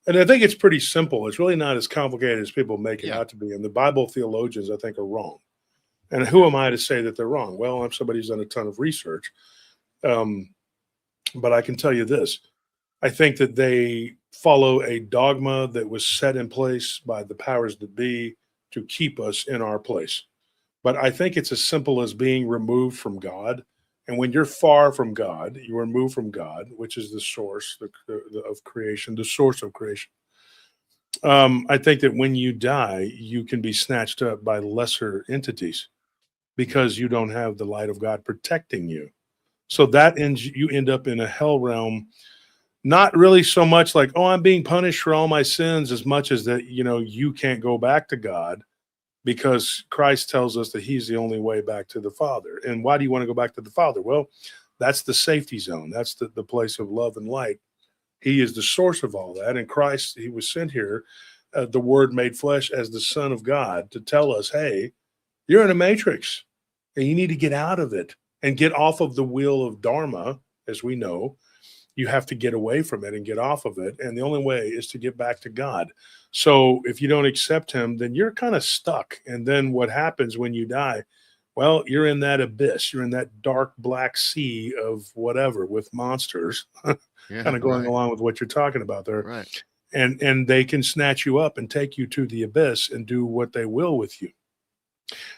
And I think it's pretty simple. It's really not as complicated as people make it Yeah. out to be. And the Bible theologians, I think, are wrong. And who Okay. am I to say that they're wrong? Well, I'm somebody who's done a ton of research. Um, but I can tell you this. I think that they follow a dogma that was set in place by the powers that be to keep us in our place. But I think it's as simple as being removed from God. And when you're far from God, you're removed from God, which is the source of creation, the source of creation. I think that when you die, you can be snatched up by lesser entities because you don't have the light of God protecting you. So that ends, you end up in a hell realm, not really so much like, oh, I'm being punished for all my sins, as much as that, you can't go back to God because Christ tells us that he's the only way back to the Father. And why do you want to go back to the Father? Well, that's the safety zone. That's the place of love and light. He is the source of all that. And Christ, he was sent here, the word made flesh as the Son of God to tell us, hey, you're in a matrix and you need to get out of it and get off of the wheel of Dharma, as we know. You have to get away from it and get off of it. And the only way is to get back to God. So if you don't accept him, then you're kind of stuck. And then what happens when you die? Well, you're in that abyss. You're in that dark black sea of whatever with monsters, Yeah. kind of going Right. along with what you're talking about there. Right. And they can snatch you up and take you to the abyss and do what they will with you.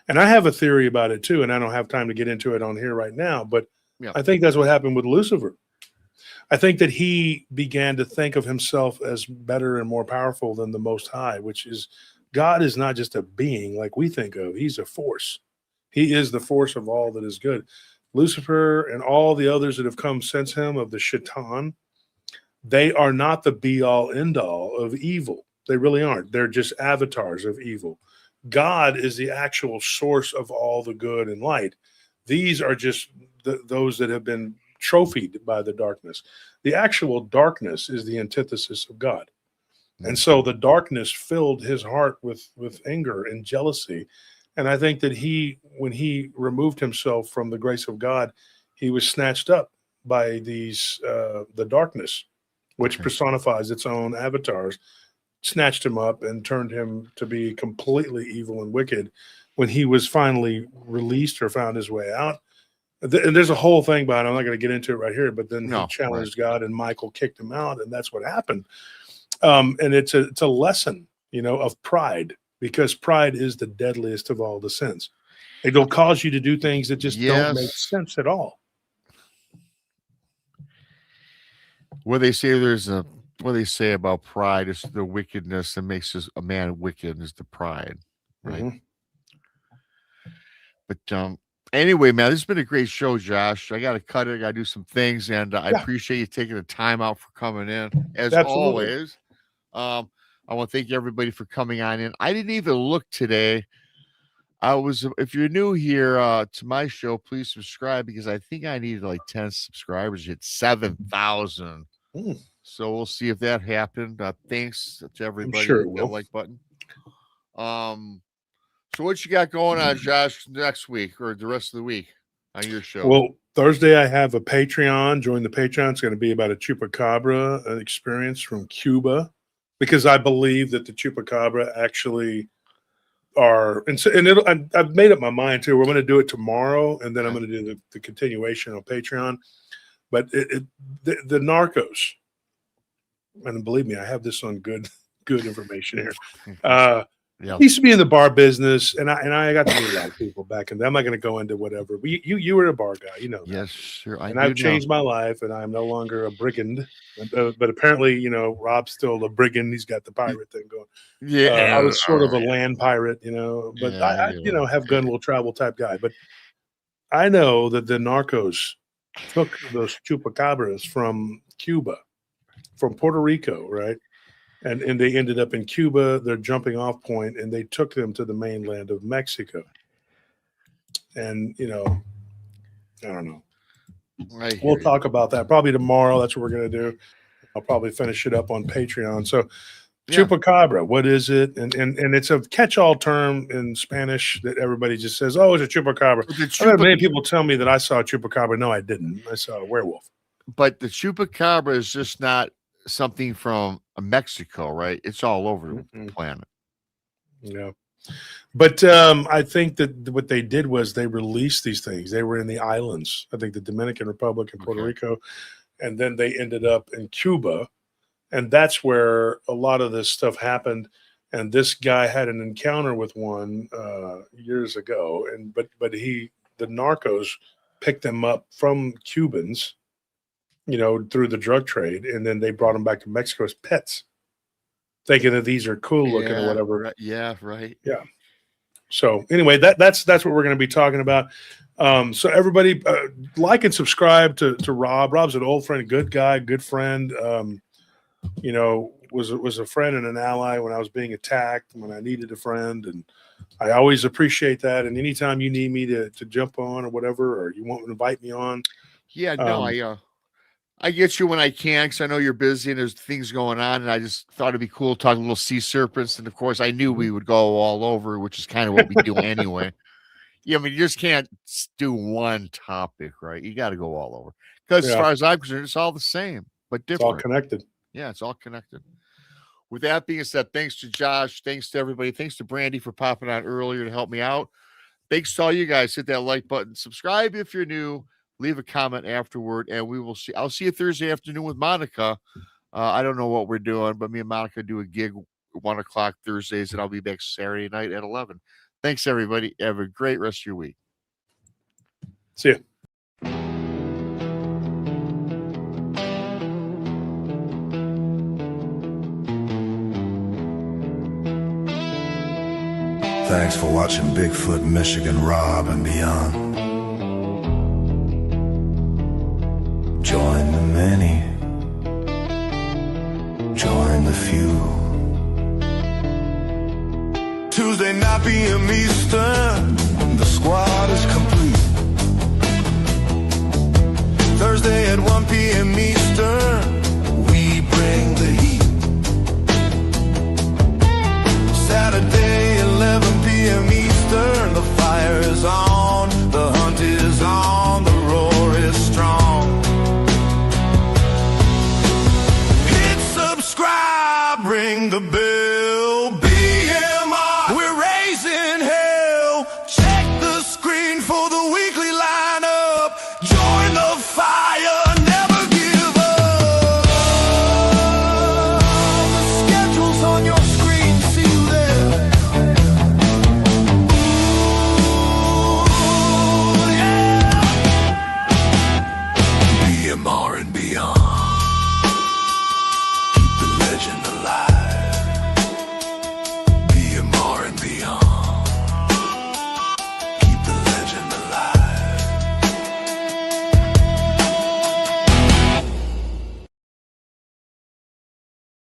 And I have a theory about it too, and I don't have time to get into it on here right now, but Yeah. I think that's what happened with Lucifer. I think that he began to think of himself as better and more powerful than the Most High, which is God is not just a being like we think of. He's a force. He is the force of all that is good. Lucifer and all the others that have come since him of the Shaitan, they are not the be all end all of evil. They really aren't. They're just avatars of evil. God is the actual source of all the good and light. These are just those that have been trophied by the darkness. The actual darkness is the antithesis of God. And so the darkness filled his heart with anger and jealousy. And I think that when he removed himself from the grace of God, he was snatched up by the darkness, which personifies its own avatars, snatched him up and turned him to be completely evil and wicked. When he was finally released or found his way out, and there's a whole thing about it. I'm not going to get into it right here, but then he challenged God and Michael kicked him out, and that's what happened. And it's a lesson, of pride, because pride is the deadliest of all the sins. It'll cause you to do things that just don't make sense at all. What they say about pride is the wickedness that makes a man wicked is the pride, right? Mm-hmm. But anyway, man, this has been a great show, Josh. I got to cut it. I got to do some things, and I appreciate you taking the time out for coming in, as always. I want to thank everybody for coming on in. I didn't even look today. If you're new here to my show, please subscribe because I think I needed like 10 subscribers. Hit 7,000. So we'll see if that happened. Thanks to everybody. I'm sure it Hit will. that like button. So what you got going on, Josh, next week or the rest of the week on your show? Well, Thursday I have a Patreon. Join the Patreon. It's going to be about a chupacabra experience from Cuba, because I believe that the chupacabra actually are. I've made up my mind too. We're going to do it tomorrow, and then I'm going to do the continuation on Patreon. But the Narcos, and believe me, I have this on good information here. Used to be in the bar business, and I got to meet a lot of people back in there. I'm not going to go into whatever. But you were a bar guy, Yes, sure. I've changed my life, and I'm no longer a brigand. But apparently, Rob's still a brigand. He's got the pirate thing going. Yeah, I was sort of a land pirate, but I have gun will travel type guy. But I know that the Narcos took those chupacabras from Cuba, from Puerto Rico, right? and they ended up in Cuba, their jumping off point, and they took them to the mainland of Mexico. And, you know, I don't know. We'll talk about that probably tomorrow. That's what we're going to do. I'll probably finish it up on Patreon. So chupacabra, what is it? And it's a catch-all term in Spanish that everybody just says, oh, it's a chupacabra. I've had many people tell me that I saw a chupacabra. No, I didn't. I saw a werewolf. But the chupacabra is just not something from Mexico, right? It's all over the planet. Yeah. But I think that what they did was they released these things. They were in the islands, I think the Dominican Republic and Puerto Rico, and then they ended up in Cuba. And that's where a lot of this stuff happened. And this guy had an encounter with one years ago. And but the narcos picked them up from Cubans, you know, through the drug trade, and then they brought them back to Mexico as pets, thinking that these are cool looking or whatever. Right. Yeah, right. Yeah. So anyway, that's what we're going to be talking about. So everybody like and subscribe to Rob. Rob's an old friend, good guy, good friend. You know, was a friend and an ally when I was being attacked, when I needed a friend, and I always appreciate that. And anytime you need me to jump on or whatever, or you want to invite me on. Yeah, no, I get you when I can, because I know you're busy and there's things going on, and I just thought it'd be cool to talk a little sea serpents. And of course, I knew we would go all over, which is kind of what we do anyway. Yeah, I mean, you just can't do one topic, right? You got to go all over. Because as far as I'm concerned, it's all the same, but different. It's all connected. Yeah, it's all connected. With that being said, thanks to Josh, thanks to everybody, thanks to Brandi for popping on earlier to help me out. Thanks to all you guys. Hit that like button, subscribe if you're new. Leave a comment afterward, and we will see. I'll see you Thursday afternoon with Monica. I don't know what we're doing, but me and Monica do a gig 1 o'clock Thursdays, and I'll be back Saturday night at 11. Thanks, everybody. Have a great rest of your week. See you. Thanks for watching Bigfoot, Michigan, Rob, and beyond. Join the many, join the few. Tuesday night p.m. Eastern, the squad is complete. Thursday at 1 p.m. Eastern, we bring the heat. Saturday 11 p.m. Eastern, the fire is on, the hunt is on, the roar is strong. Subscribe, ring the bell, BMR, we're raising hell. Check the screen for the weekly lineup. Join the fire, never give up. The schedule's on your screen, see you there. Ooh, yeah. BMR and beyond.